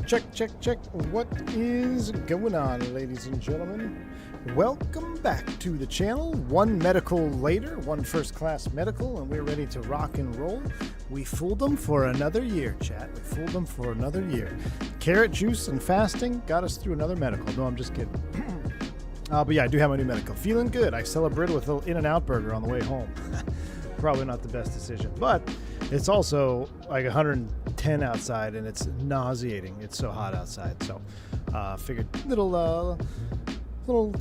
Check, check, check. What is going on, ladies and gentlemen? Welcome back to the channel. One medical later, one first class medical, and we're ready to rock and roll. We fooled them for another year, chat. We fooled them for another year. Carrot juice and fasting got us through another medical. No, I'm just kidding. But yeah, I do have my new medical. Feeling good. I celebrated with a little In-N-Out burger on the way home. Probably not the best decision, but it's also like 110 outside and it's nauseating. It's so hot outside. So figured little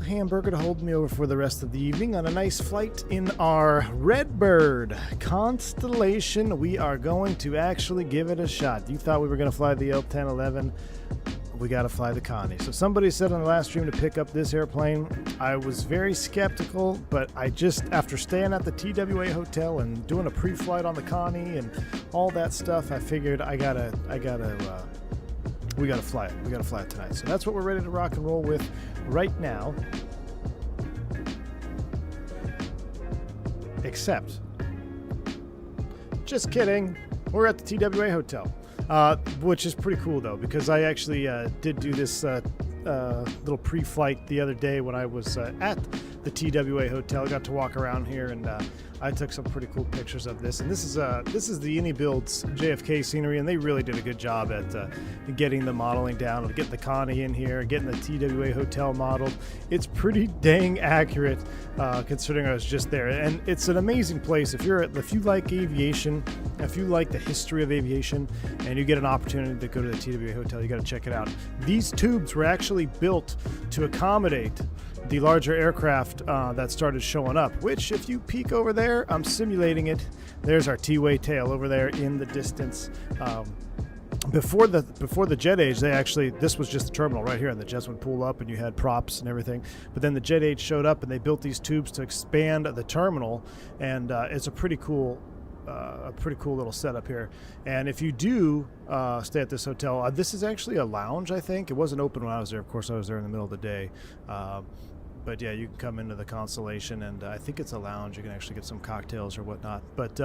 hamburger to hold me over for the rest of the evening on a nice flight in our Redbird constellation. We are going to actually give it a shot. You thought we were going to fly the L1011. We got to fly the Connie. So somebody said on the last stream to pick up this airplane. I was very skeptical, but I just, after staying at the TWA hotel and doing a pre-flight on the Connie and all that stuff, I figured we gotta fly it. We gotta fly it tonight. So that's what we're ready to rock and roll with right now. Except, just kidding, we're at the TWA hotel. Which is pretty cool though, because I actually did do this little pre-flight the other day when I was at the TWA hotel. I got to walk around here and I took some pretty cool pictures of this. And this is the Builds JFK scenery, and they really did a good job at getting the modeling down, of getting the Connie in here, getting the TWA hotel modeled. It's pretty dang accurate considering I was just there. And it's an amazing place if you like aviation, if you like the history of aviation, and you get an opportunity to go to the TWA hotel, you got to check it out. These tubes were actually built to accommodate the larger aircraft that started showing up, which if you peek over there, I'm simulating it. There's our T-way tail over there in the distance. Before the jet age, this was just the terminal right here, and the jets would pull up and you had props and everything. But then the jet age showed up and they built these tubes to expand the terminal, and it's a pretty cool little setup here. And if you do stay at this hotel, this is actually a lounge, I think. It wasn't open when I was there. Of course, I was there in the middle of the day. But yeah, you can come into the Constellation, and I think it's a lounge. You can actually get some cocktails or whatnot. But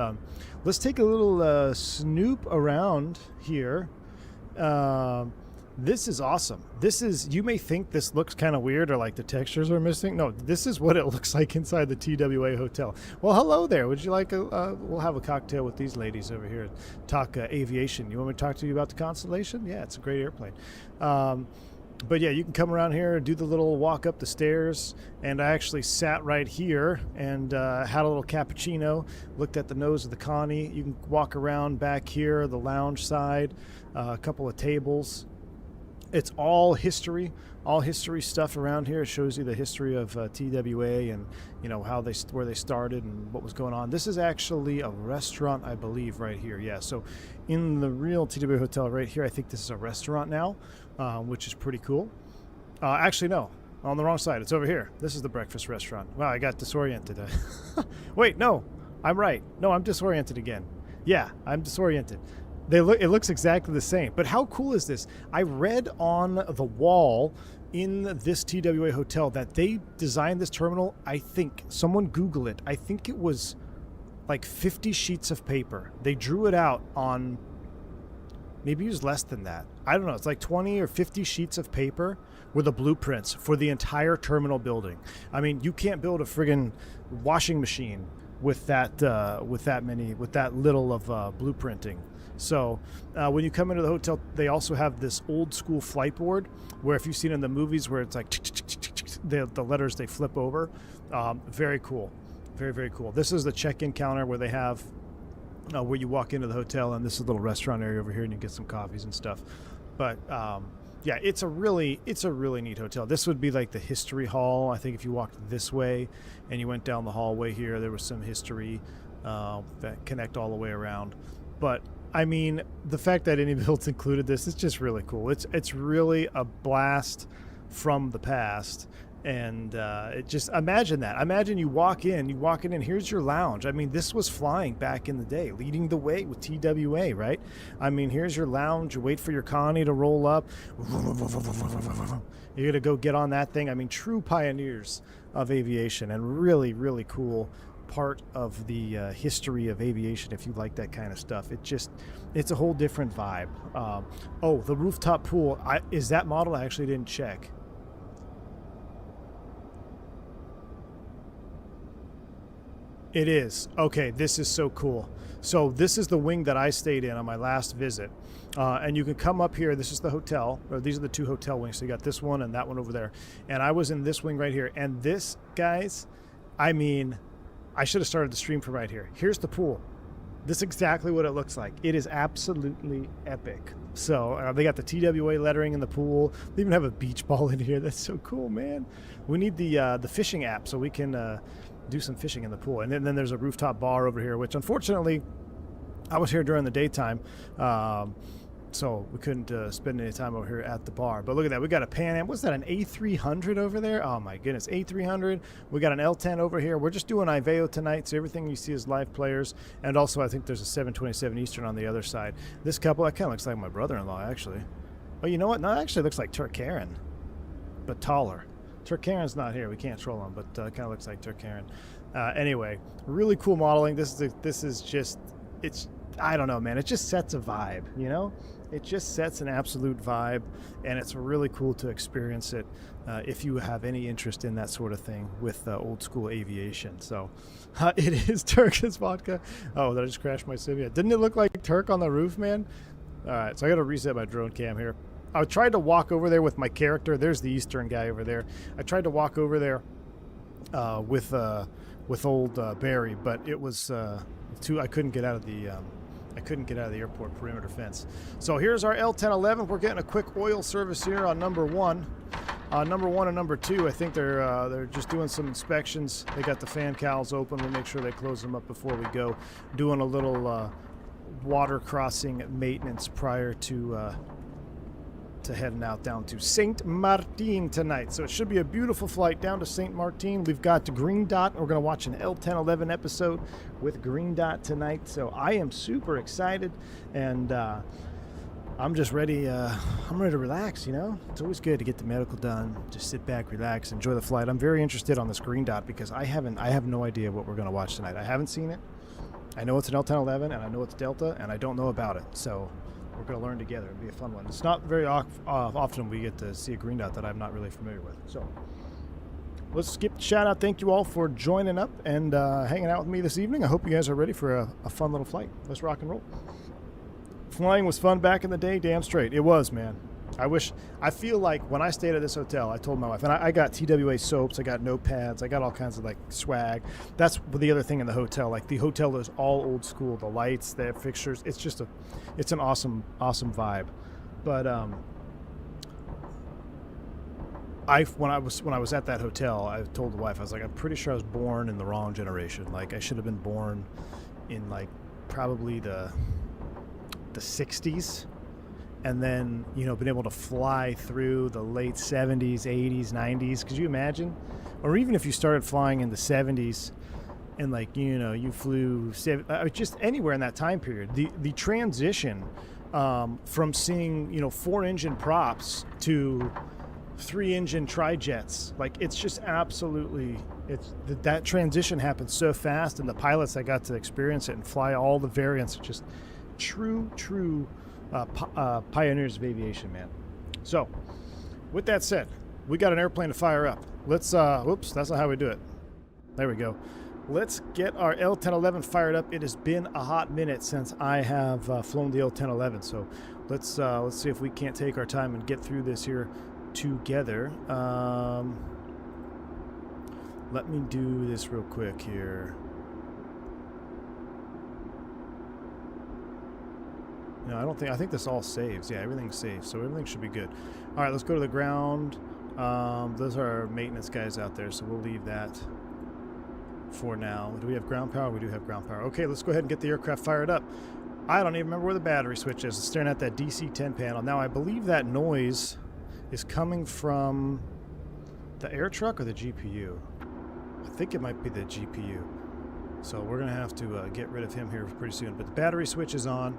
let's take a little snoop around here. This is awesome. You may think this looks kind of weird or like the textures are missing. No, this is what it looks like inside the TWA hotel. Well, hello there. Would you like we'll have a cocktail with these ladies over here. Talk aviation. You want me to talk to you about the Constellation? Yeah, it's a great airplane. But yeah, you can come around here, do the little walk up the stairs, and I actually sat right here and had a little cappuccino, looked at the nose of the Connie. You can walk around back here, the lounge side, a couple of tables. It's all history stuff around here. It shows you the history of TWA and where they started and what was going on. This is actually a restaurant, I believe, right here. Yeah, so in the real TWA hotel right here, I think this is a restaurant now, which is pretty cool. Actually, no, on the wrong side. It's over here. This is the breakfast restaurant. Wow, I got disoriented. Wait, no, I'm right. No, I'm disoriented again. Yeah, I'm disoriented. It looks exactly the same. But how cool is this? I read on the wall in this TWA hotel that they designed this terminal. I think, someone Google it, I think it was like 50 sheets of paper. They drew it out on, maybe it was less than that. I don't know. It's like 20 or 50 sheets of paper were the blueprints for the entire terminal building. I mean, you can't build a friggin' washing machine with that little of blueprinting. So when you come into the hotel, they also have this old school flight board where, if you've seen in the movies where it's like the letters, they flip over. Very cool. Very, very cool. This is the check-in counter where they have where you walk into the hotel, and this is a little restaurant area over here, and you get some coffees and stuff. But yeah, it's a really neat hotel. This would be like the history hall. I think if you walked this way and you went down the hallway here, there was some history that connect all the way around. But I mean, the fact that Builds included this is just really cool. It's really a blast from the past. And it just, imagine that. Imagine you walk in, and here's your lounge. I mean, this was flying back in the day, leading the way with TWA, right? I mean, here's your lounge. You wait for your Connie to roll up. You're going to go get on that thing. I mean, true pioneers of aviation, and really, really cool part of the history of aviation if you like that kind of stuff. It's a whole different vibe. Oh, the rooftop pool. Is that model? I actually didn't check. It is. Okay, this is so cool. So this is the wing that I stayed in on my last visit. And you can come up here. This is the hotel, or these are the two hotel wings. So you got this one and that one over there. And I was in this wing right here. And this, guys, I mean, I should have started the stream from right here. Here's the pool. This is exactly what it looks like. It is absolutely epic. So they got the TWA lettering in the pool. They even have a beach ball in here. That's so cool, man. We need the fishing app so we can do some fishing in the pool. And then there's a rooftop bar over here, which unfortunately I was here during the daytime, so we couldn't spend any time over here at the bar. But look at that. We got a Pan Am. What's that, an A300 over there? Oh my goodness, A300. We got an L10 over here. We're just doing Iveo tonight, so everything you see is live players. And also I think there's a 727 Eastern on the other side. This couple, that kind of looks like my brother-in-law, actually. Oh, you know what? No, it actually looks like Turkaren, but taller. Turkaren's not here. We can't troll him, but kind of looks like Turkaren. Anyway, really cool modeling. This is just, it's, I don't know, man. It just sets a vibe, you know? It just sets an absolute vibe, and it's really cool to experience it if you have any interest in that sort of thing with old school aviation. So it is Turkish vodka. Oh, did I just crash my sim? Yeah. Didn't it look like Turk on the roof, man? All right, so I got to reset my drone cam here. I tried to walk over there with my character. There's the Eastern guy over there. I tried to walk over there with old Barry, but it was I couldn't get out of the airport perimeter fence. So here's our L1011. We're getting a quick oil service here on number one. Number one and number two, I think they're just doing some inspections. They got the fan cowls open. We'll make sure they close them up before we go. Doing a little water crossing maintenance prior to heading out down to Saint Martin tonight. So it should be a beautiful flight down to Saint Martin. We've got Green Dot. We're going to watch an L1011 episode with Green Dot tonight. So I am super excited, and I'm just ready. I'm ready to relax, you know? It's always good to get the medical done, just sit back, relax, enjoy the flight. I'm very interested on this Green Dot because I have no idea what we're going to watch tonight. I haven't seen it. I know it's an L1011, and I know it's Delta, and I don't know about it. So we're going to learn together. It'll be a fun one. It's not very often we get to see a Green Dot that I'm not really familiar with. So let's skip the shout out. Thank you all for joining up and hanging out with me this evening. I hope you guys are ready for a fun little flight. Let's rock and roll. Flying was fun back in the day. Damn straight. It was, man. I feel like when I stayed at this hotel, I told my wife, and I got TWA soaps, I got notepads, I got all kinds of like swag. That's the other thing in the hotel. Like the hotel is all old school. The lights, the fixtures. It's an awesome vibe. But when I was at that hotel, I told the wife, I was like, I'm pretty sure I was born in the wrong generation. Like I should have been born in like probably the 60s. And then, you know, been able to fly through the late 70s, 80s, 90s. Could you imagine? Or even if you started flying in the 70s and, like, you know, you flew just anywhere in that time period. The transition from seeing, you know, 4-engine props to 3-engine tri-jets, like, it's just absolutely, that transition happened so fast. And the pilots that got to experience it and fly all the variants are just true pioneers of aviation, man. So with that said, we got an airplane to fire up. Let's whoops, that's not how we do it. There we go. Let's get our L1011 fired up. It has been a hot minute since I have flown the L1011, so let's see if we can't take our time and get through this here together. Let me do this real quick here. No, I think this all saves. Yeah, everything's saved, so everything should be good. All right, let's go to the ground. Those are our maintenance guys out there, so we'll leave that for now. Do we have ground power? We do have ground power. Okay, let's go ahead and get the aircraft fired up. I don't even remember where the battery switch is. It's staring at that DC-10 panel. Now, I believe that noise is coming from the air truck or the GPU. I think it might be the GPU. So we're going to have to get rid of him here pretty soon. But the battery switch is on.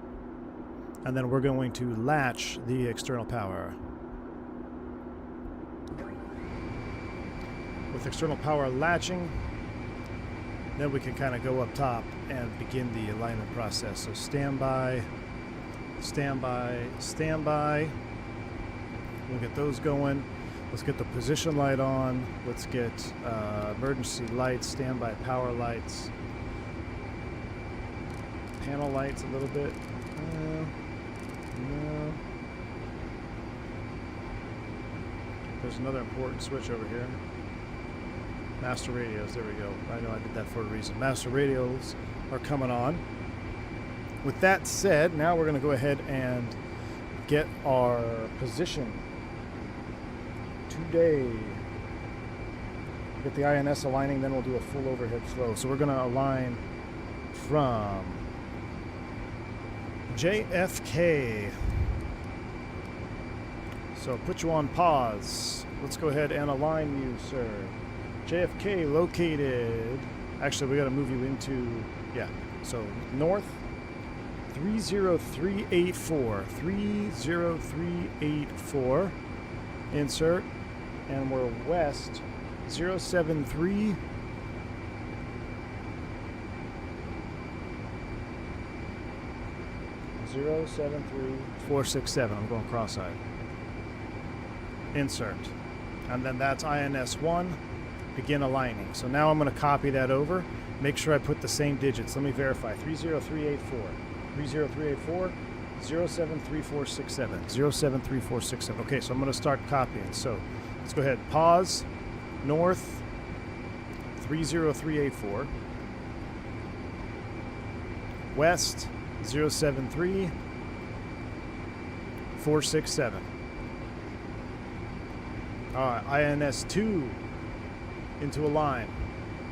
And then we're going to latch the external power. With external power latching, Then we can kind of go up top and begin the alignment process. So standby, standby, standby. We'll get those going. Let's get the position light on. Let's get emergency lights, standby power lights, panel lights a little bit. No. There's another important switch over here. Master radios, there we go. I know I did that for a reason. Master radios are coming on. With that said, now we're going to go ahead and get our position today. Get the INS aligning, then we'll do a full overhead flow. So we're going to align from JFK. So put you on pause. Let's go ahead and align you, sir. JFK located. Actually, we got to move you into, yeah. So north 30384. 30384. Insert. And we're west 073. Zero 73467. I'm going cross-eyed. Insert. And then that's INS1. Begin aligning. So now I'm going to copy that over. Make sure I put the same digits. Let me verify. 30384. 30384. 073467. 073467. Okay, so I'm going to start copying. So let's go ahead. Pause. North 30384. West 073467. All right, INS2 into a line.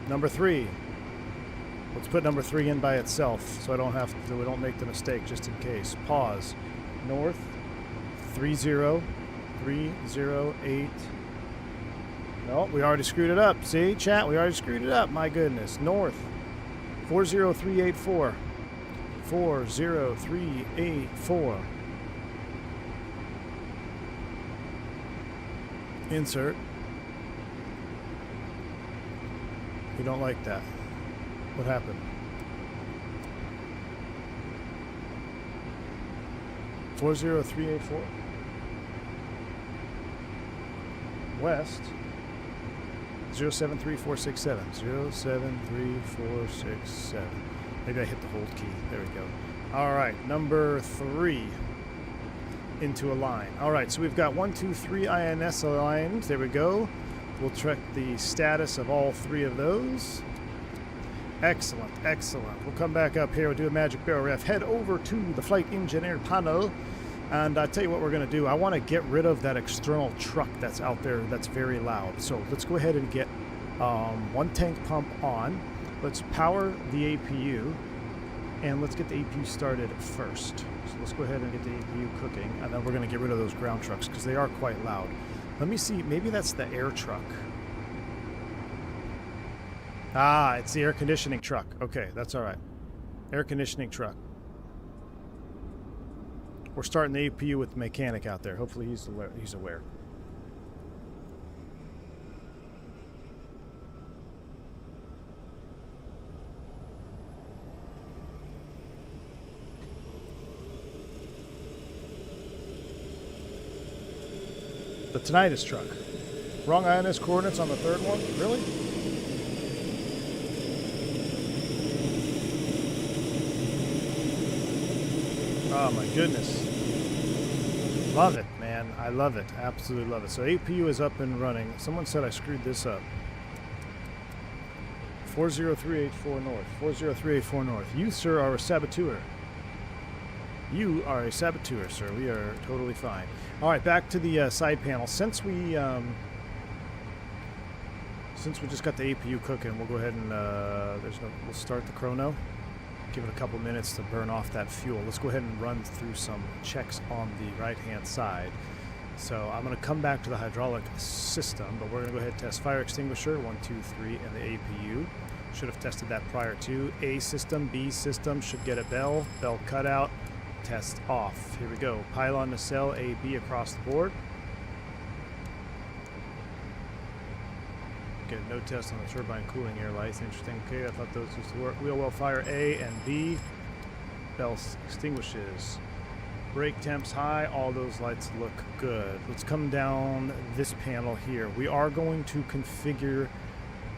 Number 3. Let's put number 3 in by itself so I don't have to, we don't make the mistake just in case. Pause. North 30308. No, we already screwed it up. See, chat, we already screwed it up. My goodness. North 40384. 40384. Insert. You don't like that. What happened? Four 40384. West 073467. 073467. Maybe I hit the hold key. There we go. All right, number 3 into a line. All right, so we've got 1, 2, 3 INS aligned. There we go. We'll check the status of all 3 of those. Excellent, excellent. We'll come back up here. We'll do a magic barrel ref. Head over to the flight engineer panel. And I'll tell you what we're going to do. I want to get rid of that external truck that's out there that's very loud. So let's go ahead and get 1 tank pump on. Let's power the APU. And let's get the APU started first. So let's go ahead and get the APU cooking. And then we're going to get rid of those ground trucks because they are quite loud. Let me see. Maybe that's the air truck. Ah, it's the air conditioning truck. Okay, that's all right. Air conditioning truck. We're starting the APU with the mechanic out there. Hopefully he's aware. The tinnitus truck. Wrong INS coordinates on the 3rd one? Really? Oh my goodness. Love it, man. I love it. Absolutely love it. So APU is up and running. Someone said I screwed this up. 40384 north. 40384 north. You, sir, are a saboteur. You are a saboteur, sir. We are totally fine. All right, back to the side panel. Since we just got the APU cooking, we'll go ahead and we'll start the chrono. Give it a couple minutes to burn off that fuel. Let's go ahead and run through some checks on the right-hand side. So I'm going to come back to the hydraulic system, but we're going to go ahead and test fire extinguisher, 1, 2, 3, and the APU. Should have tested that prior to. A system, B system should get a bell cutout. Test off. Here we go. Pylon nacelle, A, B across the board. Get no test on the turbine cooling air lights. Interesting. Okay, I thought those used to work. Wheel well fire A and B. Bell extinguishes. Brake temps high. All those lights look good. Let's come down this panel here. We are going to configure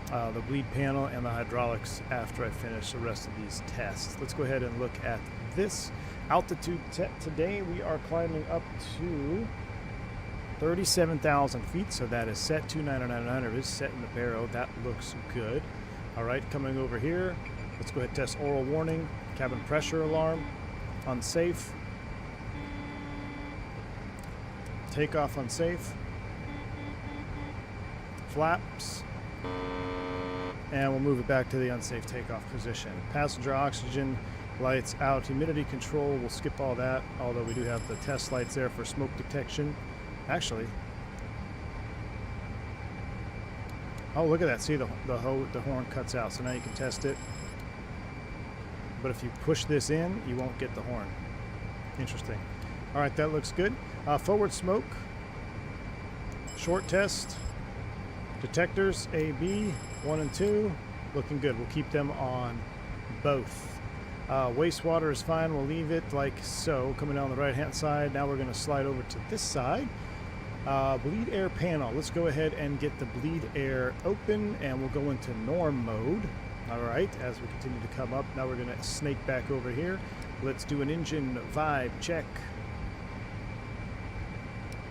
the bleed panel and the hydraulics after I finish the rest of these tests. Let's go ahead and look at this. Altitude today we are climbing up to 37,000 feet, so that is set. 29900 is set in the barrow. That looks good. All right, coming over here, let's go ahead and test oral warning, cabin pressure alarm, unsafe, takeoff unsafe, flaps, and we'll move it back to the unsafe takeoff position. Passenger oxygen lights out, humidity control, we'll skip all that, although we do have the test lights there for smoke detection. Actually, oh, look at that. See, the horn cuts out, so now you can test it. But if you push this in, you won't get the horn. Interesting. All right, that looks good. Forward smoke, short test, detectors, AB, 1 and 2, looking good. We'll keep them on both. Wastewater is fine. We'll leave it like so, coming down the right-hand side. Now we're going to slide over to this side. Bleed air panel. Let's go ahead and get the bleed air open, and we'll go into norm mode. All right, as we continue to come up, now we're going to snake back over here. Let's do an engine vibe check.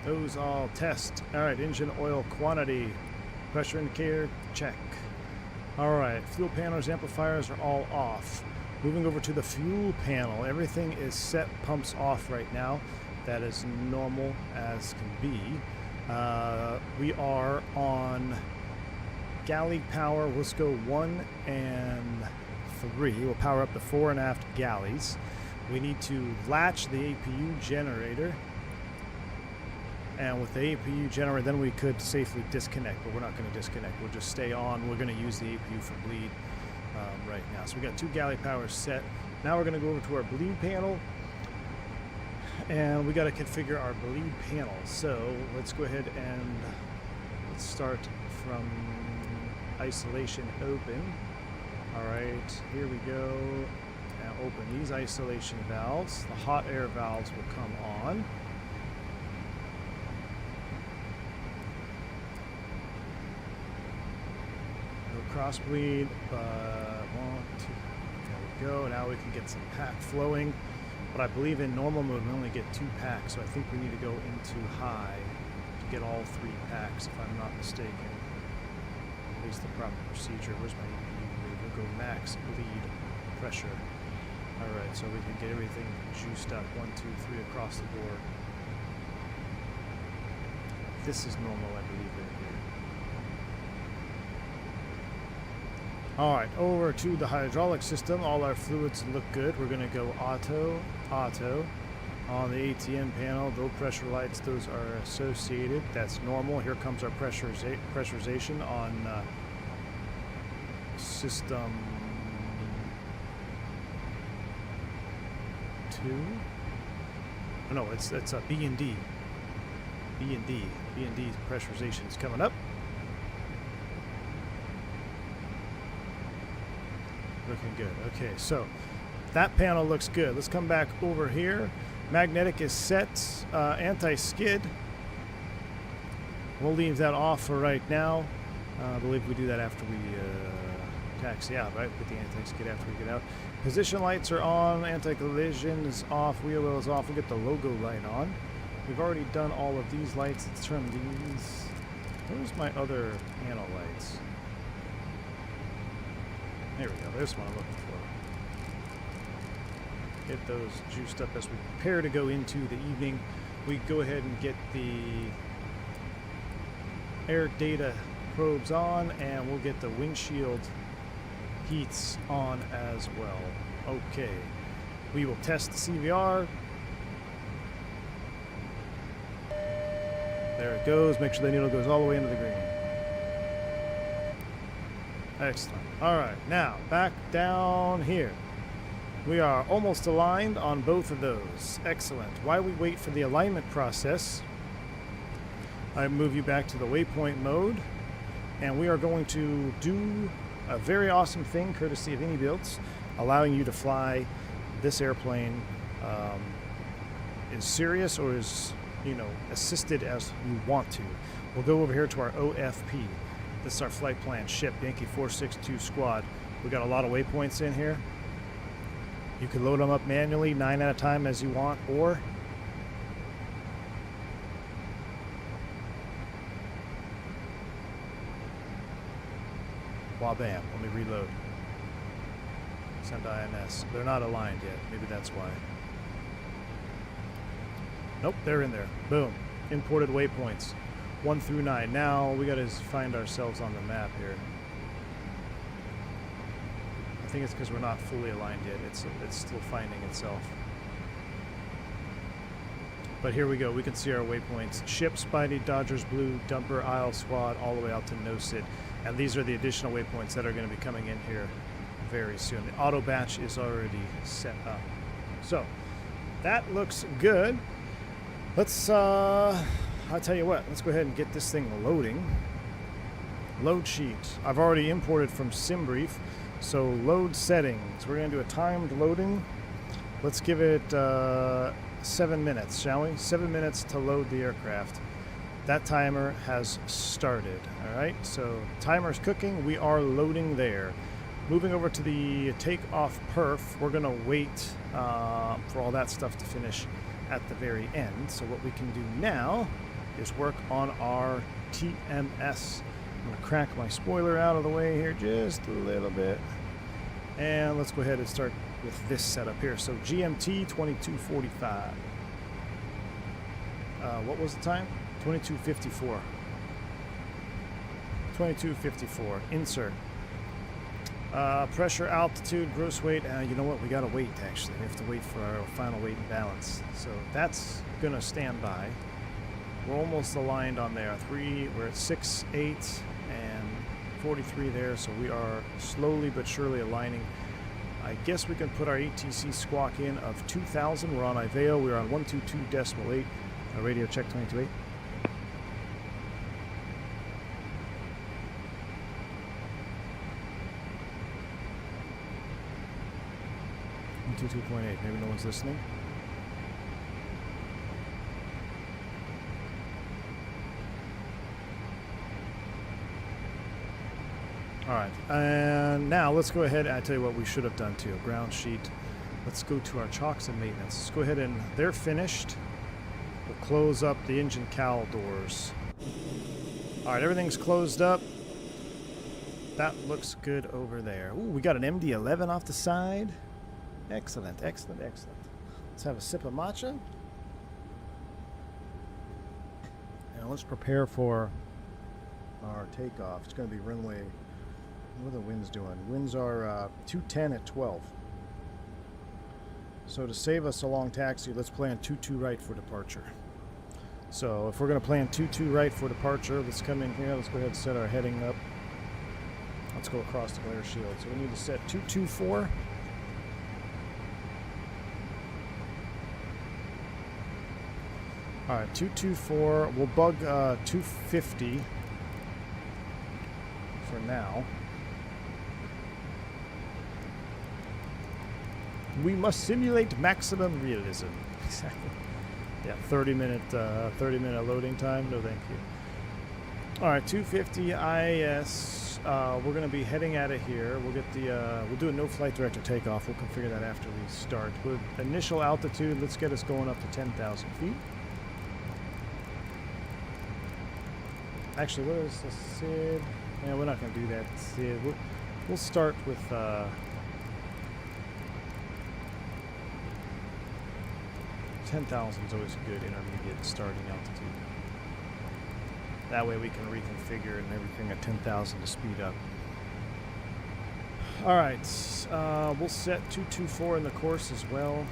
Those all test. All right, engine oil quantity, pressure indicator, check. All right, fuel panels, amplifiers are all off. Moving over to the fuel panel, everything is set, pumps off right now. That is normal as can be. We are on galley power. Let's go 1 and 3. We'll power up the 4 and aft galleys. We need to latch the APU generator. And with the APU generator, then we could safely disconnect, but we're not going to disconnect. We'll just stay on. We're going to use the APU for bleed right now. So we got 2 galley powers set. Now we're going to go over to our bleed panel. And we got to configure our bleed panel. So let's go ahead and let's start from isolation open. All right, here we go. Now open these isolation valves. The hot air valves will come on. No cross bleed, but 1, 2, there we go. Now we can get some pack flowing. But I believe in normal mode we only get 2 packs, so I think we need to go into high to get all 3 packs, if I'm not mistaken. At least the proper procedure. Where's my EPU? We'll go max bleed pressure. Alright, so we can get everything juiced up. 1, 2, 3 across the board. This is normal, I believe, right here. Alright, over to the hydraulic system. All our fluids look good. We're going to go auto. On the ATM panel, low pressure lights, those are associated. That's normal. Here comes our pressurization on system 2. Oh, no, it's a B&D. B&D's pressurization is coming up. Looking good. Okay, so that panel looks good. Let's come back over here. Magnetic is set. Anti-skid. We'll leave that off for right now. I believe we do that after we taxi out, right? Put the anti-skid after we get out. Position lights are on. Anti-collision is off. Wheel well is off. We'll get the logo light on. We've already done all of these lights. Let's turn these. Where's my other panel lights? There we go. There's what I'm looking for. Get those juiced up as we prepare to go into the evening. We go ahead and get the air data probes on, and we'll get the windshield heats on as well. Okay. We will test the CVR. There it goes. Make sure the needle goes all the way into the green. Excellent. All right, now back down here. We are almost aligned on both of those. Excellent. While we wait for the alignment process, I move you back to the waypoint mode. and we are going to do a very awesome thing courtesy of Any Builds, allowing you to fly this airplane as serious or as assisted as you want to. We'll go over here to our OFP. This is our flight plan ship, Yankee 462 Squad. We got a lot of waypoints in here. You can load them up manually, 9 at a time as you want, or bam, let me reload. Send INS. They're not aligned yet. Maybe that's why. Nope, they're in there. Boom. Imported waypoints. 1 through 9. Now we got to find ourselves on the map here. I think it's because we're not fully aligned yet. It's still finding itself. But here we go. We can see our waypoints. Ship, Spidey, Dodgers, Blue, Dumper, Isle, Squad, all the way out to No Sit. And these are the additional waypoints that are going to be coming in here very soon. The auto batch is already set up. So that looks good. Let's, I'll tell you what, let's go ahead and get this thing loading. Load sheet. I've already imported from SimBrief. So load settings. We're going to do a timed loading. Let's give it 7 minutes, shall we? 7 minutes to load the aircraft. That timer has started. All right, so timer's cooking. We are loading there. Moving over to the takeoff perf, we're going to wait for all that stuff to finish at the very end. So what we can do now is work on our TMS. I'm going to crack my spoiler out of the way here just a little bit. And let's go ahead and start with this setup here. So GMT 2245. What was the time? 2254. 2254. Insert. Pressure, altitude, gross weight. You know what? We gotta wait. Actually, we have to wait for our final weight and balance. So that's gonna stand by. We're almost aligned on there. We're at 6, 8, and 43 there. So we are slowly but surely aligning. I guess we can put our ATC squawk in of 2,000. We're on IVAO. We're on 122.8. Radio check 22.8. To 2.8. Maybe no one's listening. All right, and now let's go ahead and I tell you what we should have done too. Ground sheet. Let's go to our chocks and maintenance. Let's go ahead and they're finished. We'll close up the engine cowl doors. All right, everything's closed up. That looks good over there. Ooh, we got an MD-11 off the side. Excellent, excellent, excellent. Let's have a sip of matcha. And let's prepare for our takeoff. It's going to be runway. What are the winds doing? Winds are 210 at 12. So to save us a long taxi, let's plan 22 right for departure. So if we're going to plan 22 right for departure, let's come in here. Let's go ahead and set our heading up. Let's go across the glare shield. So we need to set 224. All right, 224. We'll bug 250 for now. We must simulate maximum realism. Exactly. Yeah, 30-minute loading time. No, thank you. All right, 250 IS. We're going to be heading at it here. We'll get the. We'll do a no flight director takeoff. We'll configure that after we start. With initial altitude, let's get us going up to 10,000 feet. Actually, what is the SID? Yeah, we're not going to do that. SID. We'll start with. 10,000 is always a good intermediate starting altitude. That way we can reconfigure and everything at 10,000 to speed up. All right, we'll set 224 in the course as well.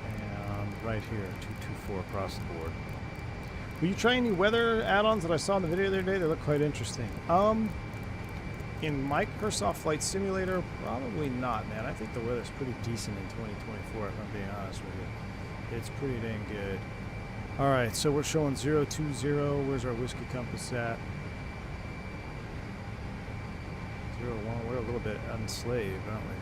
And right here, 224 across the board. Will you try any weather add-ons that I saw in the video the other day? They look quite interesting. In Microsoft Flight Simulator, probably not, man. I think the weather's pretty decent in 2024, if I'm being honest with you. It's pretty dang good. All right, so we're showing 020. Where's our whiskey compass at? 01. We're a little bit enslaved, aren't we?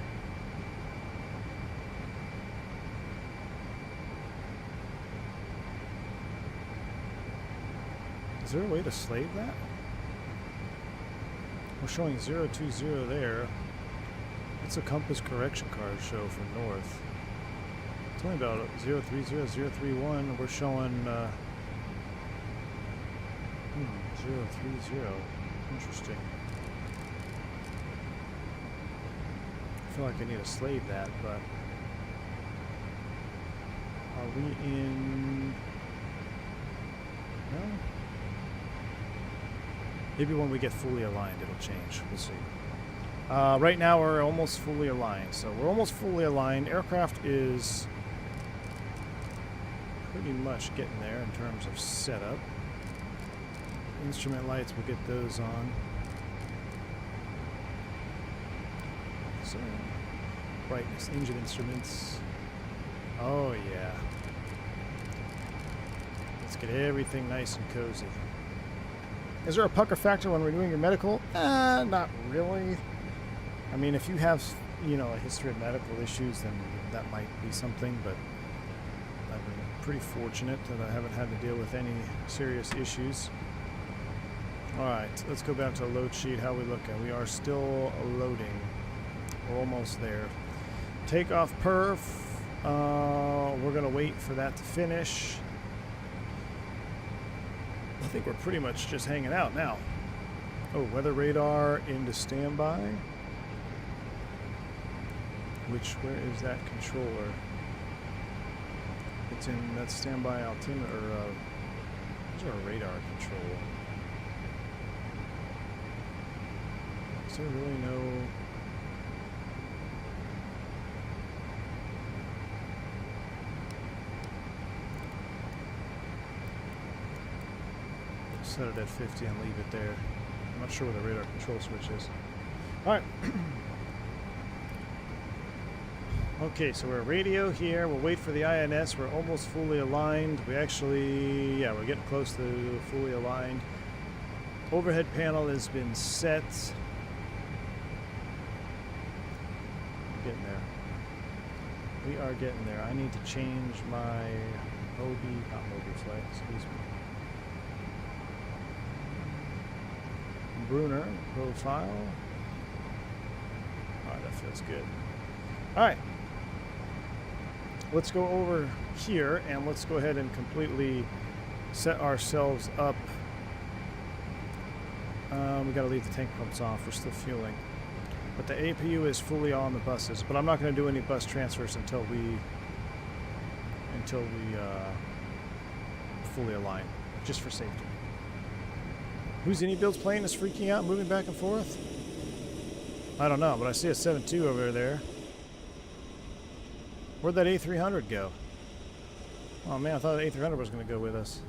Is there a way to slave that? We're showing 020 there. What's a compass correction card show for north? It's only about 030, 031. We're showing 030. Interesting. I feel like I need to slave that, but are we in? No. Maybe when we get fully aligned, it'll change. We'll see. Right now, we're almost fully aligned. So we're almost fully aligned. Aircraft is pretty much getting there in terms of setup. Instrument lights, we'll get those on. So, brightness, engine instruments. Oh, yeah. Let's get everything nice and cozy. Is there a pucker factor when we're doing your medical? Not really. I mean, if you have, you know, a history of medical issues, then that might be something, but I've been pretty fortunate that I haven't had to deal with any serious issues. Alright, let's go back to the load sheet. How are we looking? We are still loading. We're almost there. Takeoff perf. We're going to wait for that to finish. I think we're pretty much just hanging out now. Oh, weather radar into standby. Where is that controller? It's in that standby altimeter, where's our radar control? Is there really no... Set it at 50 and leave it there. I'm not sure where the radar control switch is. Alright. Okay, so we're radio here. We'll wait for the INS. We're almost fully aligned. We actually, yeah, we're getting close to fully aligned. Overhead panel has been set. We're getting there. We are getting there. I need to change my not Mobi flight, excuse me. Brunner profile. Alright, that feels good. Alright. Let's go over here and let's go ahead and completely set ourselves up. We gotta leave the tank pumps off. We're still fueling. But the APU is fully on the buses. But I'm not gonna do any bus transfers until we fully align, just for safety. Whose any builds plane is freaking out, moving back and forth? I don't know, but I see a 7.2 over there. Where'd that A300 go? Oh man, I thought the A300 was going to go with us.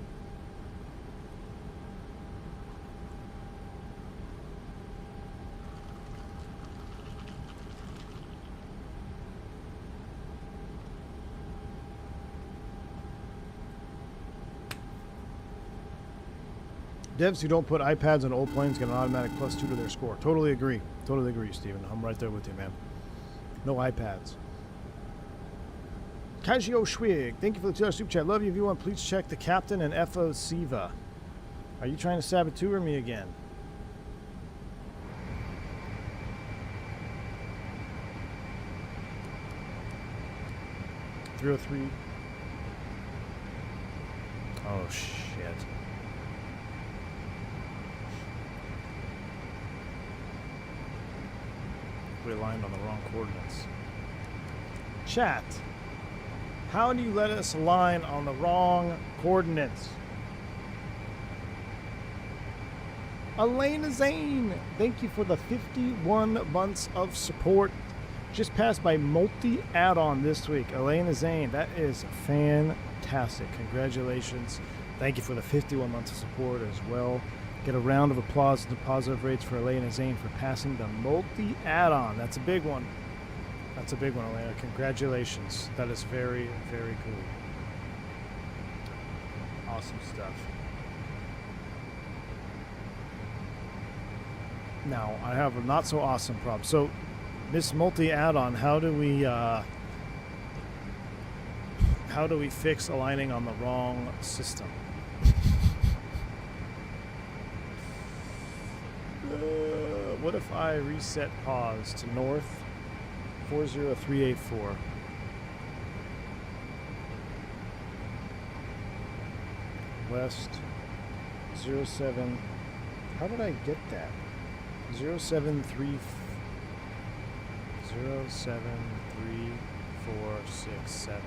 Devs who don't put iPads on old planes get an automatic +2 to their score. Totally agree. Totally agree, Steven. I'm right there with you, man. No iPads. Kajio Schwig, thank you for the $2 super chat. Love you. If you want, please check the Captain and FO Siva. Are you trying to saboteur me again? .303. Oh, shit. We aligned on the wrong coordinates. Chat. How do you let us align on the wrong coordinates? Elena Zane, thank you for the 51 months of support. Just passed by multi add-on this week. Elena Zane, that is fantastic. Congratulations. Thank you for the 51 months of support as well. Get a round of applause and positive rates for Elena Zane for passing the multi add-on. That's a big one. That's a big one, Elena. Congratulations. That is very, very cool. Awesome stuff. Now, I have a not so awesome problem. So, this multi add-on, how do we fix aligning on the wrong system? What if I reset pause to north 40384? West 07. How did I get that? 073467.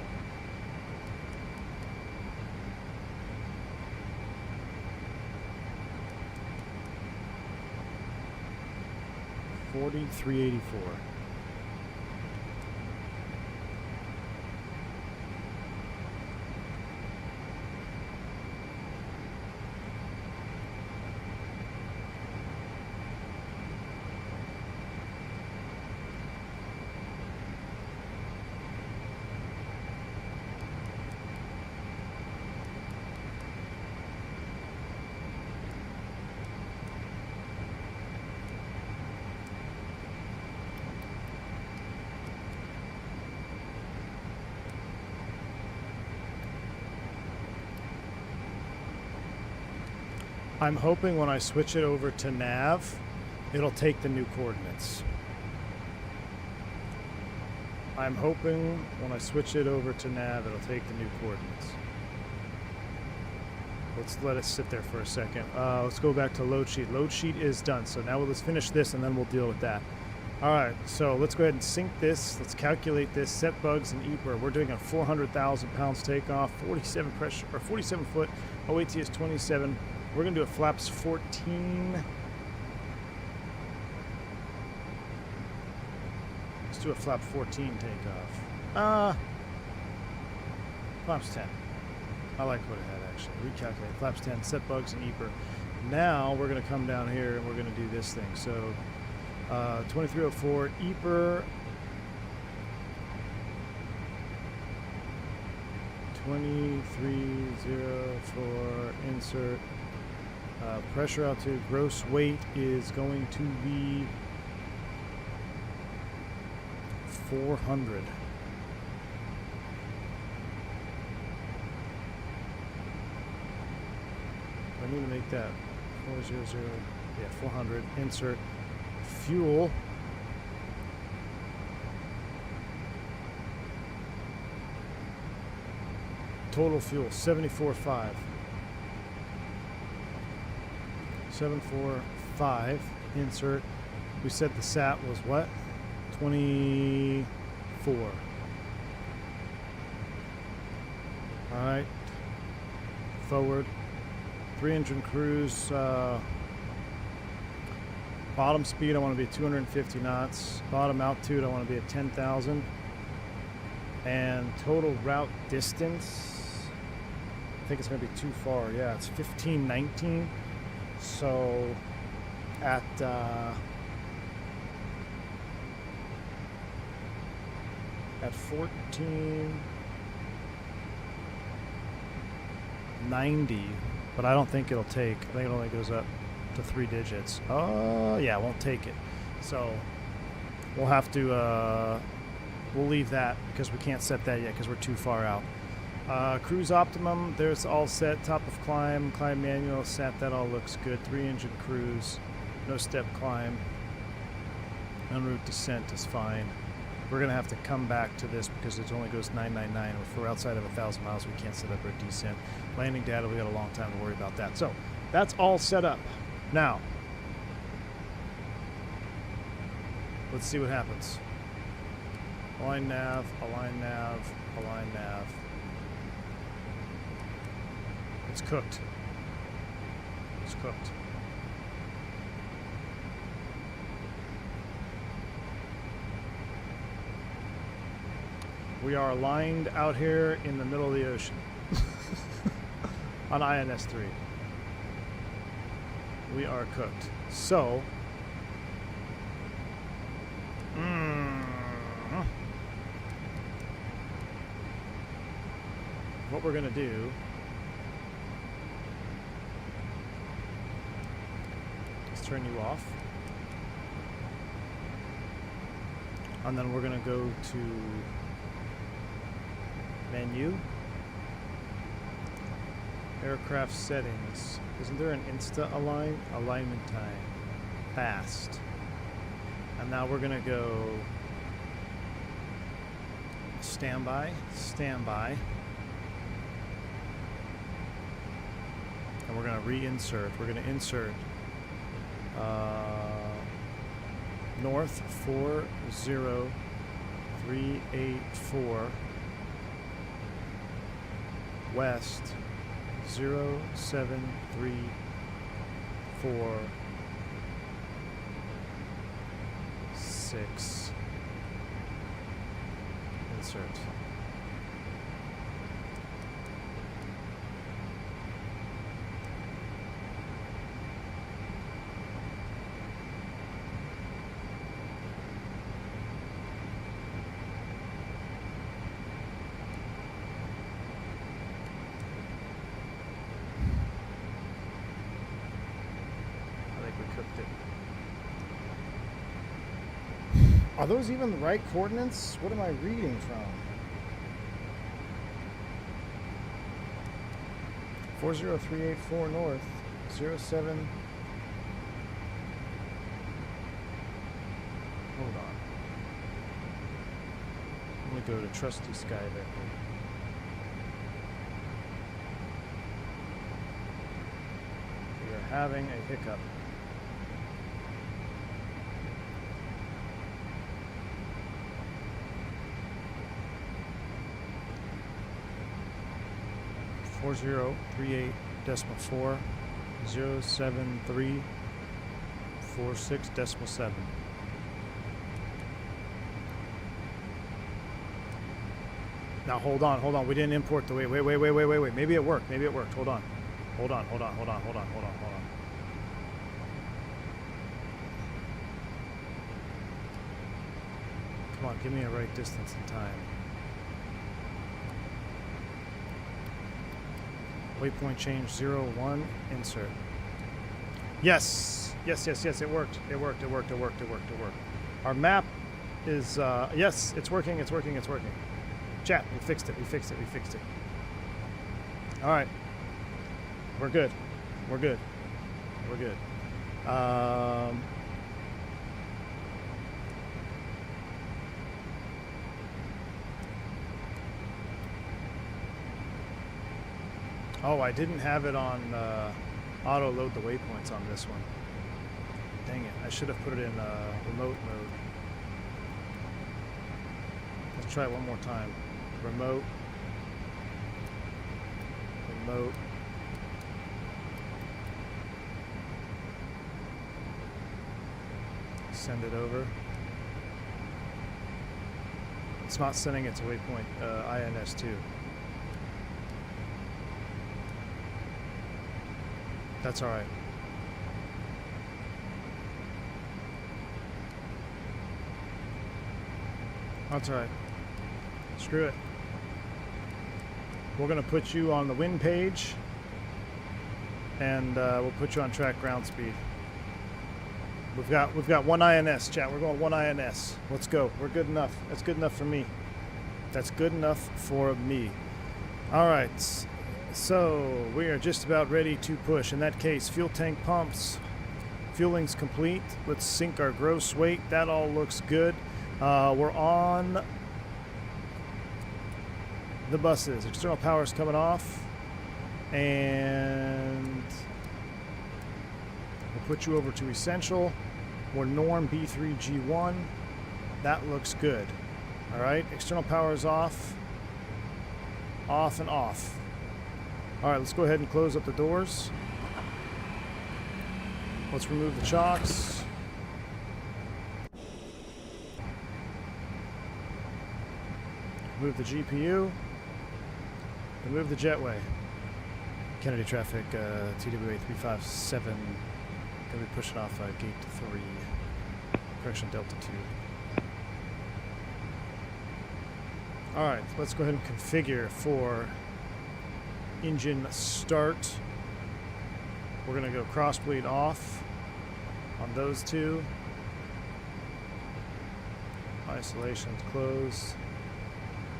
4384. I'm hoping when I switch it over to nav, it'll take the new coordinates. I'm hoping when I switch it over to nav, it'll take the new coordinates. Let's let it sit there for a second. Let's go back to load sheet. Load sheet is done. So now let's finish this and then we'll deal with that. All right, so let's go ahead and sync this. Let's calculate this. Set bugs and EPR. We're doing a 400,000 pounds takeoff, 47 pressure or 47 foot. OAT is 27. We're gonna do a flaps 14. Let's do a flap 14 takeoff. Flaps 10. I like what it had actually. Recalculate. Flaps 10. Set bugs and EPR. Now we're gonna come down here and we're gonna do this thing. So 2304 EPR. 2304 insert. Pressure altitude, gross weight is going to be 400. I need to make that 400. Yeah, 400. Insert fuel. Total fuel 74.5. 745. Insert. We said the SAT was what? 24. All right. Forward. 3-engine cruise. Bottom speed, I want to be at 250 knots. Bottom altitude, I want to be at 10,000. And total route distance, I think it's going to be too far. Yeah, it's 1519. So at 1490, but I don't think it'll take. I think it only goes up to 3 digits. Oh yeah, it won't take it. So we'll have to we'll leave that because we can't set that yet because we're too far out. Cruise optimum, there's all set. Top of climb manual set, that all looks good. 3-engine cruise, no step climb. En route descent is fine. We're gonna have to come back to this because it only goes 999. If we're outside of 1,000 miles, we can't set up our descent. Landing data, we got a long time to worry about that. So that's all set up. Now, let's see what happens. Align nav, align nav, align nav. It's cooked. It's cooked. We are aligned out here in the middle of the ocean on INS-3. We are cooked. So, what we're gonna do is turn you off, and then we're gonna go to menu, aircraft settings. Isn't there an alignment time? Fast. And now we're gonna go standby, and we're gonna reinsert. We're gonna insert north 40384, west 0734 insert. Are those even the right coordinates? What am I reading from? 40384 north, 07. Hold on. Let me go to Trusty Sky there. We are having a hiccup. Four 038.4 07346.7. Now hold on. We didn't import the wait. Maybe it worked. Hold on. Hold on. Come on, give me a right distance and time. Waypoint change 01, insert. Yes, it worked. It worked. Our map is, yes, it's working. Chat, we fixed it. All right. We're good. Oh, I didn't have it on auto load the waypoints on this one. Dang it, I should have put it in remote mode. Let's try it one more time. Remote. Send it over. It's not sending it to waypoint INS2. That's all right. That's all right. Screw it. We're gonna put you on the wind page, and we'll put you on track ground speed. We've got one INS, chat. We're going one INS. Let's go. We're good enough. That's good enough for me. All right. So we are just about ready to push. In that case, fuel tank pumps. Fueling's complete. Let's sink our gross weight. That all looks good. We're on the buses. External power's coming off. And we'll put you over to essential. We're norm B3G1. That looks good. All right. External power is off. Off and off. All right, let's go ahead and close up the doors. Let's remove the chocks. Remove the GPU. Remove the jetway. Kennedy traffic, TWA 357 Gonna be pushing off gate 3, correction Delta 2. Alright, let's go ahead and configure for engine start. We're gonna go crossbleed off on those two. Isolations closed.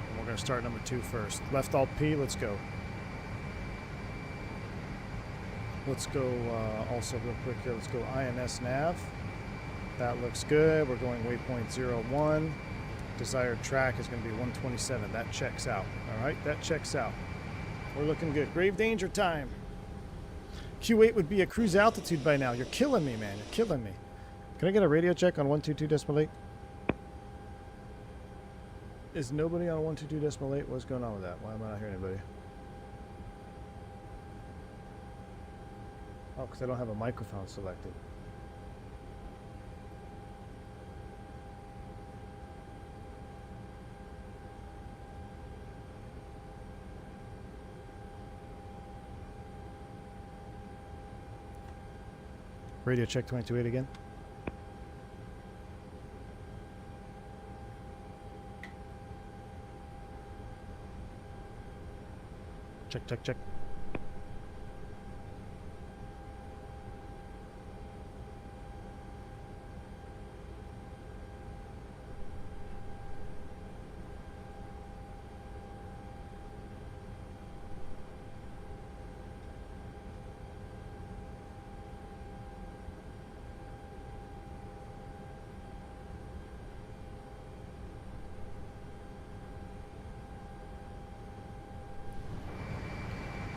And we're gonna start number 2 first. Left Alt P, let's go. Let's go also real quick here, let's go INS nav. That looks good. We're going waypoint 01. Desired track is going to be 127. That checks out. All right, that checks out. We're looking good. Grave danger time. Q8 would be a cruise altitude by now. You're killing me, man. You're killing me. Can I get a radio check on 122.8? Is nobody on 122.8? What's going on with that? Why am I not hearing anybody? Oh, because I don't have a microphone selected. Radio check 22.8 again. Check, check, check.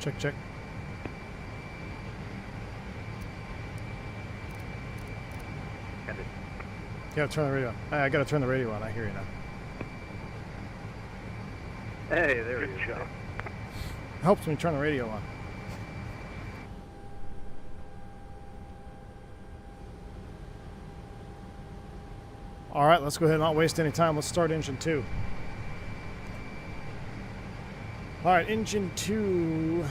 Check, check. Yeah, turn the radio on. I gotta turn the radio on. I hear you now. Hey, there you go. Helps me turn the radio on. All right, let's go ahead and not waste any time. Let's start engine 2. All right, engine 2.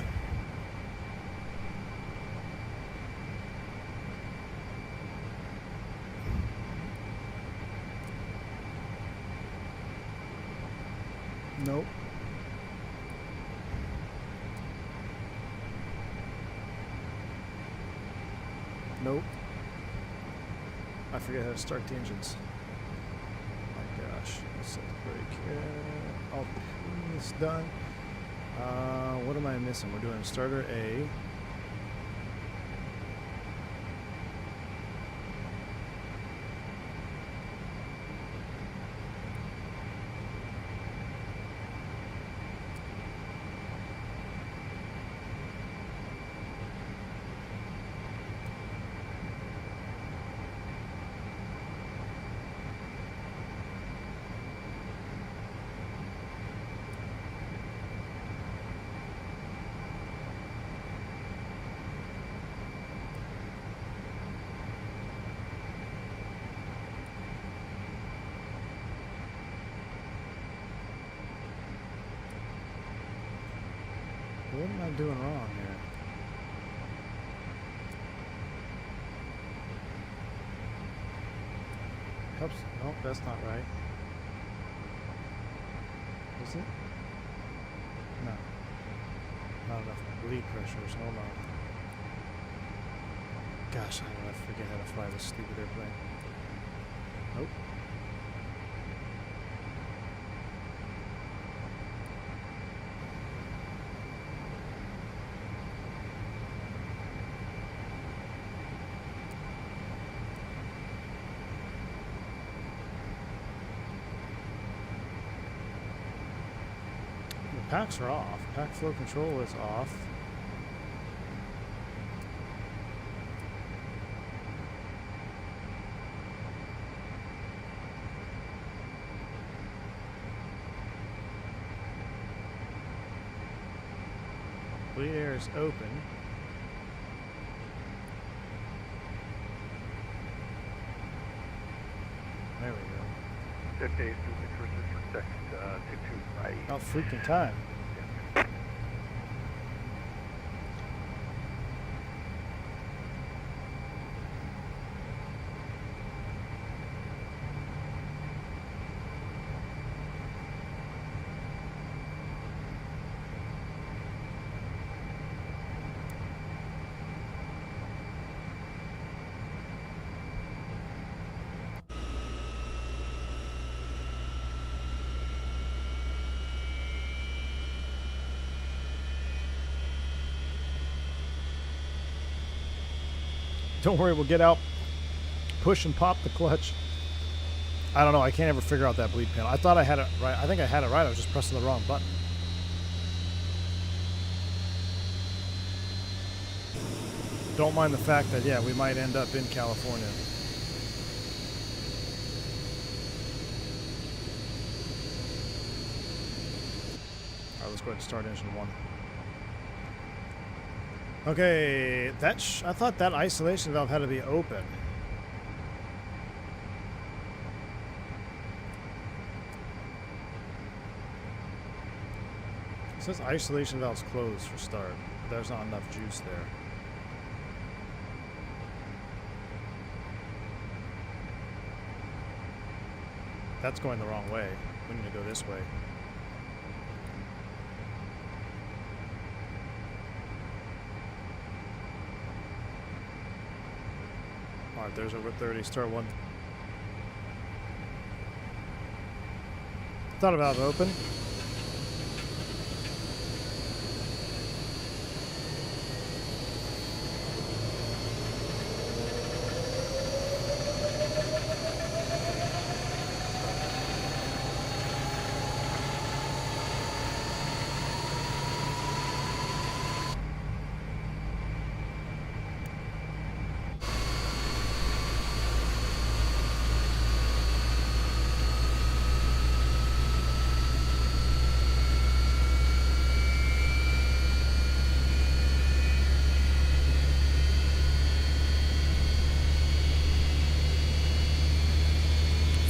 Nope. Nope. I forget how to start the engines. Oh my gosh. Let's set the brake here. All is done. What am I missing? We're doing starter A. What am I doing wrong here? Helps. Nope, that's not right. Is it? No. Not enough bleed pressures. Hold on. Gosh, I don't know. I forget how to fly this stupid airplane. Nope. Packs are off. Pack flow control is off. Bleed air is open. There we go. Okay, so the first is for right. Oh, freaking time. Don't worry, we'll get out, push and pop the clutch. I don't know, I can't ever figure out that bleed panel. I thought I had it right. I think I had it right. I was just pressing the wrong button. Don't mind the fact that, yeah, we might end up in California. All right, let's go ahead and start engine 1. Okay, I thought that isolation valve had to be open. It says isolation valve's closed for start. There's not enough juice there. That's going the wrong way. We need to go this way. Alright, there's over 30. Start 1. Thought valve open.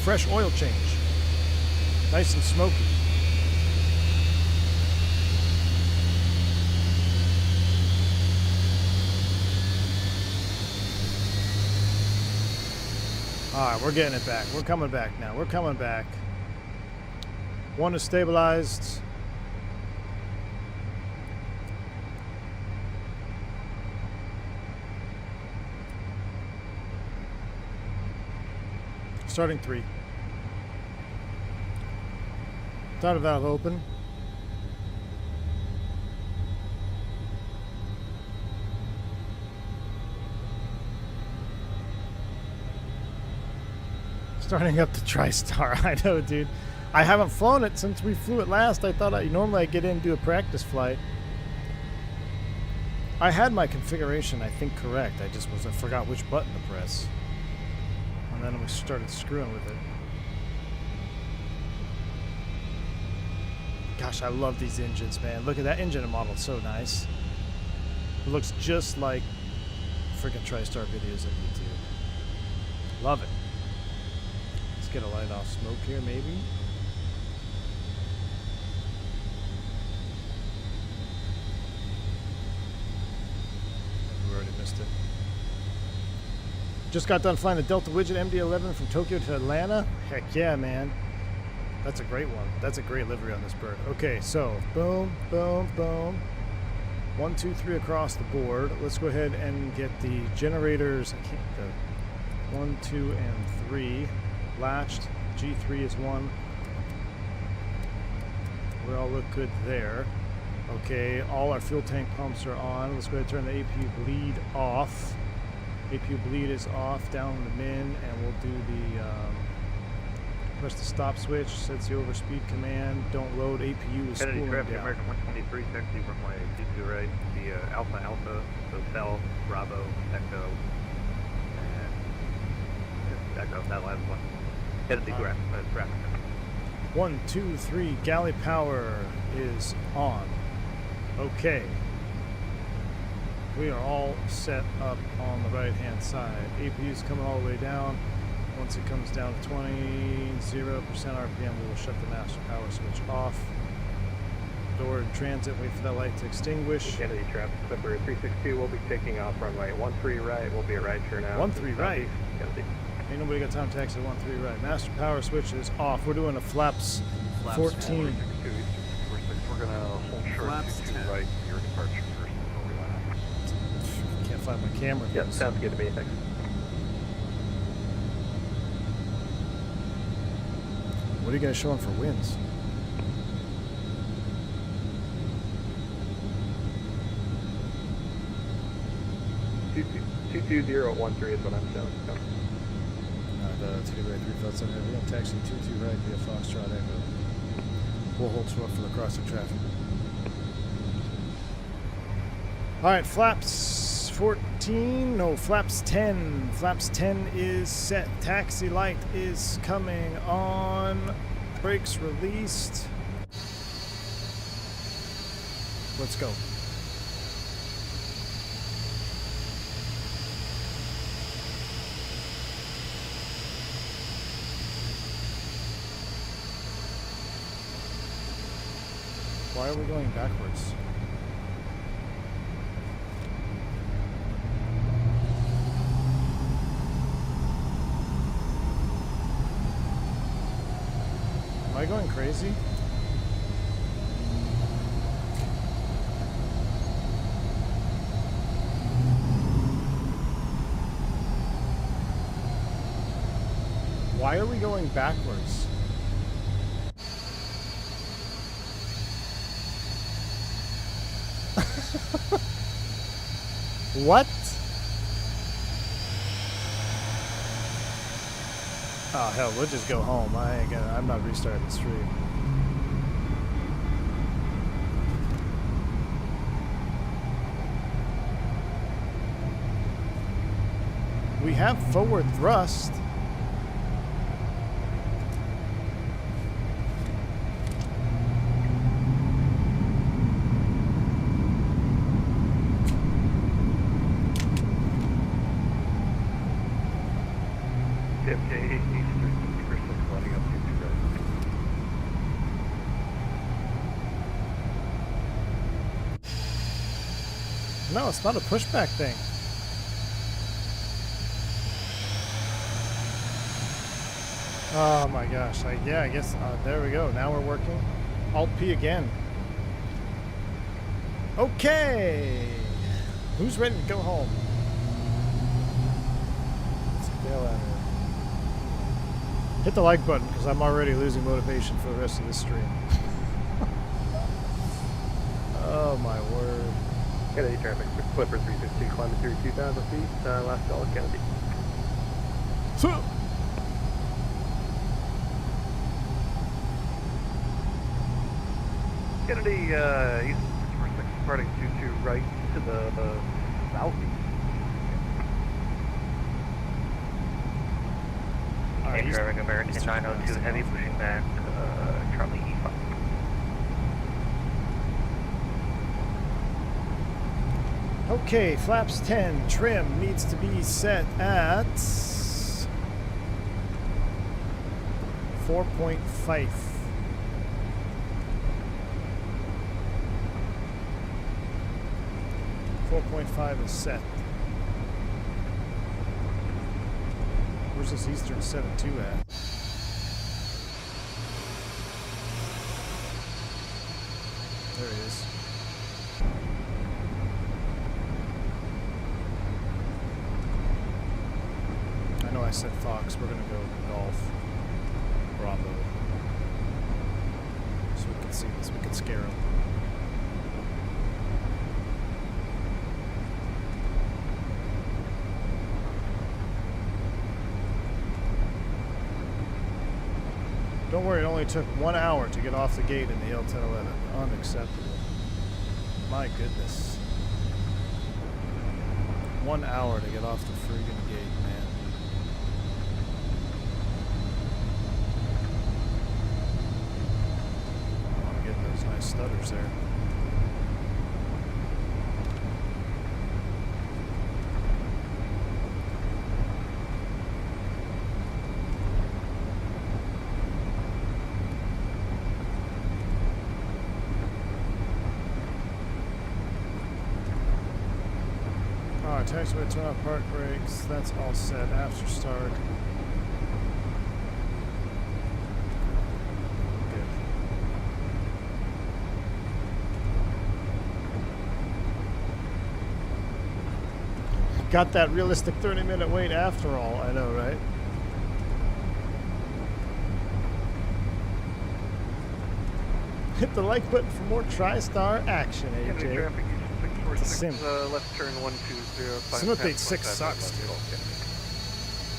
Fresh oil change. Nice and smoky. Alright, we're getting it back. We're coming back now. We're coming back. 1 is stabilized. Starting 3. Starter valve open. Starting up the Tristar. I know, dude. I haven't flown it since we flew it last. I thought normally I'd get in and do a practice flight. I had my configuration, I think, correct. I forgot which button to press. And then we started screwing with it. Gosh, I love these engines, man. Look at that engine model. It's so nice. It looks just like freaking TriStar videos on YouTube. Love it. Let's get a light off smoke here, maybe. We already missed it. Just got done flying the Delta Widget MD-11 from Tokyo to Atlanta. Heck yeah, man. That's a great one. That's a great livery on this bird. Okay, so boom, boom, boom. 1, 2, 3 across the board. Let's go ahead and get the generators. I can't go. 1, 2, and 3 latched. G3 is 1. We all look good there. Okay, all our fuel tank pumps are on. Let's go ahead and turn the APU bleed off. APU bleed is off, down the min, and we'll do the press the stop switch, sets the overspeed command, don't load, APU is Kennedy spooling traffic, down. American 123, taxi runway 22 right, the Alpha Alpha, Hotel, Bravo, Echo, and Echo, that last one. Headed to traffic. 1, 2, 3, galley power is on. Okay. We are all set up on the right hand side. APU is coming all the way down. Once it comes down to 20, 0% RPM, we will shut the master power switch off. Door in transit, wait for that light to extinguish. Kennedy traffic, Clipper 362, we'll be taking off runway 13 right, we'll be a right turn out. 13 right? Kennedy. Ain't nobody got time to taxi 13 right. Master power switch is off. We're doing a flaps 14. We're going to hold short Flaps 22 10. right, your departure first before we land. Can't find my camera. Yep, sounds good to me, thanks. What are you guys showing for winds? 22013 is what I'm showing. So. The TWA 357 heavy. I'm taxiing 22 right via Foxtrot Echo. We'll hold short for the crossing traffic. Alright, flaps 14, no, flaps 10. Flaps 10 is set. Taxi light is coming on. Brakes released. Let's go. Why are we going backwards? Am I going crazy? Why are we going backwards? What? Oh hell, we'll just go home. I'm not restarting the stream. We have forward thrust. JFK Eastern 6 lighting up 22 right. No, it's not a pushback thing. Oh my gosh. Yeah, I guess. There we go. Now we're working. Alt P again. Okay. Who's ready to go home? Let's get the hell out of here. Hit the like button because I'm already losing motivation for the rest of this stream. Oh my word. Kennedy traffic, Clipper 360, climbing through 2,000 feet, last call at Kennedy. Kennedy, Eastern 6 spreading 22 right to the southeast. Hey, driving American 902 heavy pushing back, Charlie E5. Okay, flaps 10, trim needs to be set at 4.5. 4.5 is set. Where's this Eastern 72 at? There he is. I know I said Fox. We're gonna go Golf. Bravo. So we can see this. We can scare him. Don't worry, it only took 1 hour to get off the gate in the L1011. Unacceptable. My goodness. 1 hour to get off the friggin' gate, man. I'm getting those nice stutters there. Taxiway, turn off park brakes. That's all set. After start. Good. Got that realistic 30-minute wait after all. I know, right? Hit the like button for more TriStar action, Kennedy AJ. traffic, Eastern 6 Force It's a 6, sim. left turn 120. Sim update 6 sucks, dude.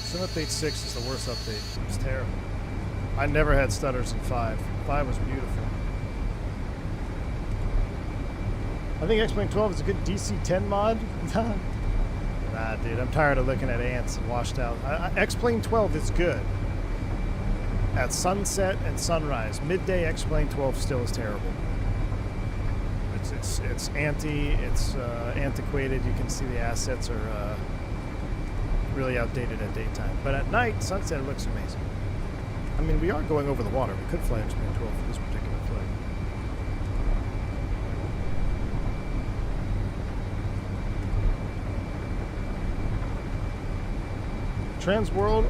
Sim update 6 is the worst update. It's terrible. I never had stutters in 5. 5 was beautiful. I think X-Plane 12 is a good DC-10 mod. Nah, dude, I'm tired of looking at ants and washed out. X-Plane 12 is good. At sunset and sunrise. Midday X-Plane 12 still is terrible. It's antiquated. You can see the assets are really outdated at daytime. But at night, sunset, it looks amazing. I mean, we are going over the water. We could fly X-Plane 12 for this particular flight. Transworld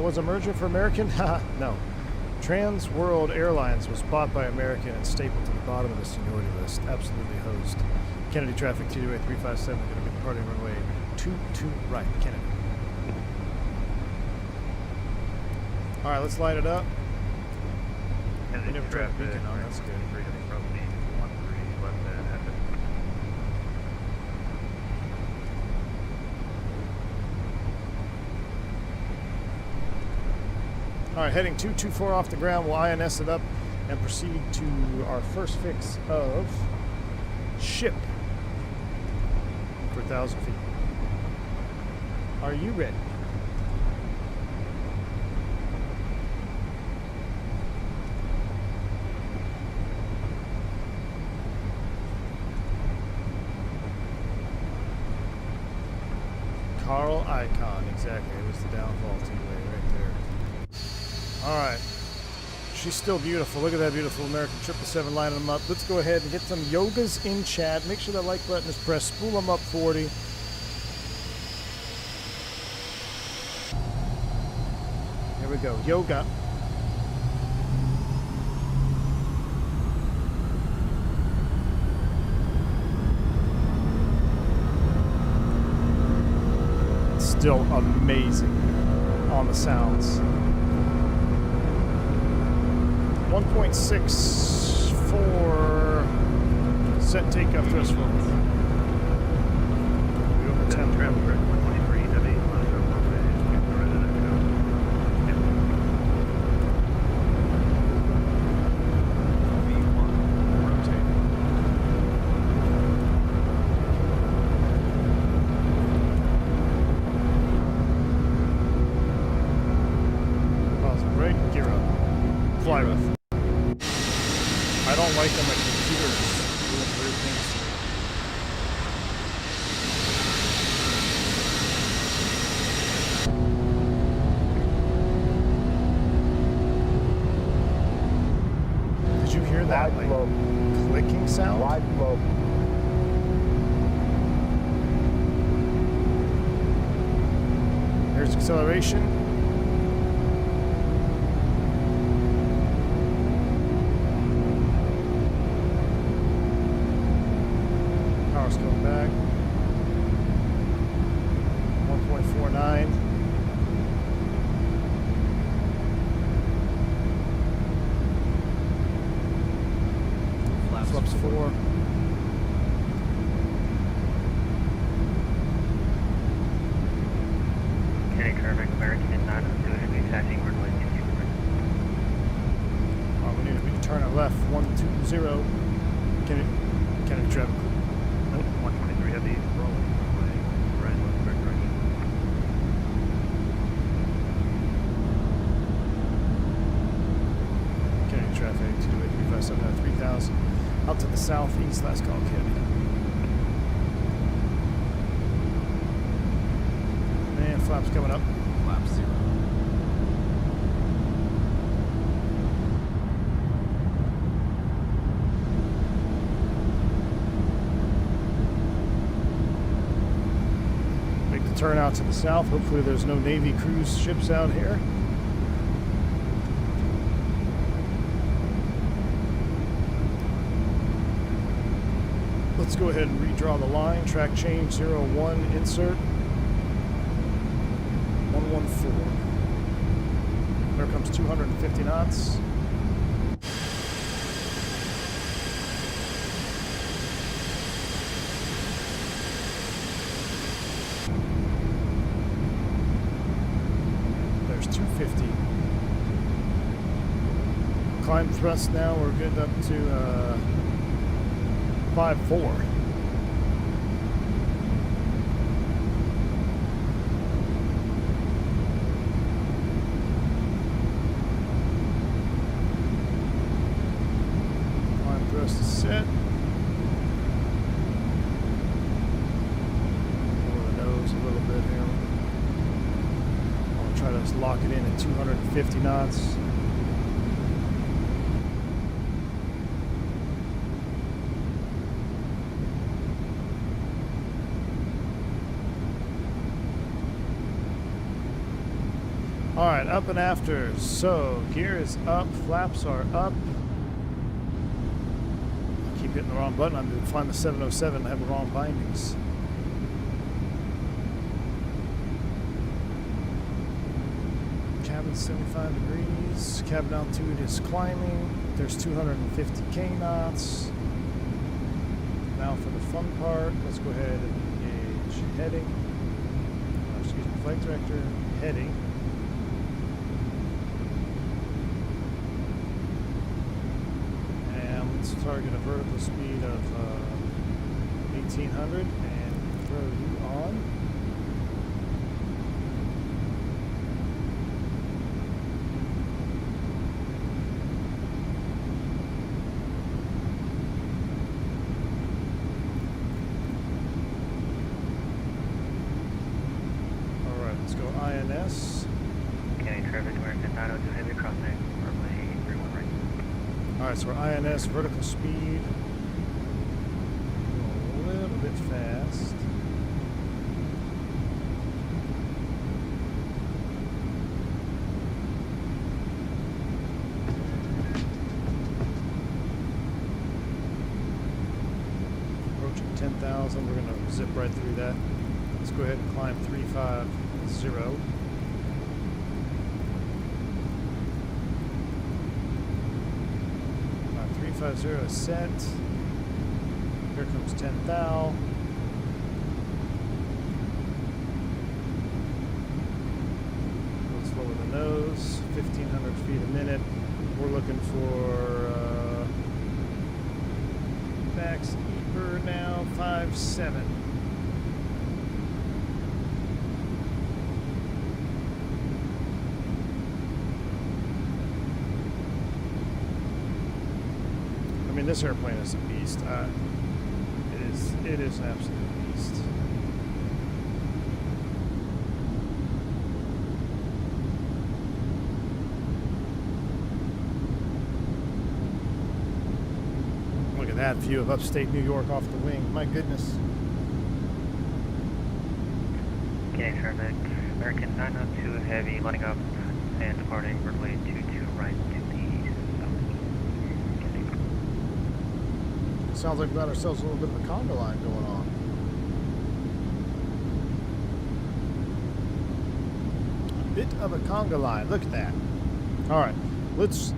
was a merger for American? No. Transworld Airlines was bought by American and stapled to the bottom of the seniority list. Absolutely hosed. Kennedy traffic, TWA 357, going to be departing runway 22 right, Kennedy. Alright, let's light it up. And We never tried traffic, the beacon on, that's good. Probably 13 left at happen. Alright, heading 224 off the ground. We'll INS it up and proceed to our first fix of ship for 1,000 feet. Are you ready? Carl Icon, exactly. It was the downfall TWA right there. Alright. She's still beautiful. Look at that beautiful American 777 lining them up. Let's go ahead and get some yogas in chat. Make sure that like button is pressed. Spool them up 40. Here we go. Yoga. Still amazing on the sounds. 1.64 set takeoff thrust forward. We over 10 Traffic, 123, heavy, fly with. I don't like them at computers doing weird things to me. Did you hear that like clicking sound? Wide slope. There's acceleration. Power's going back. 1.49. Flaps 4. Kenny Curving, American in 902, heavy taxi, runway 22. We need to turn it left. 120. Kennedy traffic. Nope, 123 heavy, rolling, runway, right, left, correct direction. Kennedy traffic 28357 at 3000. Out to the southeast, last call, Kennedy. And flaps coming up. Flap 0. Make the turn out to the south. Hopefully there's no Navy cruise ships out here. Let's go ahead and redraw the line. Track change 01, insert 114. There comes 250 knots. Climb thrust now, we're good up to 5-4. Climb thrust is set. Lower the nose a little bit here. I'll try to lock it in at 250 knots. All right, up and after. So gear is up, flaps are up. I keep hitting the wrong button. I'm going to find the 707 and have the wrong bindings. Cabin 75 degrees. Cabin altitude is climbing. There's 250K knots. Now for the fun part, let's go ahead and engage heading. Excuse me, flight director, heading. Target a vertical speed of 1800 and throw you on. All right, let's go INS. Okay, traffic, American 902 heavy crossing, runway 31 right. Alright, so we're INS, vertical speed. A little bit fast. Approaching 10,000, we're going to zip right through that. Let's go ahead and climb 350. 350 is set. Here comes 10 thou. Let's lower the nose. 1,500 feet a minute. We're looking for max EPR now 5.7. I mean, this airplane is a beast. It is an absolute beast. Look at that view of upstate New York off the wing. My goodness. Okay, traffic, American 902 heavy, lining up and departing runway 22 right to the Sounds like we got ourselves a little bit of a conga line going on. A bit of a conga line. Look at that. All right, let's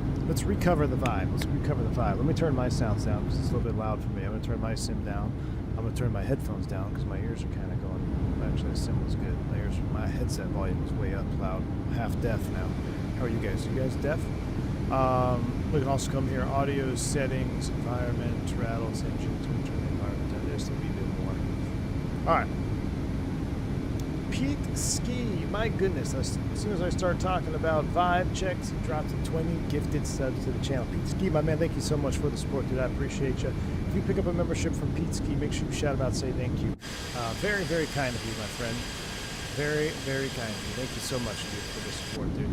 recover the vibe. Let's recover the vibe. Let me turn my sounds down because it's a little bit loud for me. I'm gonna turn my sim down. I'm gonna turn my headphones down because my ears are kind of going. Actually, the sim was good. My headset volume is way up loud. I'm half deaf now. How are you guys? Are you guys deaf? We can also come here, audio settings, environment, rattles, engine, turn the environment down. There's a wee bit more. All right. Pete Ski, my goodness. As soon as I start talking about vibe checks, he drops a 20 gifted subs to the channel. Pete Ski, my man, thank you so much for the support, dude. I appreciate you. If you pick up a membership from Pete Ski, make sure you shout about, say thank you. Very, very kind of you, my friend. Very, very kind of you. Thank you so much, dude, for the support, dude.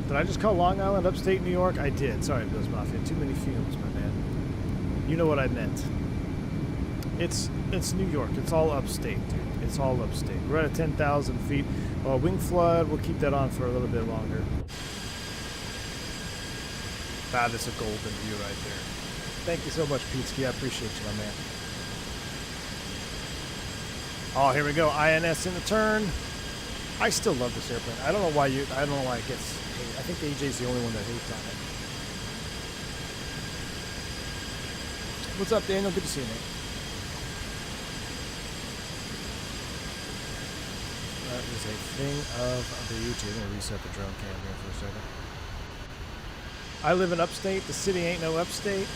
Did I just call Long Island upstate New York? I did. Sorry, Bills Mafia. Too many fumes, my man. You know what I meant. It's New York. It's all upstate, dude. It's all upstate. We're at 10,000 feet. Wing flood, we'll keep that on for a little bit longer. That is a golden view right there. Thank you so much, Pete. I appreciate you, my man. Oh, here we go. INS in the turn. I still love this airplane. I don't know why it gets hate. I think AJ's the only one that hates on it. What's up, Daniel? Good to see you, mate. That is a thing of beauty. I'm going to reset the drone cam here for a second. I live in upstate. The city ain't no upstate.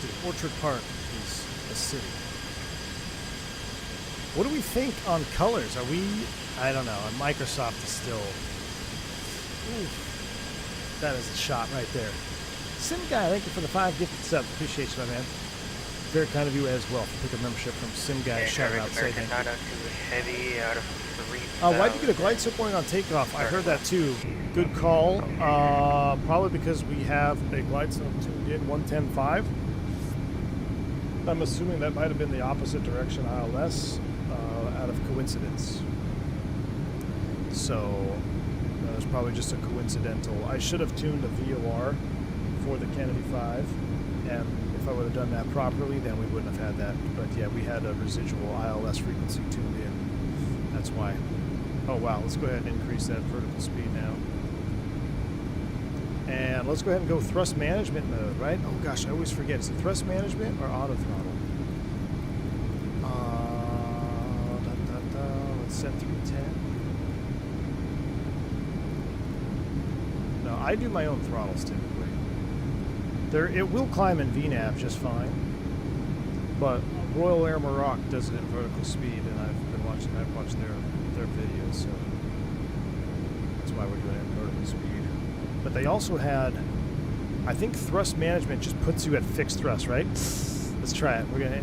The Orchard Park is a city. What do we think on colors? Are we... I don't know. Microsoft is still... Ooh, that is a shot right there. Sim Guy, thank you for the 5 gifted subs. Appreciate you, my man. Very kind of you as well for picking membership from Sim Guy. Shout out, say thank you. Heavy out of 3. Why'd you get a glide slip warning on takeoff? I heard that too. Good call. Probably because we have a glide slip tuned in 110.5. I'm assuming that might have been the opposite direction ILS out of coincidence. So that was probably just a coincidental. I should have tuned a VOR for the Kennedy 5, and if I would have done that properly, then we wouldn't have had that. But yeah, we had a residual ILS frequency tuned in. That's why. Oh wow, let's go ahead and increase that vertical speed now. And let's go ahead and go thrust management mode, right? Oh gosh, I always forget. Is it thrust management or auto throttle? Let's set 310. No, I do my own throttles typically. It will climb in VNAV just fine, but Royal Air Maroc does it in vertical speed, and I've watched their videos, so that's why we're doing it in vertical speed. But they also had, I think thrust management just puts you at fixed thrust, right? Let's try it. We're gonna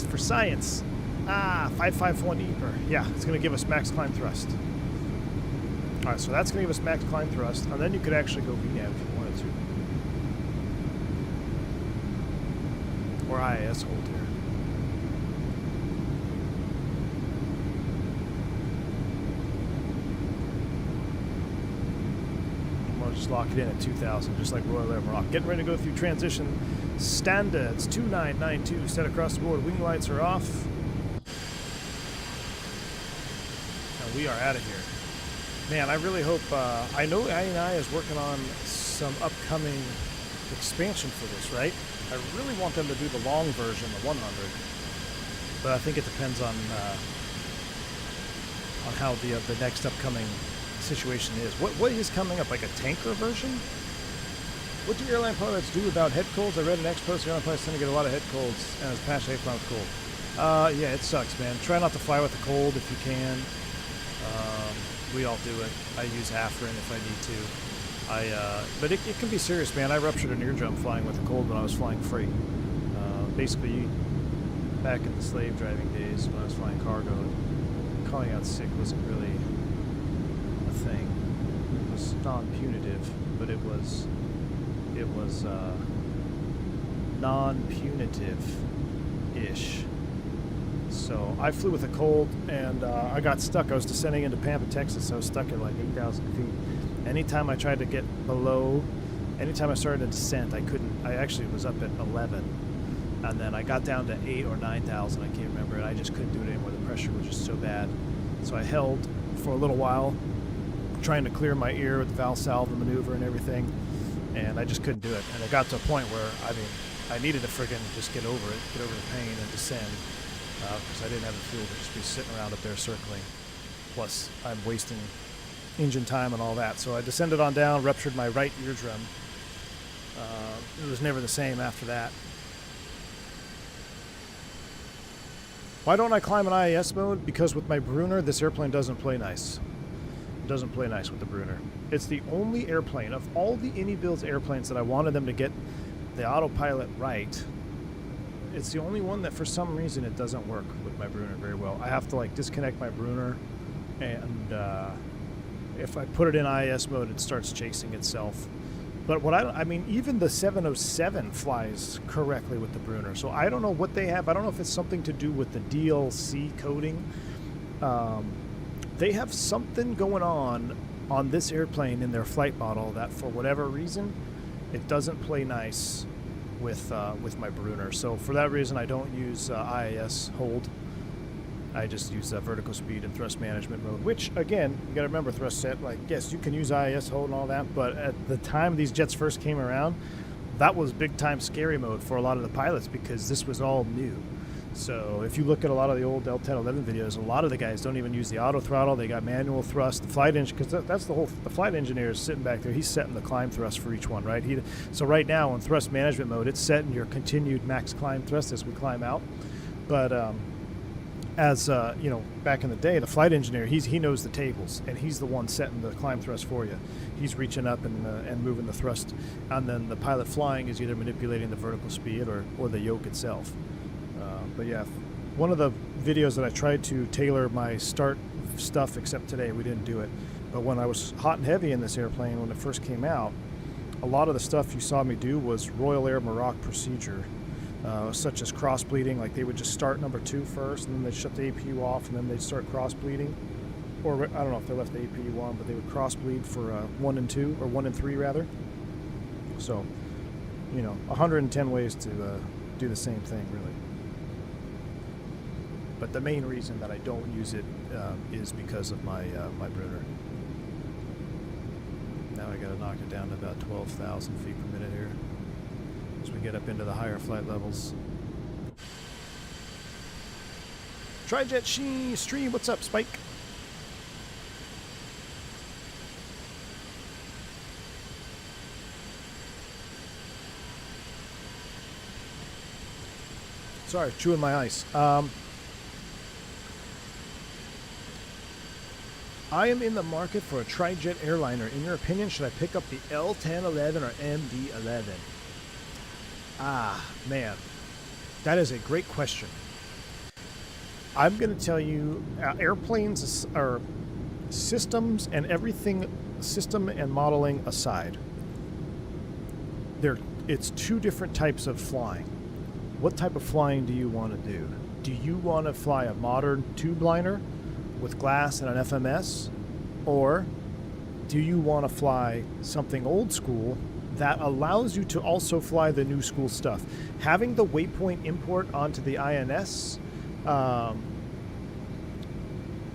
for science. 551 EPR. Yeah, it's gonna give us max climb thrust. All right, so that's going to give us max climb thrust, and then you could actually go VNAV if you wanted to. Or IAS hold here. We'll just lock it in at 2,000, just like Royal Air Maroc. Getting ready to go through transition standards. 2992 set across the board. Wing lights are off. And we are out of here. Man, I really hope, I know I&I is working on some upcoming expansion for this, right? I really want them to do the long version, the 100, but I think it depends on how the next upcoming situation is. What is coming up, like a tanker version? What do airline pilots do about head colds? I read an ex-post, airline pilots tend to get a lot of head colds, and it's past 8 pounds cold. Yeah, it sucks, man. Try not to fly with the cold if you can. We all do it. I use Afrin if I need to. But it can be serious, man. I ruptured an eardrum flying with a cold when I was flying freight. Basically, back in the slave driving days when I was flying cargo, calling out sick wasn't really a thing. It was non-punitive, but it was non-punitive-ish. So I flew with a cold, and I got stuck. I was descending into Pampa, Texas. I was stuck at like 8,000 feet. Anytime I tried to get below, anytime I started to descent, I couldn't. I actually was up at 11, and then I got down to 8 or 9,000. I can't remember, and I just couldn't do it anymore. The pressure was just so bad. So I held for a little while, trying to clear my ear with the Valsalva maneuver and everything, and I just couldn't do it. And it got to a point where, I mean, I needed to friggin' just get over it, get over the pain and descend. Because I didn't have the fuel to just be sitting around up there circling. Plus, I'm wasting engine time and all that. So I descended on down, ruptured my right eardrum. It was never the same after that. Why don't I climb in IAS mode? Because with my Brunner, this airplane doesn't play nice. It doesn't play nice with the Brunner. It's the only airplane of all the Builds airplanes that I wanted them to get the autopilot right. It's the only one that for some reason it doesn't work with my Brunner very well. I have to like disconnect my Brunner, and if I put it in IAS mode, it starts chasing itself. But I mean, even the 707 flies correctly with the Brunner. So I don't know what they have. I don't know if it's something to do with the DLC coding. They have something going on this airplane in their flight model that for whatever reason, it doesn't play nice with my Brunner. So for that reason, I don't use IAS hold. I just use vertical speed and thrust management mode, which again, you gotta remember thrust set, like yes, you can use IAS hold and all that, but at the time these jets first came around, that was big time scary mode for a lot of the pilots because this was all new. So if you look at a lot of the old L1011 videos, a lot of the guys don't even use the auto throttle. They got manual thrust. The flight engine, because that's the flight engineer is sitting back there. He's setting the climb thrust for each one, right? So right now in thrust management mode, it's setting your continued max climb thrust as we climb out. But as you know, back in the day, the flight engineer, he knows the tables, and he's the one setting the climb thrust for you. He's reaching up and moving the thrust, and then the pilot flying is either manipulating the vertical speed or the yoke itself. But yeah, one of the videos that I tried to tailor my start stuff, except today we didn't do it, but when I was hot and heavy in this airplane when it first came out, a lot of the stuff you saw me do was Royal Air Maroc procedure, such as cross bleeding. Like they would just start number 2 first, and then they'd shut the APU off, and then they'd start cross bleeding. Or I don't know if they left the APU on, but they would cross bleed for 1 and 2, or 1 and 3 rather. So, you know, 110 ways to do the same thing, really. But the main reason that I don't use it is because of my my brooder. Now I got to knock it down to about 12,000 feet per minute here as we get up into the higher flight levels. Trijet Stream, what's up, Spike? Sorry, chewing my ice. I am in the market for a tri-jet airliner. In your opinion, should I pick up the L1011 or MD11? Ah, man. That is a great question. I'm going to tell you, airplanes are systems and everything, system and modeling aside. It's 2 different types of flying. What type of flying do you want to do? Do you want to fly a modern tube liner with glass and an FMS, or do you want to fly something old school that allows you to also fly the new school stuff? Having the waypoint import onto the INS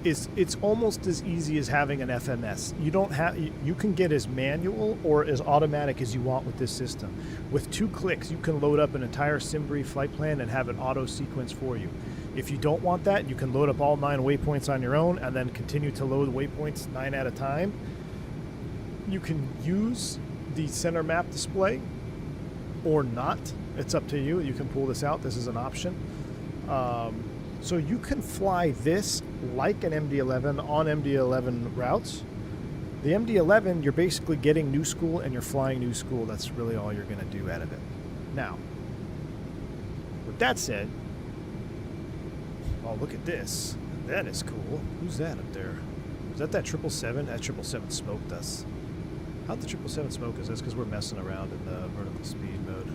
it's almost as easy as having an FMS. You can get as manual or as automatic as you want with this system. With 2 clicks, you can load up an entire SimBrief flight plan and have it auto sequence for you. If you don't want that, you can load up all 9 waypoints on your own and then continue to load waypoints 9 at a time. You can use the center map display or not. It's up to you. You can pull this out. This is an option. So you can fly this like an MD-11 on MD-11 routes. The MD-11, you're basically getting new school and you're flying new school. That's really all you're going to do out of it. Now, with that said, oh, look at this. That is cool. Who's that up there? Is that 777? That 777 smoked us. How'd the 777 smoke us? That's because we're messing around in the vertical speed mode.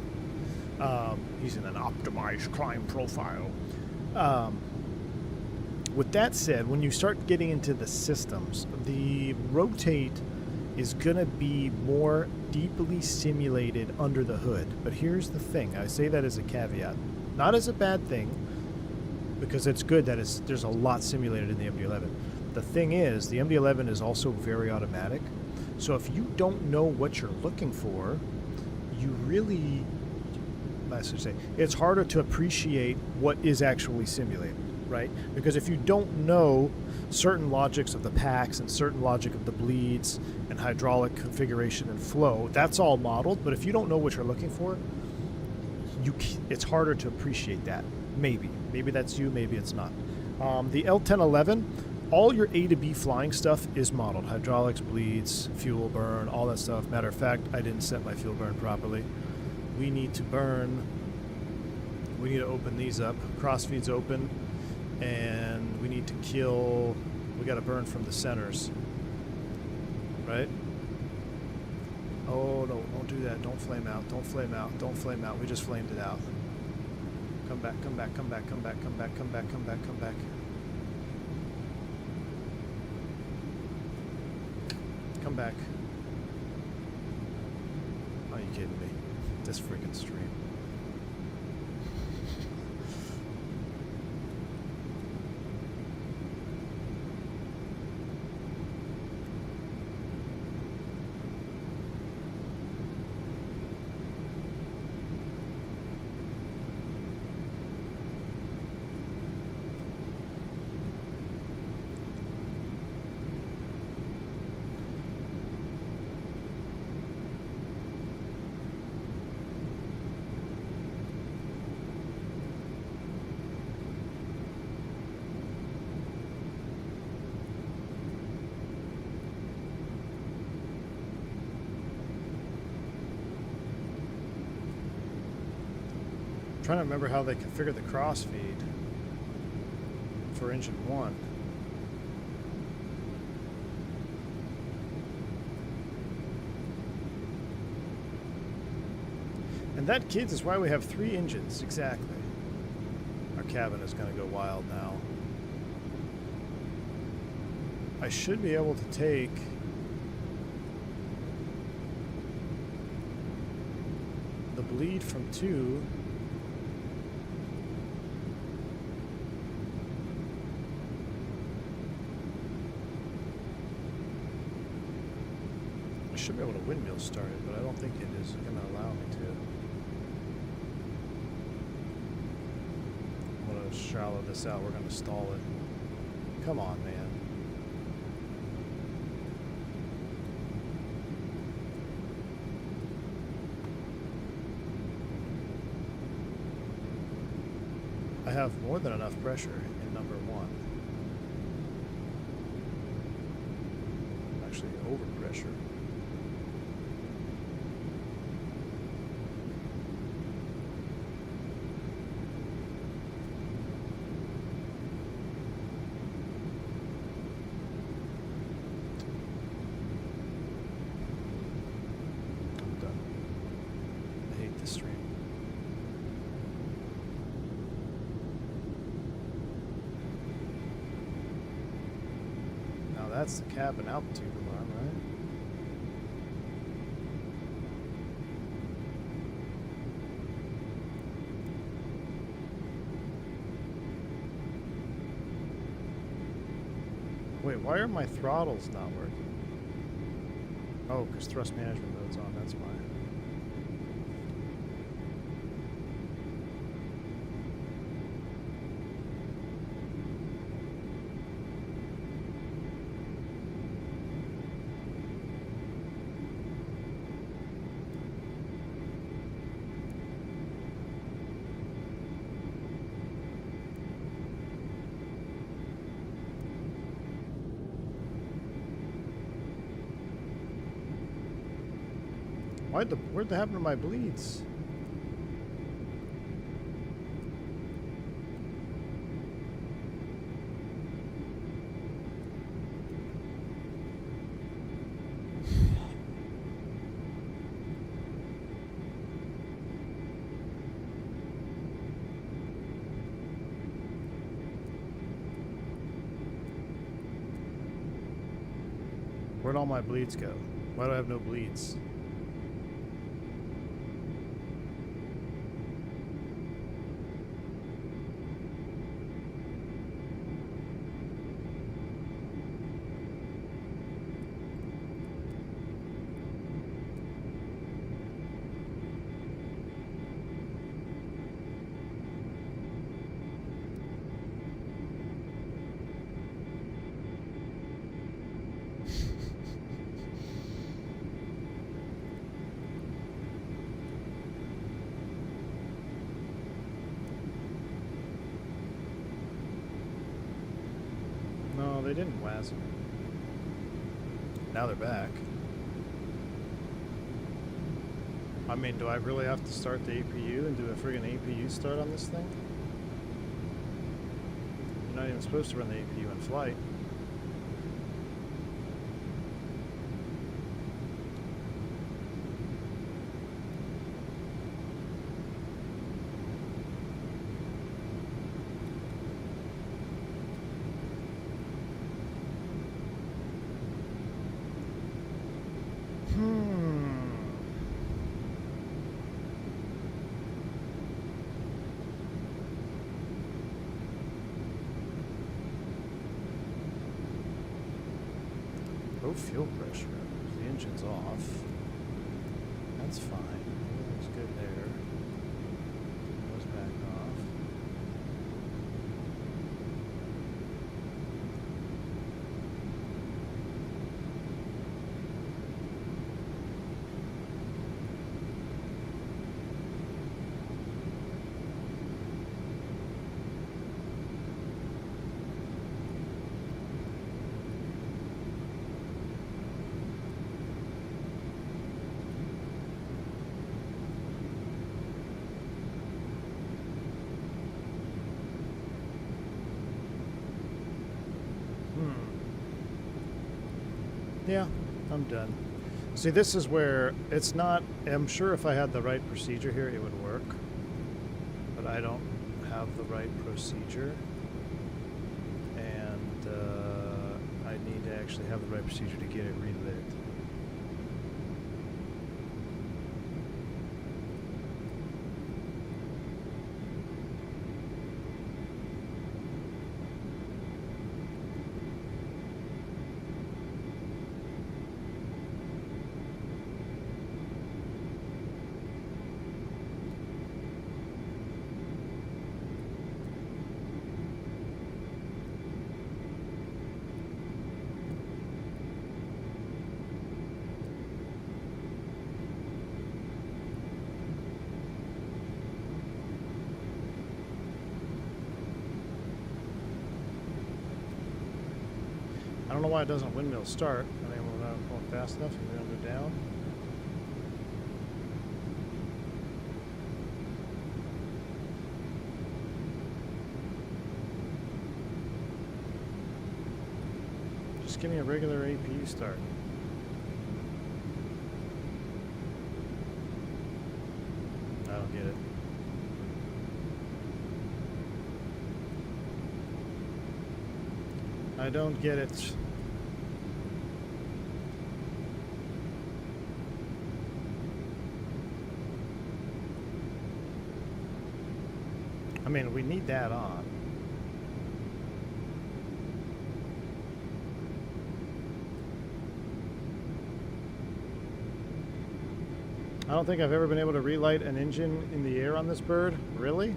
He's in an optimized climb profile. With that said, when you start getting into the systems, the rotate is going to be more deeply simulated under the hood. But here's the thing. I say that as a caveat. Not as a bad thing, because it's good that there's a lot simulated in the MD-11. The thing is, the MD-11 is also very automatic. So if you don't know what you're looking for, you really, I should say, it's harder to appreciate what is actually simulated, right? Because if you don't know certain logics of the packs and certain logic of the bleeds and hydraulic configuration and flow, that's all modeled. But if you don't know what you're looking for, it's harder to appreciate that. Maybe that's you, maybe it's not. The L1011, all your A to B flying stuff is modeled. Hydraulics, bleeds, fuel burn, all that stuff. Matter of fact, I didn't set my fuel burn properly. We need to open these up. Crossfeed's open, and we need to we got to burn from the centers, right? Oh no, don't do that. Don't flame out. Don't flame out. Don't flame out. We just flamed it out. Come back, come back, come back, come back, come back, come back, come back, come back. Come back. Are you kidding me? This freaking stream. trying to remember how they configure the crossfeed for engine 1. And that, kids, is why we have 3 engines, exactly. Our cabin is going to go wild now. I should be able to take the bleed from 2 I should be able to windmill start it, but I don't think it is going to allow me to. I'm going to shallow this out. We're going to stall it. Come on, man. I have more than enough pressure in number 1. Actually, overpressure. I'm done. I hate this stream. That's the cabin altitude alarm, right? Wait, why are my throttles not working? Oh, because thrust management mode's on, that's why. Where'd that happen to my bleeds? Where'd all my bleeds go? Why do I have no bleeds? No, they didn't WASM. Now they're back. I mean, do I really have to start the APU and do a friggin' APU start on this thing? You're not even supposed to run the APU in flight. Low fuel pressure. The engine's off. That's fine. Everything's good there. Goes back off. Yeah, I'm done. See, this is where it's not... I'm sure if I had the right procedure here, it would work. But I don't have the right procedure. And I need to actually have the right procedure to get it relit. I don't know why it doesn't windmill start. I mean, we're not going fast enough. We're going to go down. Just give me a regular APU start. I don't get it. I don't get it. I mean, we need that on. I don't think I've ever been able to relight an engine in the air on this bird. Really?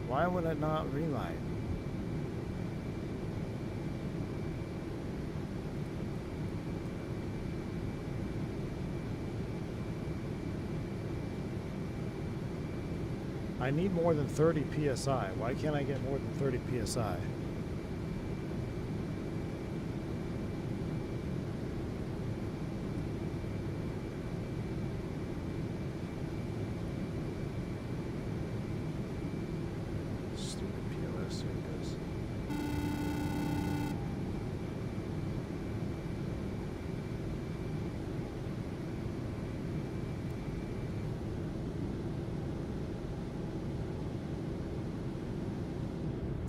Why would it not relight? I need more than 30 psi. Why can't I get more than 30 psi?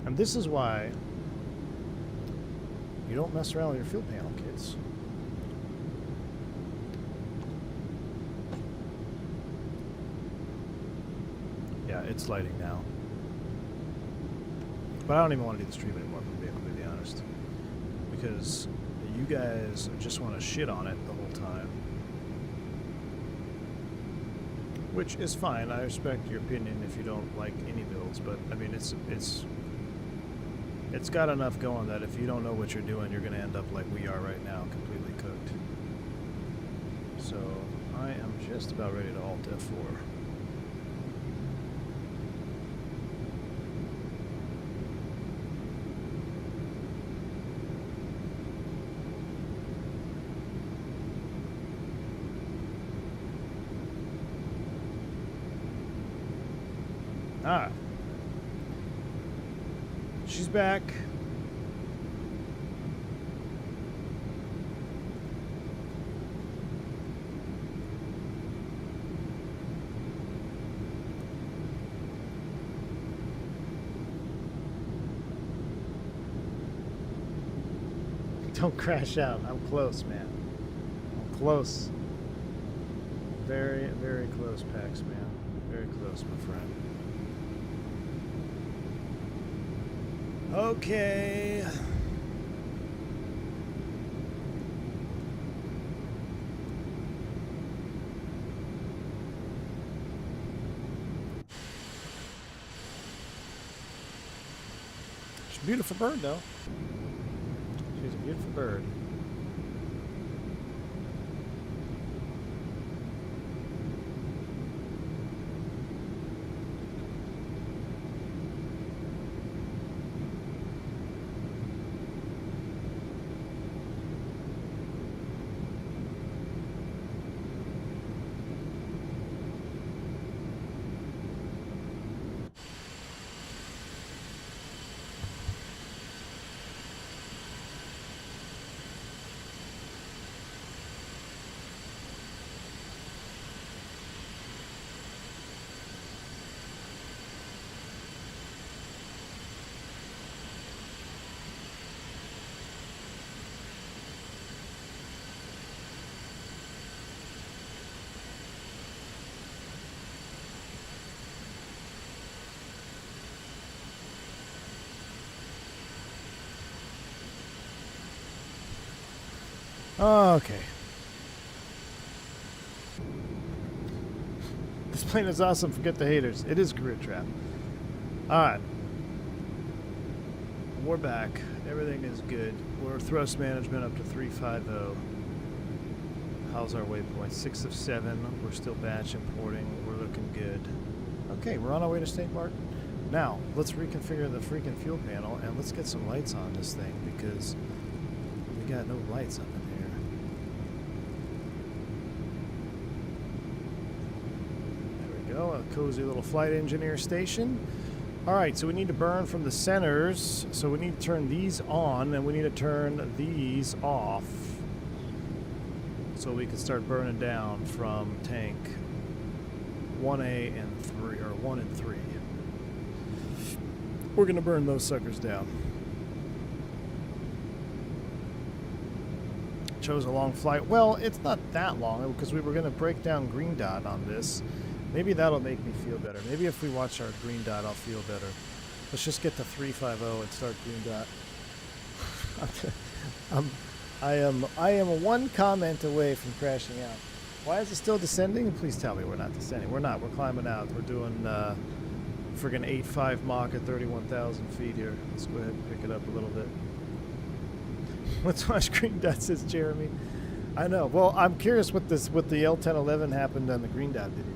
And this is why you don't mess around with your fuel panel, kids. Yeah, it's lighting now. But I don't even want to do the stream anymore, if I'm being completely honest. Because you guys just want to shit on it the whole time. Which is fine. I respect your opinion if you don't like any builds, but I mean, it's got enough going that if you don't know what you're doing, you're going to end up like we are right now, completely cooked. So I am just about ready to alt F4. Ah. She's back. Don't crash out. I'm close, man. I'm close. Very, very close, Pax, man. Very close, my friend. Okay. She's a beautiful bird, though. She's a beautiful bird. Okay. This plane is awesome. Forget the haters. It is career trap. All right. We're back. Everything is good. We're thrust management up to 350. How's our waypoint? 6 of 7. We're still batch importing. We're looking good. Okay, we're on our way to St. Martin. Now, let's reconfigure the freaking fuel panel and let's get some lights on this thing because we got no lights up in here. There we go, a cozy little flight engineer station. Alright, so we need to burn from the centers, so we need to turn these on and we need to turn these off so we can start burning down from tank 1A and 3, or 1 and 3. We're going to burn those suckers down. Chose a long flight. Well, it's not that long because we were going to break down green dot on this. Maybe that'll make me feel better. Maybe if we watch our green dot, I'll feel better. Let's just get to 350 and start green dot. I am one comment away from crashing out. Why is it still descending? Please tell me we're not descending. We're not. We're climbing out. We're doing friggin' 8.5 Mach at 31,000 feet here. Let's go ahead and pick it up a little bit. Let's watch green dot, says Jeremy. I know. Well, I'm curious what the L1011 happened on the green dot video.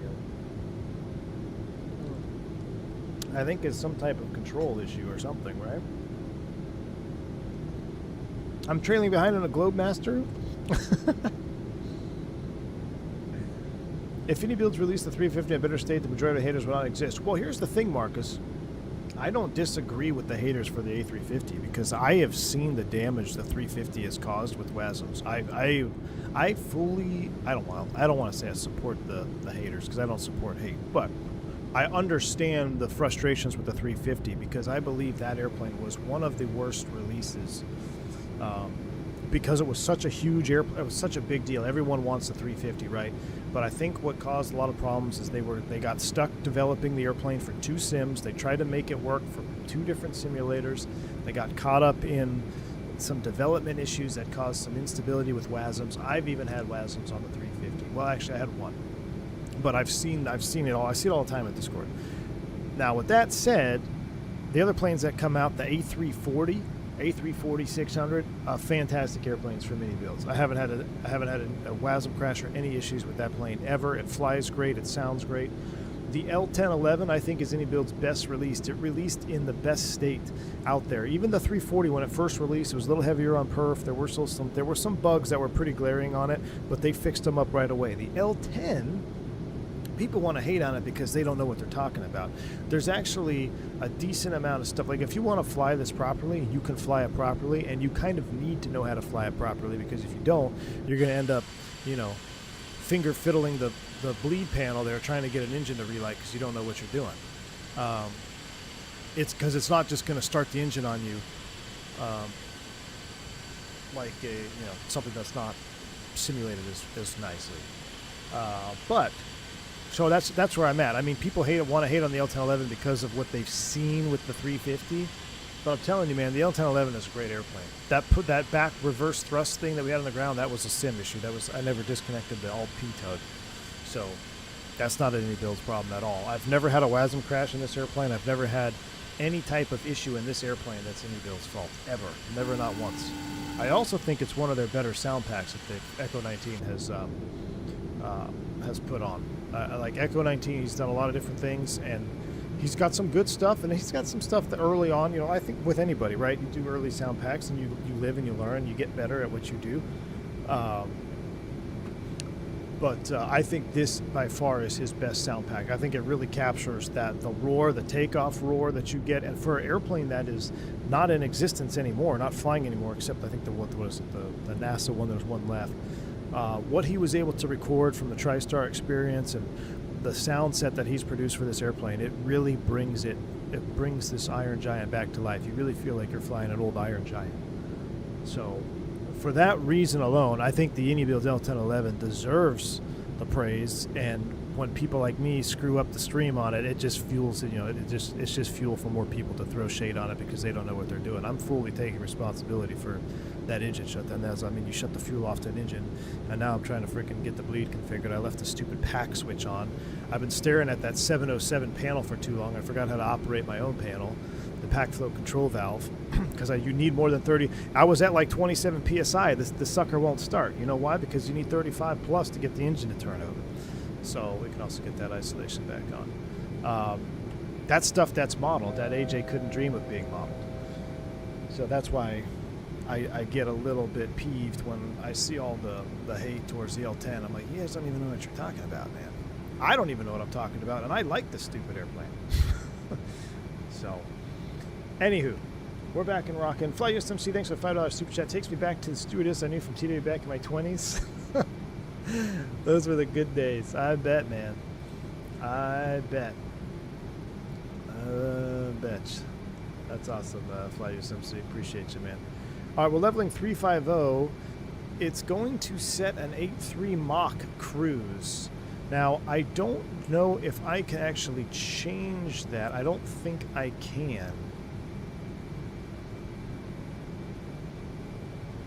I think it's some type of control issue or something, right? I'm trailing behind on a Globemaster. If any builds release the 350 in a better state, the majority of the haters will not exist. Well, here's the thing, Marcus. I don't disagree with the haters for the A350 because I have seen the damage the 350 has caused with WASMs. I fully, I don't want to say I support the haters because I don't support hate, but I understand the frustrations with the 350 because I believe that airplane was one of the worst releases because it was such a huge it was such a big deal. Everyone wants the 350, right? But I think what caused a lot of problems is they got stuck developing the airplane for 2 sims. They tried to make it work for 2 different simulators. They got caught up in some development issues that caused some instability with WASMs. I've even had WASMs on the 350. Well, actually, I had one. But I've seen it all. I see it all the time at Discord. Now, with that said, the other planes that come out, the A340, A340-600, fantastic airplanes for mini builds. I haven't had a WASM crash or any issues with that plane ever. It flies great. It sounds great. The L1011, I think, is any build's best released. It released in the best state out there. Even the 340, when it first released, it was a little heavier on perf. There were some bugs that were pretty glaring on it, but they fixed them up right away. The L10, people want to hate on it because they don't know what they're talking about. There's actually a decent amount of stuff. Like if you want to fly this properly, you can fly it properly, and you kind of need to know how to fly it properly because if you don't, you're going to end up, finger fiddling the bleed panel there trying to get an engine to relight because you don't know what you're doing. It's because it's not just going to start the engine on you like something that's not simulated as nicely. But so that's where I'm at. I mean, people want to hate on the L1011 because of what they've seen with the 350. But I'm telling you, man, the L1011 is a great airplane. That back reverse thrust thing that we had on the ground, that was a sim issue. I never disconnected the alt P tug, so that's not any build's problem at all. I've never had a WASM crash in this airplane. I've never had any type of issue in this airplane that's any build's fault ever. Never, not once. I also think it's one of their better sound packs that the Echo 19 has put on. Like Echo 19, he's done a lot of different things, and he's got some good stuff, and he's got some stuff that early on, I think with anybody, right? You do early sound packs, and you live and you learn, you get better at what you do. But I think this, by far, is his best sound pack. I think it really captures the roar, the takeoff roar that you get, and for an airplane that is not in existence anymore, not flying anymore, except I think the NASA one, there's one left. What he was able to record from the Tristar experience and the sound set that he's produced for this airplane, it really brings this Iron Giant back to life. You really feel like you're flying an old Iron Giant. So for that reason alone, I think the AnyBuild L1011 deserves the praise, and when people like me screw up the stream on it, it just fuels it, it's just fuel for more people to throw shade on it because they don't know what they're doing. I'm fully taking responsibility for that engine shutdown. I mean, you shut the fuel off to an engine, and now I'm trying to freaking get the bleed configured. I left the stupid pack switch on. I've been staring at that 707 panel for too long. I forgot how to operate my own panel, the pack flow control valve, because you need more than 30. I was at like 27 psi. The sucker won't start. You know why? Because you need 35 plus to get the engine to turn over. So we can also get that isolation back on. That stuff that's modeled, that AJ couldn't dream of being modeled. So that's why I get a little bit peeved when I see all the hate towards the L10. I'm like, you guys don't even know what you're talking about, man. I don't even know what I'm talking about, and I like this stupid airplane. So, anywho, we're back in rockin'. Fly USMC, thanks for the $5 super chat. Takes me back to the stewardess I knew from TWA back in my 20s. Those were the good days. I bet, man. I bet. Bet. That's awesome, Fly USMC. Appreciate you, man. All right, we're leveling 350. It's going to set an 8.3 Mach cruise. Now, I don't know if I can actually change that. I don't think I can.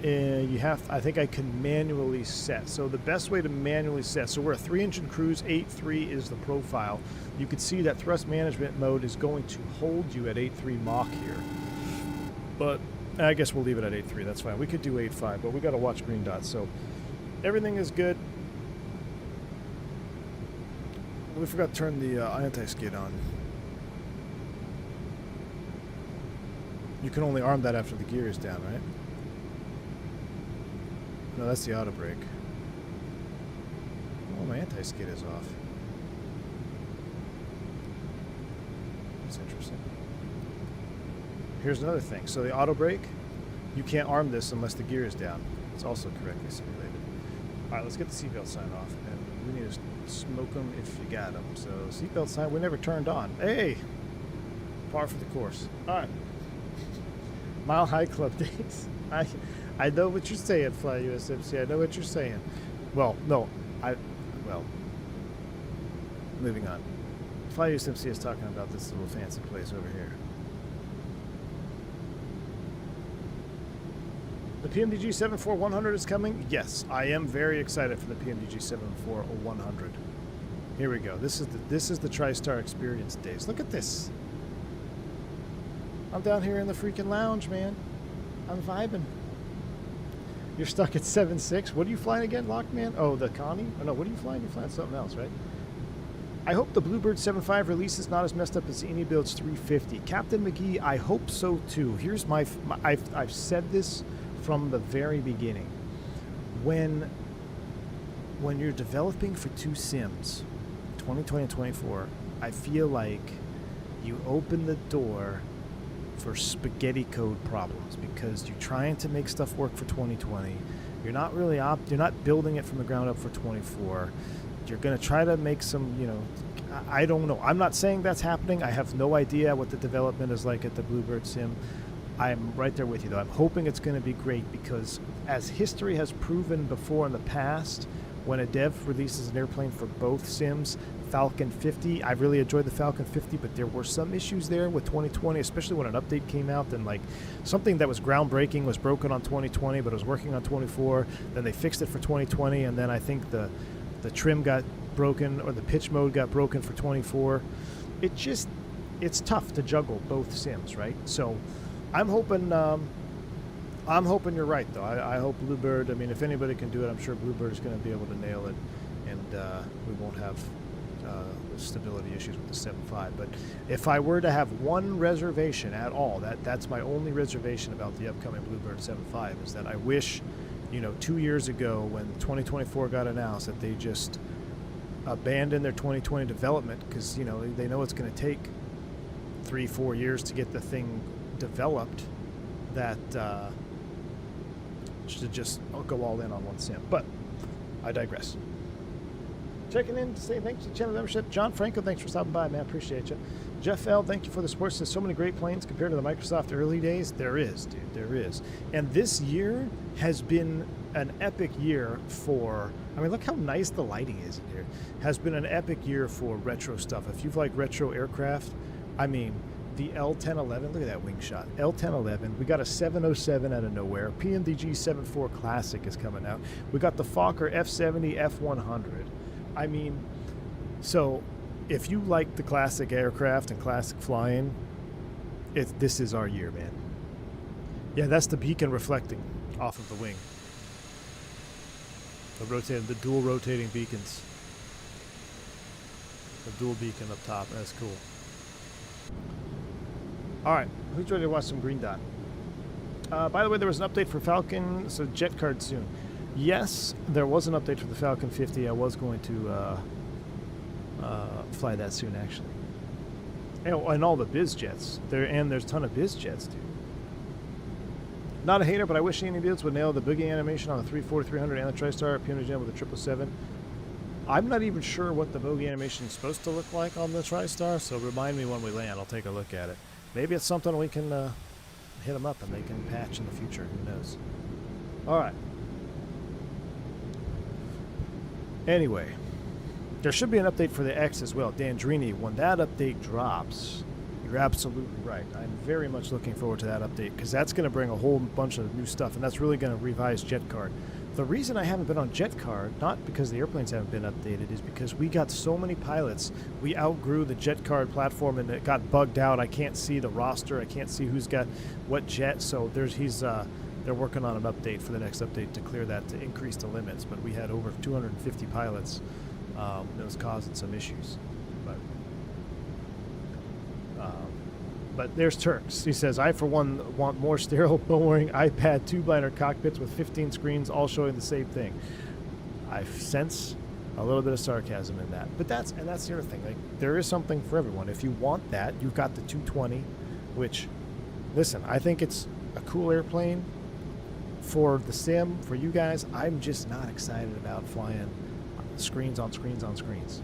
I think I can manually set. So the best way to manually set, so we're a 3-engine cruise, 8.3 is the profile. You can see that thrust management mode is going to hold you at 8.3 Mach here. But I guess we'll leave it at 8.3, that's fine. We could do 8.5, but we gotta watch green dots. So everything is good. We forgot to turn the anti-skid on. You can only arm that after the gear is down, right? No, that's the auto brake. Oh, my anti-skid is off. That's interesting. Here's another thing. So the auto brake, you can't arm this unless the gear is down. It's also correctly simulated. All right, let's get the seatbelt sign off, and we need to smoke them if you got them. So seatbelt sign, we never turned on. Hey, par for the course. All right. Mile High Club days. I know what you're saying, Fly USMC. I know what you're saying. Well, no, moving on. Fly USMC is talking about this little fancy place over here. The PMDG 74100 is coming? Yes, I am very excited for the PMDG 74100. Here we go. This is the Tristar experience days. Look at this. I'm down here in the freaking lounge, man. I'm vibing. You're stuck at 7.6. What are you flying again, Lockman? Oh, the Connie? Oh, no, what are you flying? You're flying something else, right? I hope the Bluebird 7.5 release is not as messed up as the Any Build's 350. Captain McGee, I hope so too. Here's my I've said this from the very beginning. When you're developing for two sims, 2020 and 24, I feel like you open the door for spaghetti code problems because you're trying to make stuff work for 2020. You're not really you're not building it from the ground up for 24. You're going to try to make some, I don't know. I'm not saying that's happening. I have no idea what the development is like at the Bluebird sim. I'm right there with you, though. I'm hoping it's going to be great because as history has proven before in the past, when a dev releases an airplane for both sims, Falcon 50, I really enjoyed the Falcon 50, but there were some issues there with 2020, especially when an update came out and like something that was groundbreaking was broken on 2020, but it was working on 24. Then they fixed it for 2020, and then I think the trim got broken or the pitch mode got broken for 24. It's tough to juggle both sims, right? So I'm hoping you're right, though. I hope Bluebird, I mean, if anybody can do it, I'm sure Bluebird is going to be able to nail it, and we won't have stability issues with the 7.5. But if I were to have one reservation at all, that's my only reservation about the upcoming Bluebird 7.5, is that I wish, 2 years ago when 2024 got announced, that they just abandoned their 2020 development because, they know it's going to take 3-4 years to get the thing developed, that should just go all in on one sim. But I digress. Checking in to say thanks to the channel membership. John Franco, thanks for stopping by, man. Appreciate you. Jeff L, thank you for the support. There's so many great planes compared to the Microsoft early days. There is, dude. There is. And this year has been an epic year for, look how nice the lighting is in here. Has been an epic year for retro stuff. If you've liked retro aircraft, the L1011. Look at that wing shot. L1011. We got a 707 out of nowhere. PNDG 74 Classic is coming out. We got the Fokker F70 F100. I mean, so if you like the classic aircraft and classic flying, this is our year, man. Yeah, that's the beacon reflecting off of the wing. The dual rotating beacons. The dual beacon up top. That's cool. All right, who's ready to watch some Green Dot? By the way, there was an update for Falcon, so jet card soon. Yes, there was an update for the Falcon 50. I was going to fly that soon, actually. And all the biz jets. There's a ton of biz jets, dude. Not a hater, but I wish any dudes would nail the boogie animation on the 340-300 and the Tristar Puny Gem with the 777. I'm not even sure what the bogey animation is supposed to look like on the Tristar, so remind me when we land. I'll take a look at it. Maybe it's something we can hit them up and they can patch in the future. Who knows? All right. Anyway, there should be an update for the X as well. Dandrini, when that update drops, you're absolutely right. I'm very much looking forward to that update because that's going to bring a whole bunch of new stuff, and that's really going to revise Jet Card. The reason I haven't been on Jet Card, not because the airplanes haven't been updated, is because we got so many pilots. We outgrew the Jet Card platform, and it got bugged out. I can't see the roster. I can't see who's got what jet. So they're working on an update for the next update to clear that, to increase the limits. But we had over 250 pilots. That was causing some issues. But there's Turks. He says, I, for one, want more sterile Boeing iPad 2-liner cockpits with 15 screens all showing the same thing. I sense a little bit of sarcasm in that. But that's the other thing. Like, there is something for everyone. If you want that, you've got the 220, which, listen, I think it's a cool airplane for the sim, for you guys. I'm just not excited about flying screens on screens on screens.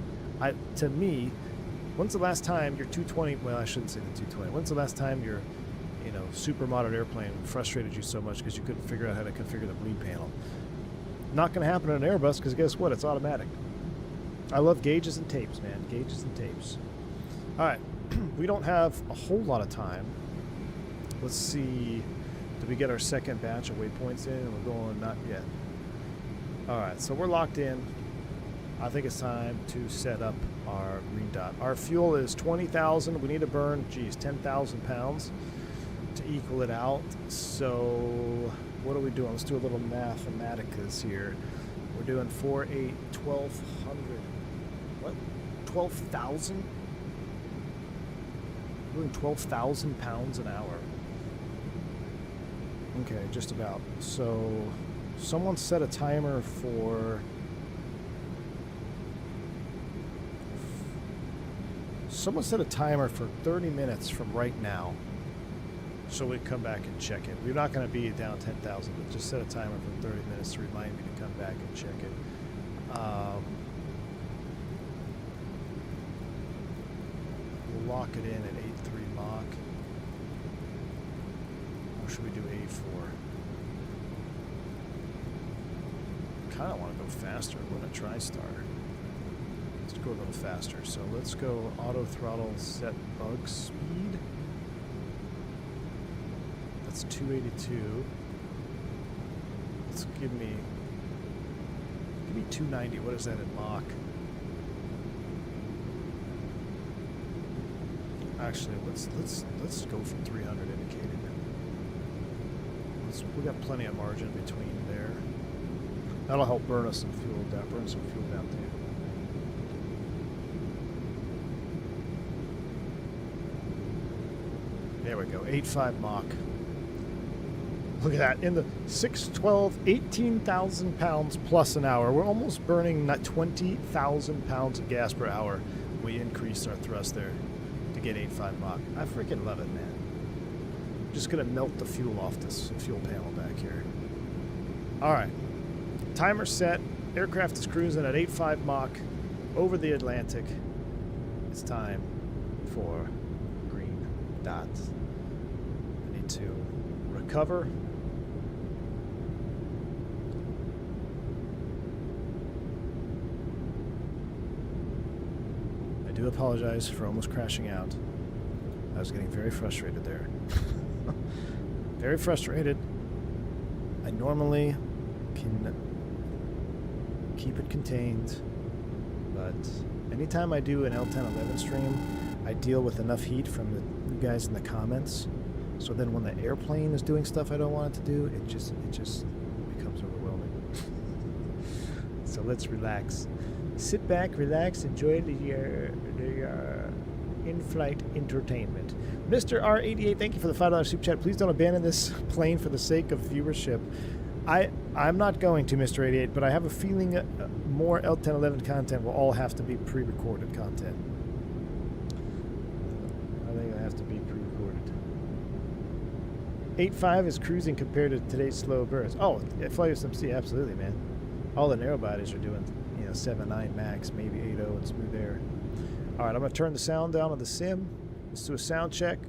To me, when's the last time your 220, well, I shouldn't say the 220. When's the last time your, super modern airplane frustrated you so much because you couldn't figure out how to configure the bleed panel? Not going to happen on an Airbus because guess what? It's automatic. I love gauges and tapes, man. Gauges and tapes. All right. We don't have a whole lot of time. Let's see. Did we get our second batch of waypoints in? We're going, not yet. All right. So we're locked in. I think it's time to set up our Green Dot. Our fuel is 20,000. We need to burn, 10,000 pounds to equal it out. So what are we doing? Let's do a little mathematicas here. We're doing 1,200. What? 12,000? We're doing 12,000 pounds an hour. Okay, just about. So someone set a timer for... Someone set a timer for 30 minutes from right now, so we come back and check it. We're not going to be down 10,000, but just set a timer for 30 minutes to remind me to come back and check it. We'll lock it in at 8.3 Mach. Or should we do 8.4? Kind of want to go faster. We're in a Tristar. Let's go a little faster. So let's go auto throttle set bug speed. That's 282. Let's give me 290. What is that in Mach? Actually, let's go for 300 indicated. We got plenty of margin between there. That'll help burn us some fuel down. Burn some fuel down there. There we go, 8.5 Mach. Look at that, in the 612, 18,000 pounds plus an hour. We're almost burning 20,000 pounds of gas per hour. We increased our thrust there to get 8.5 Mach. I freaking love it, man. I'm just gonna melt the fuel off this fuel panel back here. All right, timer set. Aircraft is cruising at 8.5 Mach over the Atlantic. It's time for Green Dot. I need to recover. I do apologize for almost crashing out. I was getting very frustrated there. Very frustrated. I normally can keep it contained, but anytime I do an L1011 stream, I deal with enough heat from you guys in the comments. So then when the airplane is doing stuff I don't want it to do, it just becomes overwhelming. So let's relax. Sit back, relax, enjoy the in-flight entertainment. Mr. R88, thank you for the $5 super chat. Please don't abandon this plane for the sake of viewership. I'm not going to, Mr. 88, but I have a feeling more L1011 content will all have to be pre-recorded content. I think it'll have to be pre-recorded. 8.5 is cruising compared to today's slow burst. Oh, at FlightSMC, absolutely, man. All the narrow bodies are doing, 7.9 max, maybe 8.0 in smooth air. All right, I'm going to turn the sound down on the sim. Let's do a sound check.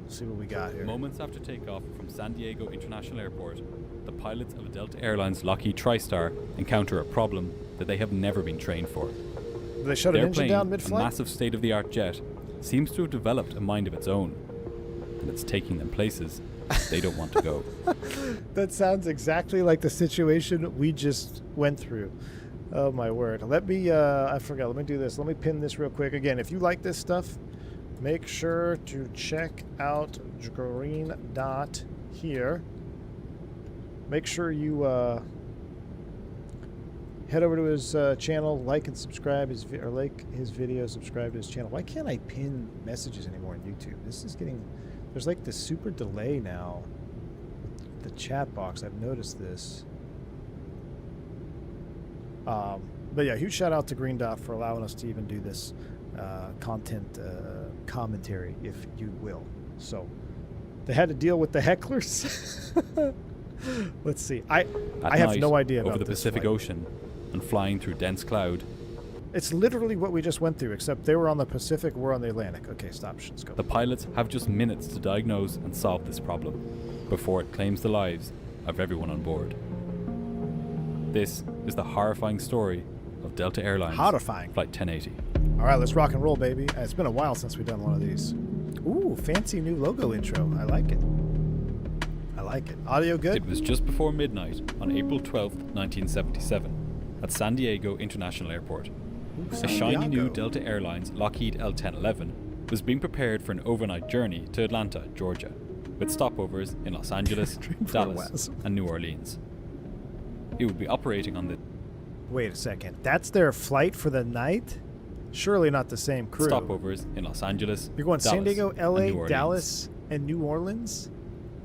See what we got here. Moments after takeoff from San Diego International Airport, the pilots of Delta Airlines Lockheed Tristar encounter a problem that they have never been trained for. They shut an engine down mid-flight? A massive state-of-the-art jet, seems to have developed a mind of its own, and it's taking them places they don't want to go. That sounds exactly like the situation we just went through. Oh my word. Let me, I forgot, let me do this. Let me pin this real quick. Again, if you like this stuff, make sure to check out green dot here. Make sure you head over to his channel, like and subscribe like his video, subscribe to his channel. Why can't I pin messages anymore on YouTube? This is getting, there's like this super delay now with the chat box. I've noticed this. But yeah, huge shout out to Green Dot for allowing us to even do this content commentary, if you will. So they had to deal with the hecklers. Let's see. I have no idea about over the this Pacific flight. Ocean and flying through dense cloud. It's literally what we just went through, except they were on the Pacific, we're on the Atlantic. Okay, stop. Let's go. The pilots have just minutes to diagnose and solve this problem before it claims the lives of everyone on board. This is the horrifying story of Delta Airlines Horrifying. Flight 1080. All right, let's rock and roll, baby. It's been a while since we've done one of these. Ooh, fancy new logo intro. I like it. I like it. Audio good? It was just before midnight on April 12th, 1977, at San Diego International Airport. Ooh, A San shiny new Diego. Delta Airlines Lockheed L1011 was being prepared for an overnight journey to Atlanta, Georgia, with stopovers in Los Angeles, Dallas, and New Orleans. It would be operating on the Wait a second. That's their flight for the night? Surely not the same crew. stopovers in Los Angeles, You're going Dallas, San Diego, and LA, New Orleans. Dallas, and New Orleans?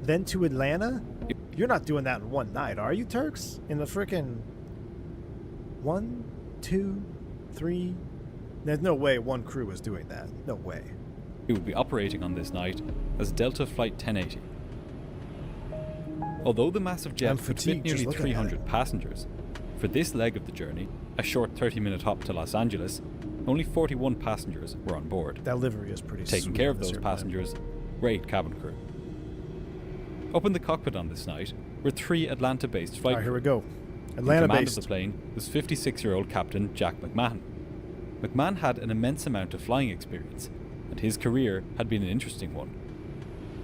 Then to Atlanta? Yep. You're not doing that in one night, are you, Turks? In the frickin' 1, 2, 3? There's no way one crew was doing that. No way. It would be operating on this night as Delta Flight 1080. Although the massive jet I'm could fit fatigued just nearly looking at 300 passengers, for this leg of the journey, a short 30-minute hop to Los Angeles, only 41 passengers were on board. That livery is pretty Taking sweet care on of this those airplane. passengers were 8 cabin crew. Up in the cockpit on this night were 3 Atlanta-based All flight right, here crew. we go. In Atlanta command based. of the plane was 56-year-old Captain Jack McMahon. McMahon had an immense amount of flying experience, and his career had been an interesting one.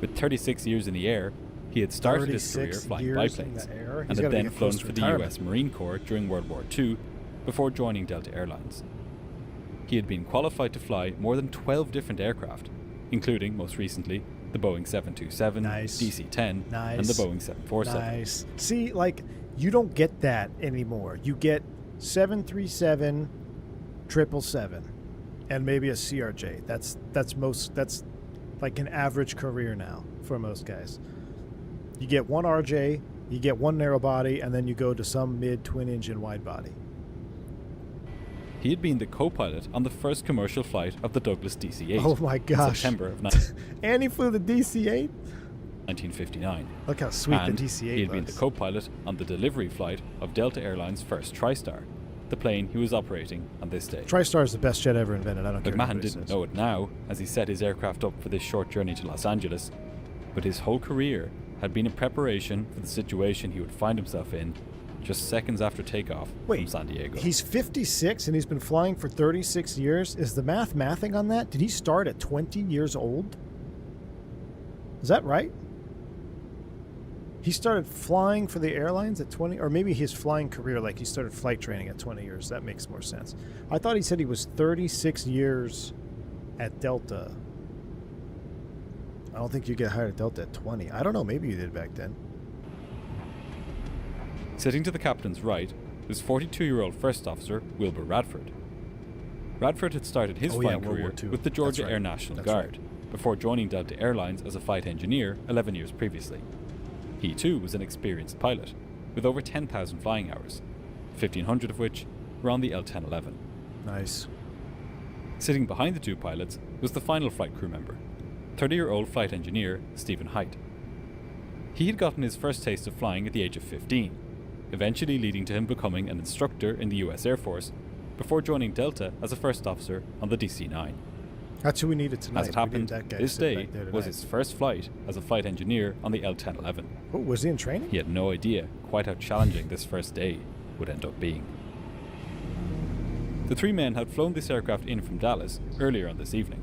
With 36 years in the air, he had started his career 36 flying years biplanes, in the air? He's and had gotta then get flown close to for the retirement. US Marine Corps during World War II before joining Delta Airlines. He had been qualified to fly more than 12 different aircraft, including, most recently, the Boeing 727, Nice. DC-10, and the Nice. Boeing 747. Nice. See, like, you don't get that anymore. You get 737, 777, and maybe a CRJ. That's like an average career now for most guys. You get one RJ, you get one narrow body, and then you go to some mid twin engine wide body. He had been the co-pilot on the first commercial flight of the Douglas DC-8 Oh my in gosh. September of And he flew the DC-8? 1959. Look how sweet And the DC-8 he had been the looks. co-pilot on the delivery flight of Delta Airlines' first Tristar, the plane he was operating on this day. TriStar is the best jet ever invented. I don't care what McMahon anybody didn't says. know it now as he set his aircraft up for this short journey to Los Angeles, but his whole career had been a preparation for the situation he would find himself in just seconds after takeoff from San Diego. He's 56 and he's been flying for 36 years. Is the mathing on that? Did he start at 20 years old? Is that right? He started flying for the airlines at 20, or maybe his flying career, like he started flight training at 20 years. That makes more sense. I thought he said he was 36 years at Delta. I don't think you get hired at Delta at 20. I don't know. Maybe you did back then. Sitting to the captain's right was 42-year-old First Officer Wilbur Radford. Radford had started his flying career with the Georgia Air National Guard, before joining Delta Airlines as a flight engineer 11 years previously. He too was an experienced pilot, with over 10,000 flying hours, 1,500 of which were on the L1011. Nice. Sitting behind the two pilots was the final flight crew member, 30-year-old flight engineer Stephen Height. He had gotten his first taste of flying at the age of 15, eventually leading to him becoming an instructor in the US Air Force before joining Delta as a first officer on the DC-9. That's who we needed tonight. As it happened, this day was his first flight as a flight engineer on the L1011. Oh, was he in training? He had no idea quite how challenging this first day would end up being. The three men had flown this aircraft in from Dallas earlier on this evening.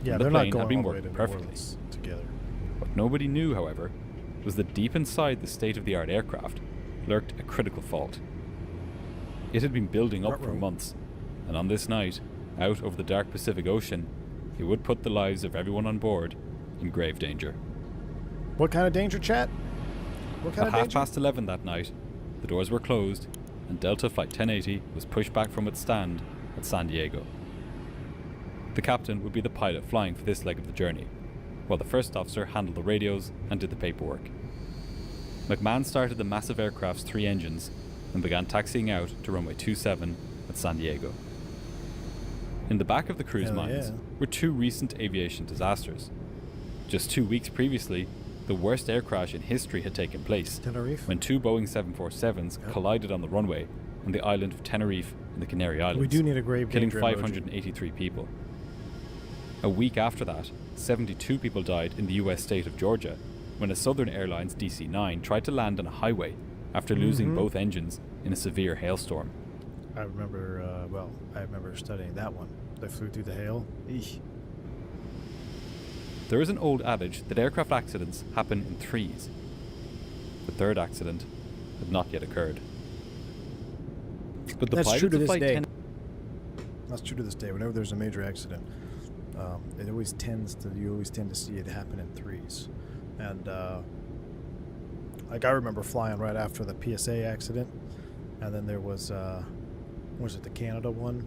Yeah, and the they're plane not going had been all the way working to perfectly. New Orleans together. What nobody knew, however, was that deep inside the state-of-the-art aircraft lurked a critical fault. It had been building up for months, and on this night, out over the dark Pacific Ocean, it would put the lives of everyone on board in grave danger. What kind of danger, chat? What kind At of half danger? past 11 that night, the doors were closed and Delta Flight 1080 was pushed back from its stand at San Diego. The captain would be the pilot flying for this leg of the journey, while the first officer handled the radios and did the paperwork. McMahon started the massive aircraft's 3 engines and began taxiing out to runway 27 at San Diego. In the back of the cruise mines were 2 recent aviation disasters. Just 2 weeks previously, the worst air crash in history had taken place Tenerife? when 2 Boeing 747s collided on the runway on the island of Tenerife in the Canary Islands, We do need a grave killing danger emoji. 583 people. A week after that, 72 people died in the US state of Georgia when a Southern Airlines DC-9 tried to land on a highway after losing both engines in a severe hailstorm. I remember, I remember studying that one. They flew through the hail. Eesh. There is an old adage that aircraft accidents happen in threes. The third accident had not yet occurred. But the That's true pilots to of this Flight day. 10 That's true to this day. Whenever there's a major accident, you always tend to see it happen in threes. And like I remember flying right after the PSA accident, and then there was the Canada one?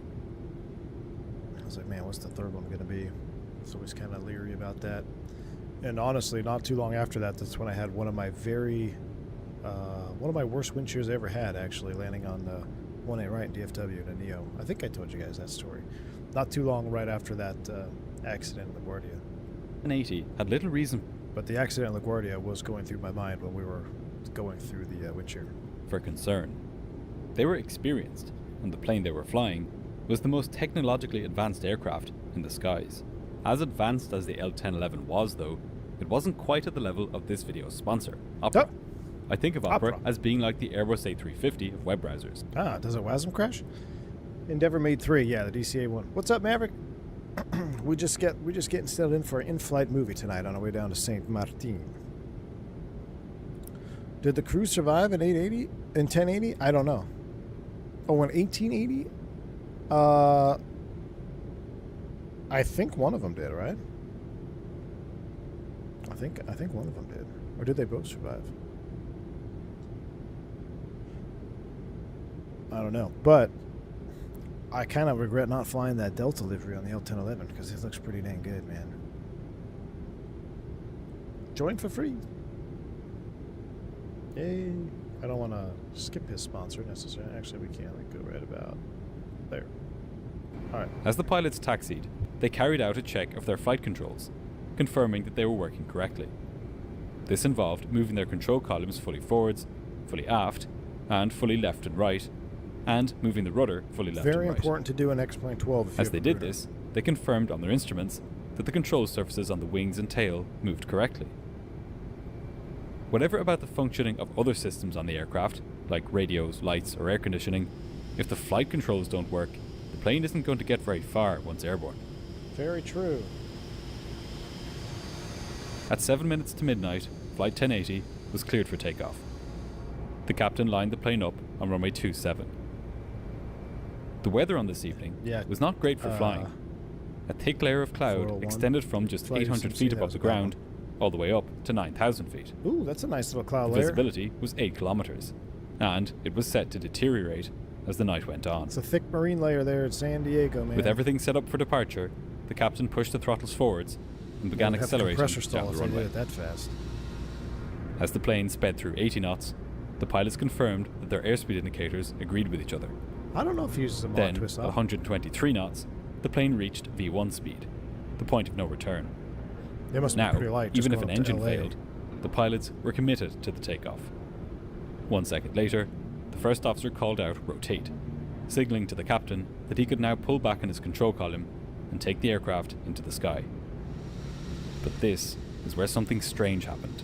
I was like, man, what's the third one going to be? It's always kind of leery about that. And honestly, not too long after that, that's when I had one of my worst wind shears I ever had, actually, landing on the 1A right in DFW in a Neo. I think I told you guys that story. Not too long right after that accident in LaGuardia. 1080 had little reason But the accident in LaGuardia was going through my mind when we were going through the wind shear. for concern. They were experienced, and the plane they were flying was the most technologically advanced aircraft in the skies. As advanced as the L1011 was, though, it wasn't quite at the level of this video's sponsor, Opera. Oh. I think of Opera Opera. as being like the Airbus A350 of web browsers. Ah, does it WASM crash? Endeavour made 3, yeah, the DCA one. What's up, Maverick? we just getting settled in for an in-flight movie tonight on our way down to Saint Martin. Did the crew survive in 880 in 1080? I don't know. Oh, in 1880? I think one of them did, right? I think one of them did. Or did they both survive? I don't know. But I kind of regret not flying that Delta livery on the L1011 because it looks pretty dang good, man. Join for free. Yay. I don't want to skip his sponsor necessarily. Actually, we can. We go right about there. All right. As the pilots taxied, they carried out a check of their flight controls, confirming that they were working correctly. This involved moving their control columns fully forwards, fully aft, and fully left and right, and moving the rudder fully left Very and right. important to do in X-Plane 12. If you As have they a did rudder. this, they confirmed on their instruments that the control surfaces on the wings and tail moved correctly. Whatever about the functioning of other systems on the aircraft, like radios, lights, or air conditioning, if the flight controls don't work, the plane isn't going to get very far once airborne. Very true. At 7 minutes to midnight, Flight 1080 was cleared for takeoff. The captain lined the plane up on runway 27. The weather on this evening was not great for flying. A thick layer of cloud 401. extended from just Flight 800 UCC, feet that above was the a bad ground all the way up to 9,000 feet. Ooh, that's a nice little cloud The layer. visibility was 8 kilometers, and it was set to deteriorate as the night went on. It's a thick marine layer there at San Diego, man. With everything set up for departure, the captain pushed the throttles forwards and began We'd have accelerating compressor down stall the if they runway. did it that fast. As the plane sped through 80 knots, the pilots confirmed that their airspeed indicators agreed with each other. I don't know if he uses a mod Then, twist at off. 123 knots, the plane reached V1 speed, the point of no return. They must Now, be pretty light. just even if going an up to engine LA. failed, the pilots were committed to the takeoff. 1 second later, the first officer called out rotate, signaling to the captain that he could now pull back on his control column and take the aircraft into the sky. But this is where something strange happened.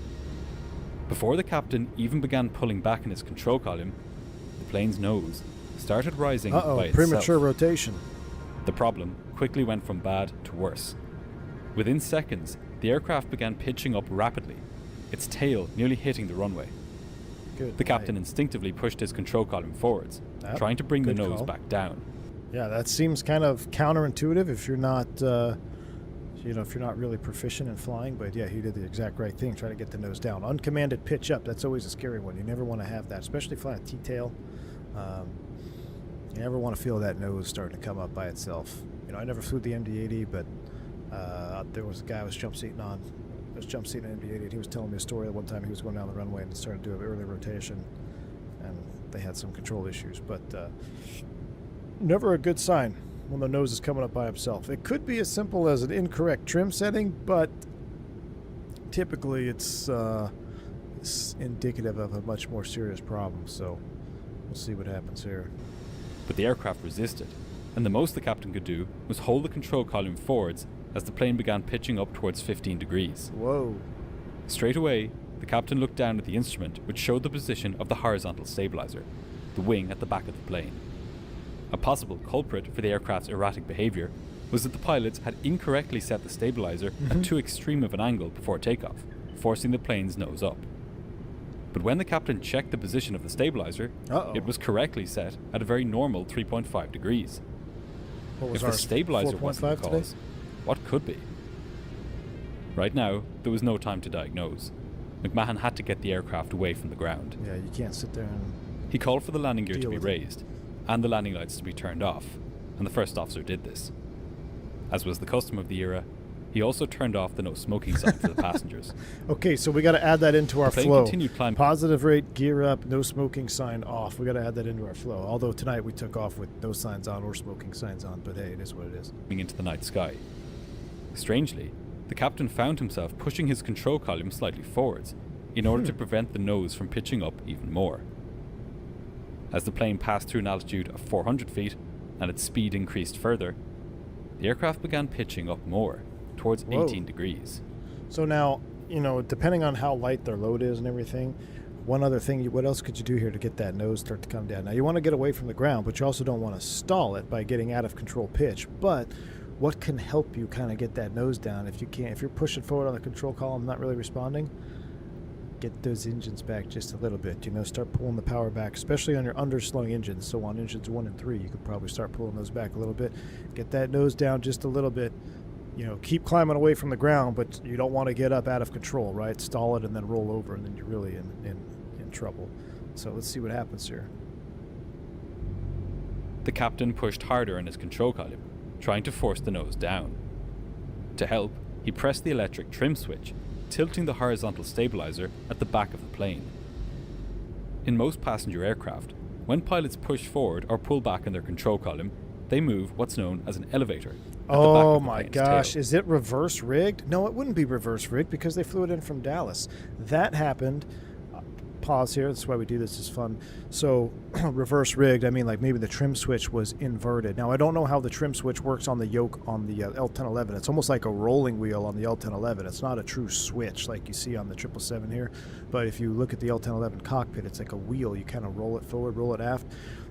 Before the captain even began pulling back on his control column, the plane's nose started rising by Uh-oh, itself. premature rotation. The problem quickly went from bad to worse. Within seconds, the aircraft began pitching up rapidly, its tail nearly hitting the runway. Good The captain night. instinctively pushed his control column forwards, Yep, trying to bring the good nose call. back down. Yeah, that seems kind of counterintuitive if you're not, if you're not really proficient in flying. But yeah, he did the exact right thing. Try to get the nose down. Uncommanded pitch up. That's always a scary one. You never want to have that, especially flying a T-tail. You never want to feel that nose starting to come up by itself. I never flew the MD-80, but there was a guy I was jump seating on. I was jump seating an MD-80, and he was telling me a story that one time he was going down the runway and started to do an early rotation, and they had some control issues. But never a good sign when the nose is coming up by itself. It could be as simple as an incorrect trim setting, but typically it's indicative of a much more serious problem. So we'll see what happens here. But the aircraft resisted, and the most the captain could do was hold the control column forwards as the plane began pitching up towards 15 degrees. Whoa. Straight away, the captain looked down at the instrument which showed the position of the horizontal stabilizer, the wing at the back of the plane. A possible culprit for the aircraft's erratic behavior was that the pilots had incorrectly set the stabilizer at too extreme of an angle before takeoff, forcing the plane's nose up. But when the captain checked the position of the stabilizer, it was correctly set at a very normal 3.5 degrees. What was If the ours, stabilizer wasn't 4.5 the today? cause, what could be? Right now, there was no time to diagnose. McMahon had to get the aircraft away from the ground. Yeah, you can't sit there and... He called for the landing gear to Deal be with it. raised, and the landing lights to be turned off, and the first officer did this. As was the custom of the era, he also turned off the no smoking sign for the passengers. Okay, so we got to add that into our The plane flow. continued climbing. Positive rate, gear up, no smoking sign off. We got to add that into our flow. Although tonight we took off with no signs on or smoking signs on, but hey, it is what it is. Into the night sky. Strangely, the captain found himself pushing his control column slightly forwards in order to prevent the nose from pitching up even more. As the plane passed through an altitude of 400 feet and its speed increased further, the aircraft began pitching up more, towards Whoa. 18 degrees. So now, depending on how light their load is and everything, one other thing, what else could you do here to get that nose start to come down? Now, you want to get away from the ground, but you also don't want to stall it by getting out of control pitch. But what can help you kind of get that nose down if you're pushing forward on the control column, not really responding? Get those engines back just a little bit. Start pulling the power back, especially on your underslung engines. So on engines 1 and 3, you could probably start pulling those back a little bit. Get that nose down just a little bit. Keep climbing away from the ground, but you don't want to get up out of control, right? Stall it and then roll over, and then you're really in trouble. So let's see what happens here. The captain pushed harder on his control column, trying to force the nose down. To help, he pressed the electric trim switch, tilting the horizontal stabilizer at the back of the plane. In most passenger aircraft, when pilots push forward or pull back on their control column, they move what's known as an elevator. At the back Oh of the my plane's gosh, tail. is it reverse rigged? No, it wouldn't be reverse rigged because they flew it in from Dallas. That happened pause here. That's why we do this. It's fun. So reverse rigged, I mean like maybe the trim switch was inverted. Now I don't know how the trim switch works on the yoke on the L1011. It's almost like a rolling wheel on the L1011. It's not a true switch like you see on the 777 here. But if you look at the L1011 cockpit, it's like a wheel. You kind of roll it forward, roll it aft.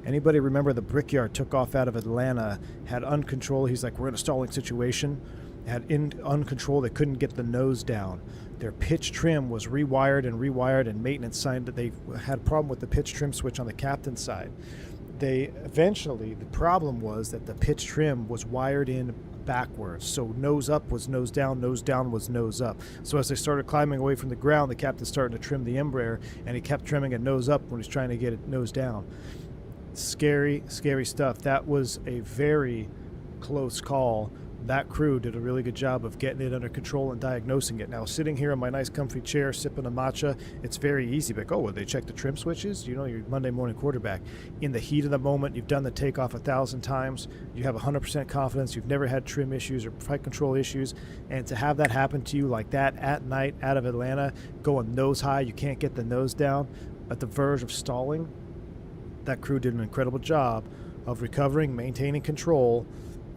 Anybody remember the Brickyard took off out of Atlanta, had uncontrolled. He's like, we're in a stalling situation. Had uncontrolled. They couldn't get the nose down. Their pitch trim was rewired, and maintenance signed that they had a problem with the pitch trim switch on the captain's side. The problem was that the pitch trim was wired in backwards. So nose up was nose down was nose up. So as they started climbing away from the ground, the captain started to trim the Embraer, and he kept trimming it nose up when he's trying to get it nose down. Scary, scary stuff. That was a very close call. That crew did a really good job of getting it under control and diagnosing it. Now, sitting here in my nice comfy chair, sipping a matcha, it's very easy. Like, oh, well, they check the trim switches? You know, you're Monday morning quarterback. In the heat of the moment, you've done the takeoff 1,000 times. You have 100% confidence. You've never had trim issues or flight control issues. And to have that happen to you like that at night out of Atlanta, going nose high, you can't get the nose down, at the verge of stalling, that crew did an incredible job of recovering, maintaining control,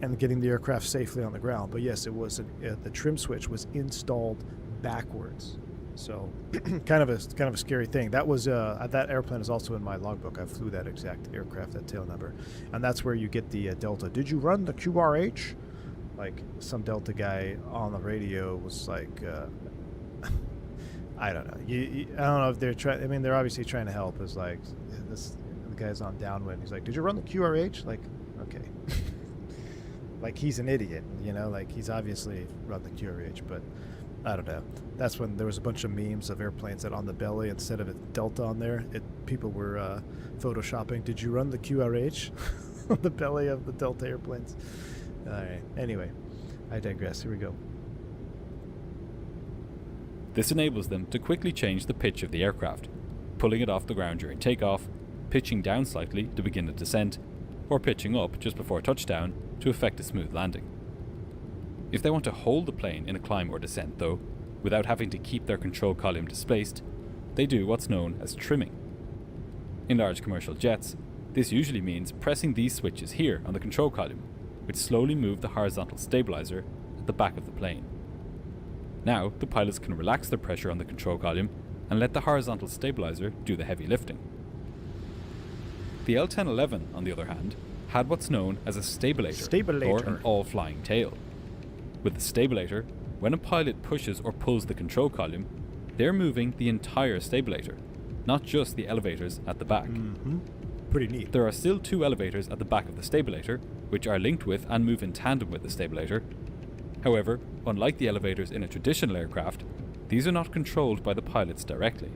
and getting the aircraft safely on the ground. But yes, it was the trim switch was installed backwards, so kind of a scary thing. That was that airplane is also in my logbook. I flew that exact aircraft, that tail number, and that's where you get the Delta. Did you run the QRH? Like some Delta guy on the radio was like, I don't know. I don't know if they're trying. I mean, they're obviously trying to help. It's like the guy's on downwind. He's like, "Did you run the QRH?" Like, okay. Like he's an idiot, you know, like he's obviously run the QRH, but I don't know. That's when there was a bunch of memes of airplanes that on the belly, instead of a Delta on there, people were photoshopping, did you run the QRH on the belly of the Delta airplanes? All right, anyway, I digress. Here we go. This enables them to quickly change the pitch of the aircraft, pulling it off the ground during takeoff, pitching down slightly to begin the descent, or pitching up just before touchdown to effect a smooth landing. If they want to hold the plane in a climb or descent, though, without having to keep their control column displaced, they do what's known as trimming. In large commercial jets, this usually means pressing these switches here on the control column, which slowly move the horizontal stabilizer at the back of the plane. Now, the pilots can relax their pressure on the control column and let the horizontal stabilizer do the heavy lifting. The L1011, on the other hand, had what's known as a stabilator, or an all-flying tail. With the stabilator, when a pilot pushes or pulls the control column, they're moving the entire stabilator, not just the elevators at the back. Mm-hmm. Pretty neat. There are still two elevators at the back of the stabilator, which are linked with and move in tandem with the stabilator. However, unlike the elevators in a traditional aircraft, these are not controlled by the pilots directly.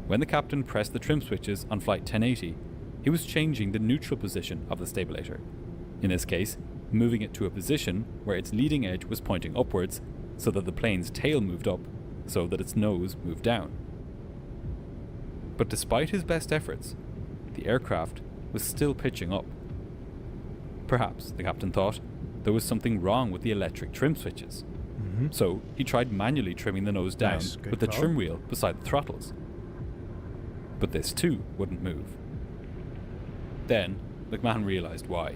When the captain pressed the trim switches on flight 1080, he was changing the neutral position of the stabilator. In this case, moving it to a position where its leading edge was pointing upwards so that the plane's tail moved up, so that its nose moved down. But despite his best efforts, the aircraft was still pitching up. Perhaps, the captain thought, there was something wrong with the electric trim switches. Mm-hmm. So he tried manually trimming the nose down with the trim wheel beside the throttles. But this too wouldn't move. Then, McMahon realized why.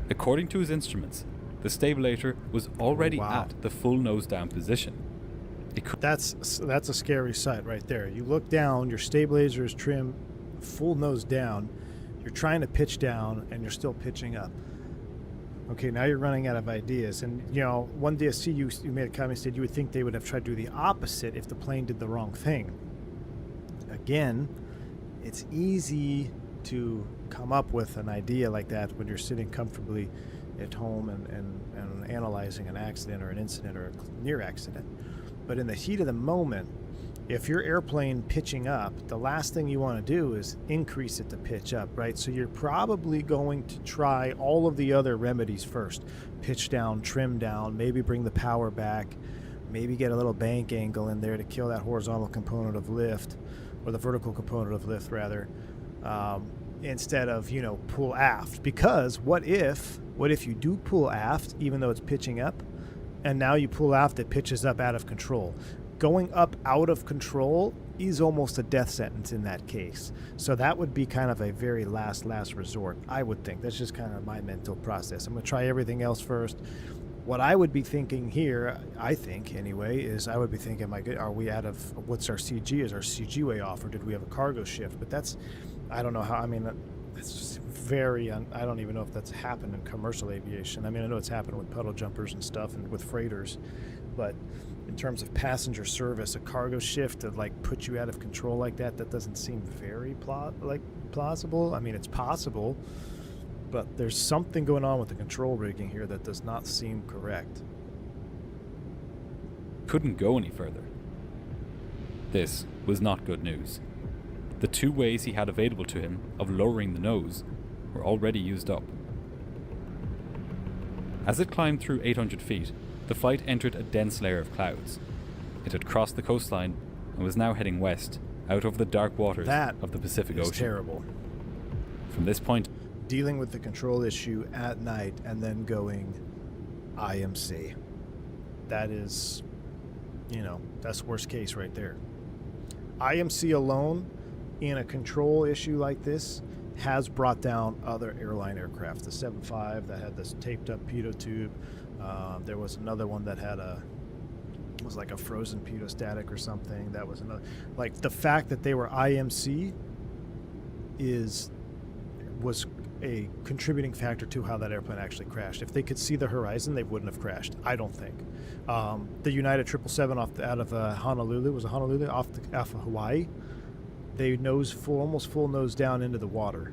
According to his instruments, the stabilator was already at the full nose down position. That's a scary sight right there. You look down, your stabilizer is trimmed full nose down, you're trying to pitch down, and you're still pitching up. Okay, now you're running out of ideas. And, you know, one DSC, you made a comment, said you would think they would have tried to do the opposite if the plane did the wrong thing. Again, it's easy to come up with an idea like that when you're sitting comfortably at home and analyzing an accident or an incident or a near accident. But in the heat of the moment, if your airplane pitching up, the last thing you want to do is increase it to pitch up, right? So you're probably going to try all of the other remedies first. Pitch down, trim down, maybe bring the power back, maybe get a little bank angle in there to kill that horizontal component of lift, or the vertical component of lift rather, instead of, you know, pull aft. Because what if you do pull aft even though it's pitching up, and now you pull aft, it pitches up out of control? going up out of control is almost a death sentence in that case. So that would be kind of a very last resort, I would think. That's just kind of my mental process. I'm going to try everything else first. What I would be thinking here, I think anyway, is I would be thinking, are we out of, what's our CG? Is our CG way off, or did we have a cargo shift? But that's, I don't know how, I mean, that's just very, I don't even know if that's happened in commercial aviation. I mean, I know it's happened with puddle jumpers and stuff and with freighters, but in terms of passenger service, a cargo shift to like put you out of control like that doesn't seem very plausible. I mean, it's possible, but there's something going on with the control rigging here that does not seem correct. Couldn't go any further. This was not good news. The 2 ways he had available to him of lowering the nose were already used up. As it climbed through 800 feet, the flight entered a dense layer of clouds. It had crossed the coastline and was now heading west, out over the dark waters of the Pacific Ocean. Terrible. From this point, dealing with the control issue at night and then going IMC. That is, that's worst case right there. IMC alone in a control issue like this has brought down other airline aircraft. The 7.5 that had this taped up pitot tube. There was another one that had was like a frozen pitot-static or something. That was another. Like, the fact that they were IMC was a contributing factor to how that airplane actually crashed. If they could see the horizon, they wouldn't have crashed, I don't think. The United 777 out of Honolulu, was it Honolulu? Off of Hawaii, they almost full nose down into the water.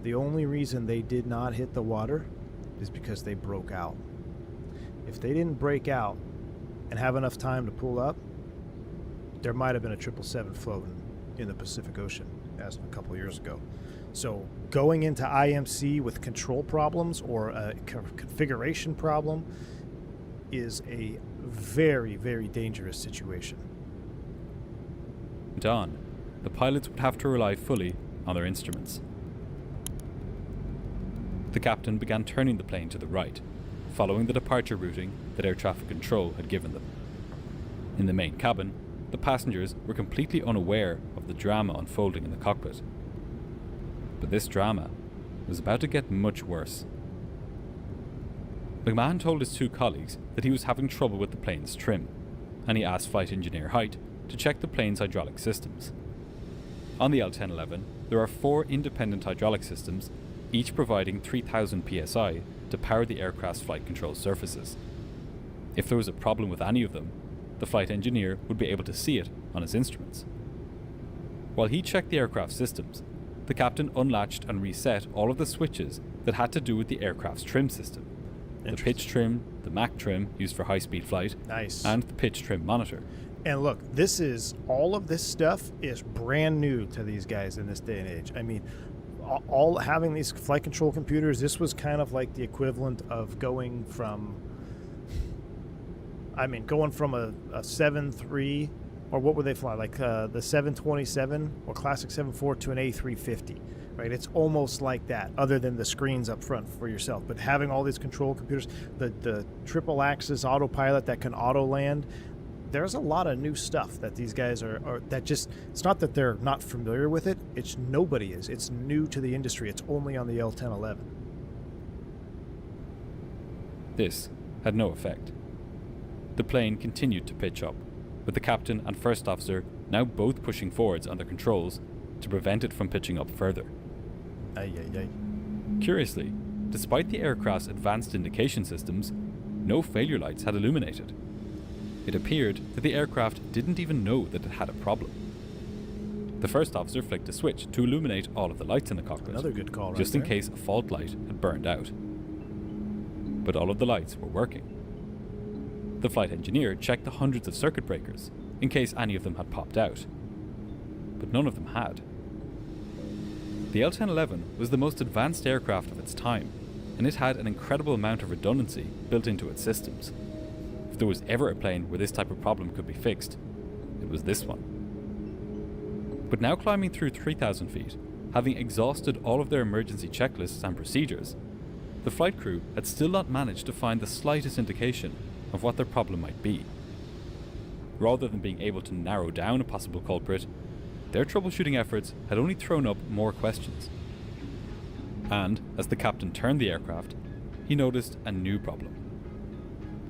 The only reason they did not hit the water is because they broke out. If they didn't break out and have enough time to pull up, there might have been a 777 floating in the Pacific Ocean as a couple of years ago. So going into IMC with control problems or a configuration problem is a very, very dangerous situation. Dawn, the pilots would have to rely fully on their instruments. The captain began turning the plane to the right, following the departure routing that air traffic control had given them. In the main cabin, the passengers were completely unaware of the drama unfolding in the cockpit. But this drama was about to get much worse. McMahon told his 2 colleagues that he was having trouble with the plane's trim, and he asked Flight Engineer Height to check the plane's hydraulic systems. On the L1011, there are 4 independent hydraulic systems, each providing 3,000 psi to power the aircraft's flight control surfaces. If there was a problem with any of them, the flight engineer would be able to see it on his instruments. While he checked the aircraft systems, the captain unlatched and reset all of the switches that had to do with the aircraft's trim system. The pitch trim, the Mach trim used for high-speed flight, nice, and the pitch trim monitor. And look, all of this stuff is brand new to these guys in this day and age. I mean, all having these flight control computers, this was kind of like the equivalent of going from a 7.3, or what would they fly, like the 727 or classic 7.4 to an A350, right? It's almost like that, other than the screens up front for yourself. But having all these control computers, the triple axis autopilot that can auto land, there's a lot of new stuff that these guys are that just, it's not that they're not familiar with it, it's nobody is. It's new to the industry. It's only on the L1011. This had no effect. The plane continued to pitch up, with the captain and first officer now both pushing forwards on their controls to prevent it from pitching up further. Curiously, despite the aircraft's advanced indication systems, no failure lights had illuminated. It appeared that the aircraft didn't even know that it had a problem. The first officer flicked a switch to illuminate all of the lights in the cockpit, another good call right just in there, case a fault light had burned out. But all of the lights were working. The flight engineer checked the hundreds of circuit breakers in case any of them had popped out, but none of them had. The L1011 was the most advanced aircraft of its time, and it had an incredible amount of redundancy built into its systems. If there was ever a plane where this type of problem could be fixed, it was this one. But now climbing through 3,000 feet, having exhausted all of their emergency checklists and procedures, the flight crew had still not managed to find the slightest indication of what their problem might be. rather than being able to narrow down a possible culprit, their troubleshooting efforts had only thrown up more questions. And, as the captain turned the aircraft, he noticed a new problem.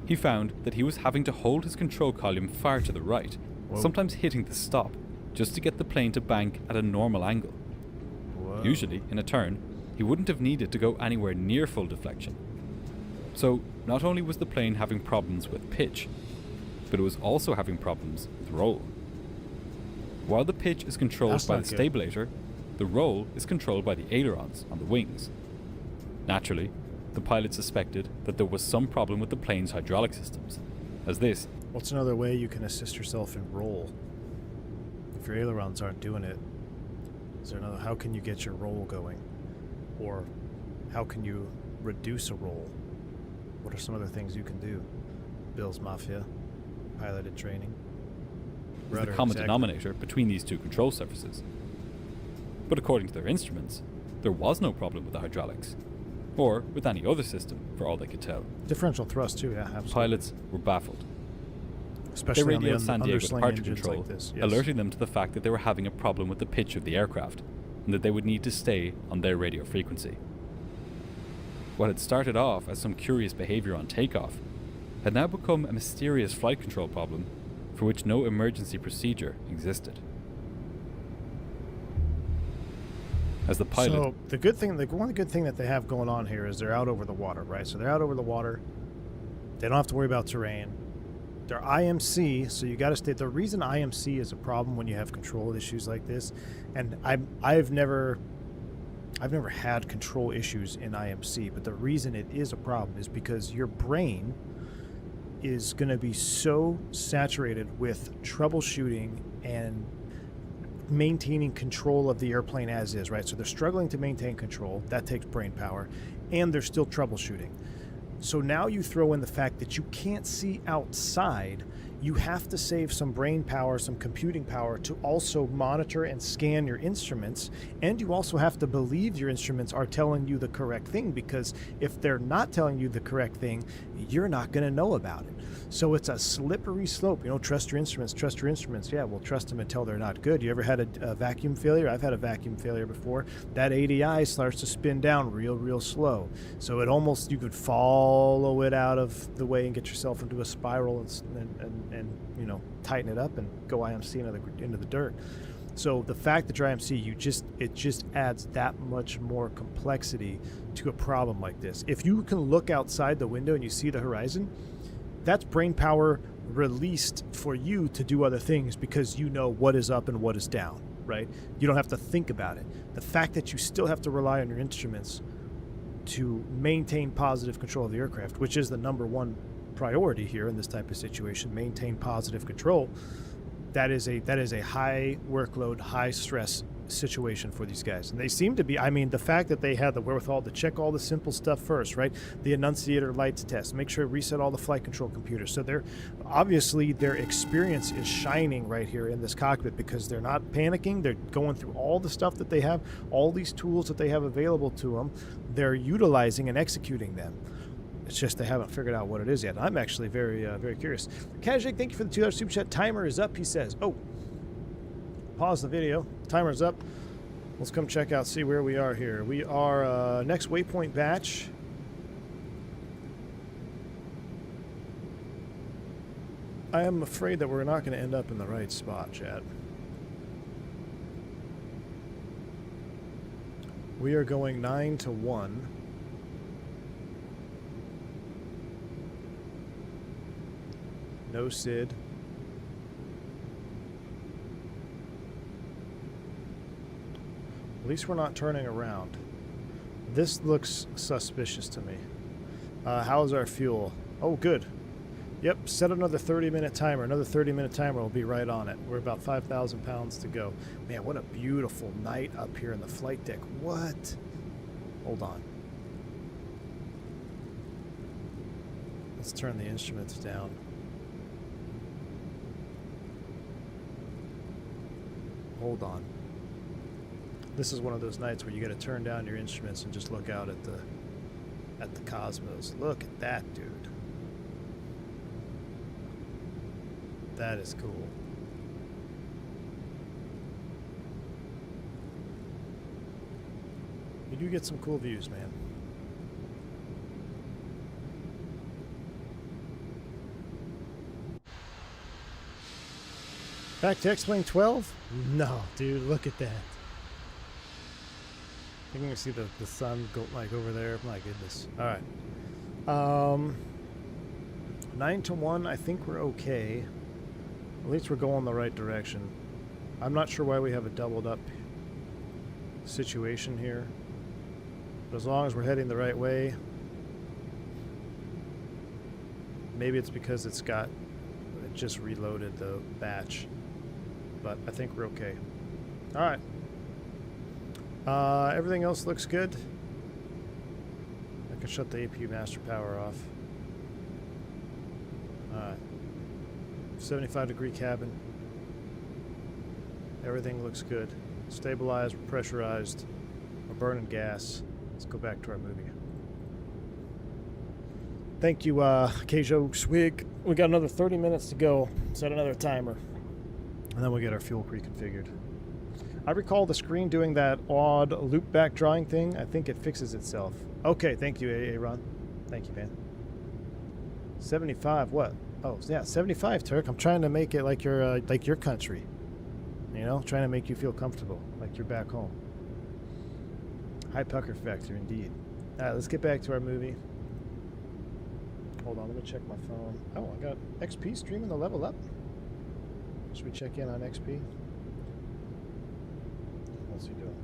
He found that he was having to hold his control column far to the right, sometimes hitting the stop, just to get the plane to bank at a normal angle. Usually, in a turn, he wouldn't have needed to go anywhere near full deflection. So, not only was the plane having problems with pitch, but it was also having problems with roll. While the pitch is controlled by the stabilator, the roll is controlled by the ailerons on the wings. Naturally, the pilot suspected that there was some problem with the plane's hydraulic systems, as this... What's another way you can assist yourself in roll? If your ailerons aren't doing it, is there another... How can you get your roll going? Or how can you reduce a roll? What are some other things you can do? Bill's Mafia, piloted training. is the common denominator between these two control surfaces. But according to their instruments, there was no problem with the hydraulics, or with any other system, for all they could tell. Differential thrust too, yeah, absolutely. Pilots were baffled. Especially they radioed San Diego undersling departure engines control, like this, yes. alerting them to the fact that they were having a problem with the pitch of the aircraft, and that they would need to stay on their radio frequency. What had started off as some curious behavior on takeoff had now become a mysterious flight control problem for which no emergency procedure existed. As the pilot... So the good thing, one good thing that they have going on here is they're out over the water, right? So they're out over the water. They don't have to worry about terrain. They're IMC, so you got to stay. The reason IMC is a problem when you have control issues like this, and I've never had control issues in IMC, but the reason it is a problem is because your brain is going to be so saturated with troubleshooting and maintaining control of the airplane as is, right? So they're struggling to maintain control. That takes brain power, and they're still troubleshooting. So now you throw in the fact that you can't see outside. You have to save some brain power, some computing power to also monitor and scan your instruments. And you also have to believe your instruments are telling you the correct thing, because if they're not telling you the correct thing, you're not going to know about it. So it's a slippery slope. You know, trust your instruments, trust your instruments. Yeah, well, trust them until they're not good. You ever had a vacuum failure? I've had a vacuum failure before. That ADI starts to spin down real slow. So it almost, you could follow it out of the way and get yourself into a spiral and you know, tighten it up and go IMC into the dirt. So the fact that you're IMC, it just adds that much more complexity to a problem like this. If you can look outside the window and you see the horizon, that's brain power released for you to do other things, because you know what is up and what is down, right? You don't have to think about it. The fact that you still have to rely on your instruments to maintain positive control of the aircraft, which is the number one priority here in this type of situation, maintain positive control, that is a high workload, high stress situation for these guys. And they seem to be, I mean, the fact that they had the wherewithal to check all the simple stuff first, right? The annunciator lights test, make sure to reset all the flight control computers. So they're obviously, their experience is shining right here in this cockpit, because they're not panicking. They're going through all the stuff that they have, all these tools that they have available to them. They're utilizing and executing them. It's just they haven't figured out what it is yet. I'm actually very curious. Kajik, thank you for the $2 super chat. Timer is up, he says. Oh, pause the video. Timer's up. Let's come check out, see where we are here. We are next waypoint batch. I am afraid that we're not going to end up in the right spot, chat. We are going 9 to 1. No SID. At least we're not turning around. This looks suspicious to me. How's our fuel? Oh, good. Yep, set another 30-minute timer. Another 30-minute timer will be right on it. We're about 5,000 pounds to go. Man, what a beautiful night up here in the flight deck. What? Hold on. Let's turn the instruments down. Hold on. This is one of those nights where you got to turn down your instruments and just look out at the cosmos. Look at that, dude. That is cool. You do get some cool views, man. Back to X-Plane 12? No, dude, look at that. I think we can see the sun go like over there. My goodness. All right. 9 to 1, I think we're okay. At least we're going the right direction. I'm not sure why we have a doubled up situation here. But as long as we're heading the right way, maybe it's because it just reloaded the batch. But I think we're okay. All right. Everything else looks good. I can shut the AP master power off. All right. 75-degree cabin. Everything looks good. Stabilized, we're pressurized. We're burning gas. Let's go back to our movie. Thank you, Keijo Swig. We got another 30 minutes to go. Set another timer. And then we'll get our fuel pre-configured. I recall the screen doing that odd loop-back drawing thing. I think it fixes itself. Okay, thank you, Aaron. Thank you, man. 75, what? Oh, yeah, 75, Turk. I'm trying to make it like your country. You know, trying to make you feel comfortable, like you're back home. High pucker factor, indeed. All right, let's get back to our movie. Hold on, let me check my phone. Oh, I got XP streaming the level up. Should we check in on XP? What's he doing?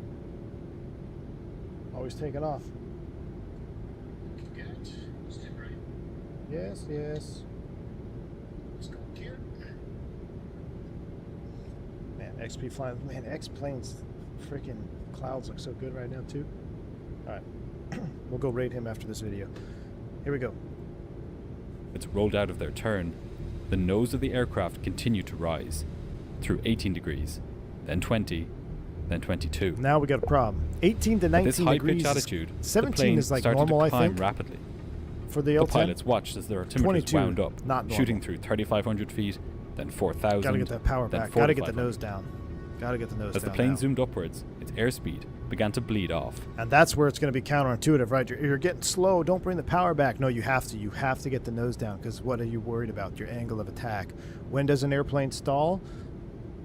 Always taking off. Good. Stand right. Yes, yes. Let's go here. Man, XP flying. Man, X-Plane's freaking clouds look so good right now, too. All right. We'll go raid him after this video. Here we go. It's rolled out of their turn. The nose of the aircraft continued to rise through 18 degrees, then 20, then 22. Now we got a problem. 18 to 19 At this high-pitched degrees. altitude, 17 the plane is like started normal, to I climb think. rapidly. For the The L10. pilots watched as their altimeters 22, wound up, not normal. shooting through 3,500 feet, then 4,000. Gotta get that power then back. Gotta get the 4,500. nose down. Gotta get the nose As down. the plane now. zoomed upwards, its airspeed began to bleed off. And that's where it's going to be counterintuitive, right? You're getting slow. Don't bring the power back. No, you have to. You have to get the nose down because what are you worried about? Your angle of attack. When does an airplane stall?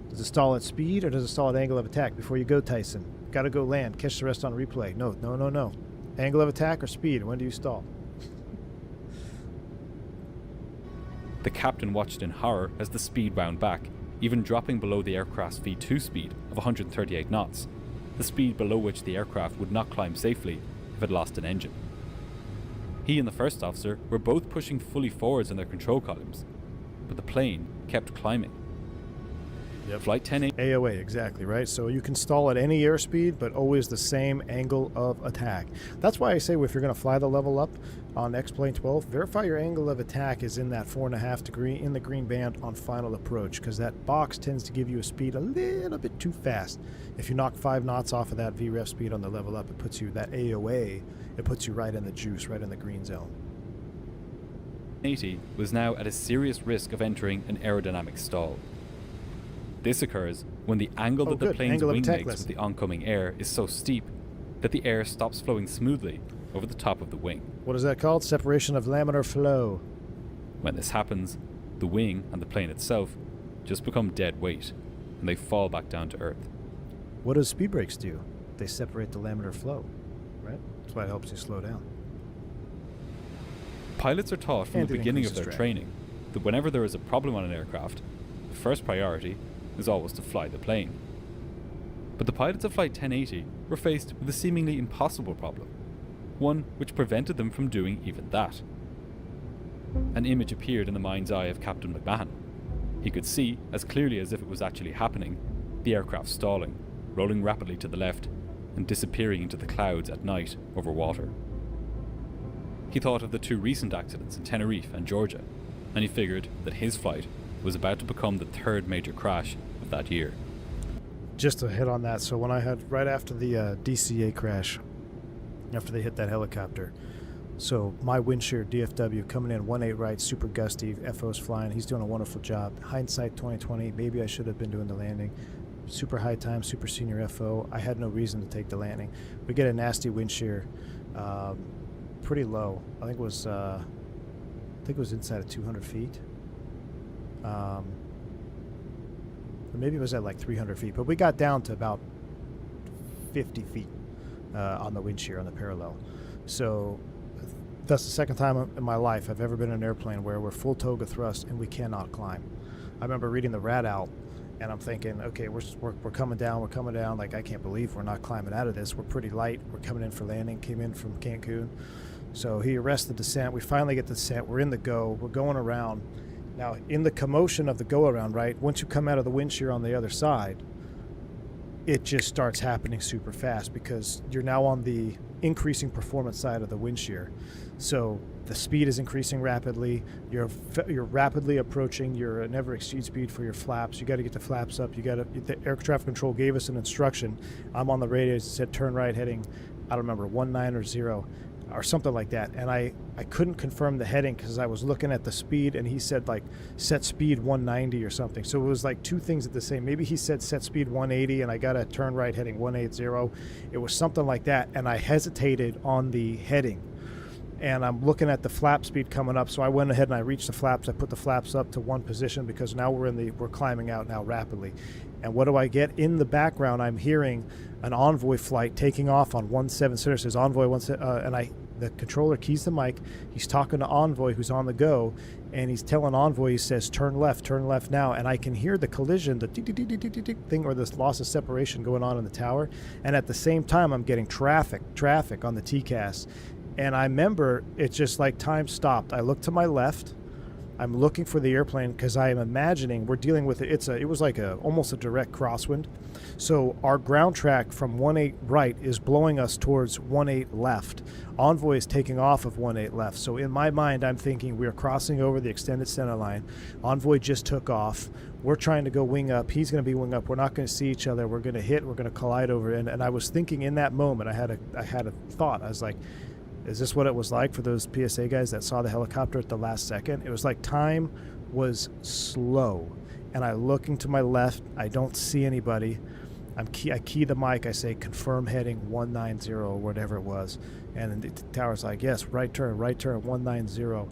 Does it stall at speed or does it stall at angle of attack? Before you go, Tyson. Got to go land. Catch the rest on replay. No, no, no, no. Angle of attack or speed? When do you stall? The captain watched in horror as the speed wound back, even dropping below the aircraft's V2 speed of 138 knots, the speed below which the aircraft would not climb safely if it lost an engine. He and the first officer were both pushing fully forwards in their control columns, but the plane kept climbing. Yep. Flight 10A AOA, exactly, right? So you can stall at any airspeed, but always the same angle of attack. That's why I say if you're going to fly the level up on X-Plane 12, verify your angle of attack is in that 4.5 degree in the green band on final approach, because that box tends to give you a speed a little bit too fast. If you knock 5 knots off of that VREF speed on the level up, it puts you, that AOA, it puts you right in the juice, right in the green zone. 80 was now at a serious risk of entering an aerodynamic stall. This occurs when the angle that the plane's Angle of wing attack makes lesson. with the oncoming air is so steep that the air stops flowing smoothly over the top of the wing. What is that called? Separation of laminar flow. When this happens, the wing and the plane itself just become dead weight, and they fall back down to Earth. What does speed brakes do? They separate the laminar flow, right? That's why it helps you slow down. Pilots are taught from And the it beginning of increases their drag. training that whenever there is a problem on an aircraft, the first priority is always to fly the plane. But the pilots of Flight 1080 were faced with a seemingly impossible problem, one which prevented them from doing even that. An image appeared in the mind's eye of Captain McMahon. He could see, as clearly as if it was actually happening, the aircraft stalling, rolling rapidly to the left, and disappearing into the clouds at night over water. He thought of the 2 recent accidents in Tenerife and Georgia, and he figured that his flight was about to become the 3rd major crash of that year. Just to hit on that, so when I had, right after the DCA crash, after they hit that helicopter, So my wind shear DFW coming in 1.8 right, super gusty, FO's flying. He's doing a wonderful job. Hindsight 2020, maybe I should have been doing the landing. Super high time, super senior FO. I had no reason to take the landing. We get a nasty wind shear, pretty low. I think it was inside of 200 feet. Or maybe it was at like 300 feet, but we got down to about 50 feet on the wind shear on the parallel. So that's the second time in my life I've ever been in an airplane where we're full Toga thrust and we cannot climb. I remember reading the rad out and I'm thinking, okay, we're coming down, like I can't believe we're not climbing out of this. We're pretty light. We're coming in for landing, came in from Cancun. So he arrests the descent. We finally get the descent. We're in the go. We're going around. Now, in the commotion of the go around, right, once you come out of the wind shear on the other side, it just starts happening super fast because you're now on the increasing performance side of the wind shear. So the speed is increasing rapidly. You're rapidly approaching your never exceed speed for your flaps. You got to get the flaps up. The air traffic control gave us an instruction. I'm on the radio. It said turn right heading, I don't remember, 19 or 0 or something like that. And I couldn't confirm the heading because I was looking at the speed and he said like set speed 190 or something. So it was like two things at the same. Maybe he said set speed 180 and I got a turn right heading 180. It was something like that. And I hesitated on the heading. And I'm looking at the flap speed coming up, so I went ahead and I reached the flaps. I put the flaps up to one position because now we're climbing out now rapidly. And what do I get in the background? I'm hearing an Envoy flight taking off on 17. So it says Envoy 17, and the controller keys the mic. He's talking to Envoy, who's on the go, and he's telling Envoy, he says turn left now. And I can hear the collision, the tick thing, or this loss of separation going on in the tower. And at the same time, I'm getting traffic on the TCAS. And I remember it's just like time stopped. I look to my left. I'm looking for the airplane because I am imagining we're dealing with it. It was like almost a direct crosswind. So our ground track from 18 right is blowing us towards 18 left. Envoy is taking off of 18 left. So in my mind, I'm thinking we're crossing over the extended center line. Envoy just took off. We're trying to go wing up. He's going to be wing up. We're not going to see each other. We're going to hit. We're going to collide over. And I was thinking in that moment, I had a thought. I was like, is this what it was like for those PSA guys that saw the helicopter at the last second? It was like time was slow. And I looking to my left. I don't see anybody. I key the mic. I say, confirm heading 190 or whatever it was. And the tower's like, yes, right turn, 190.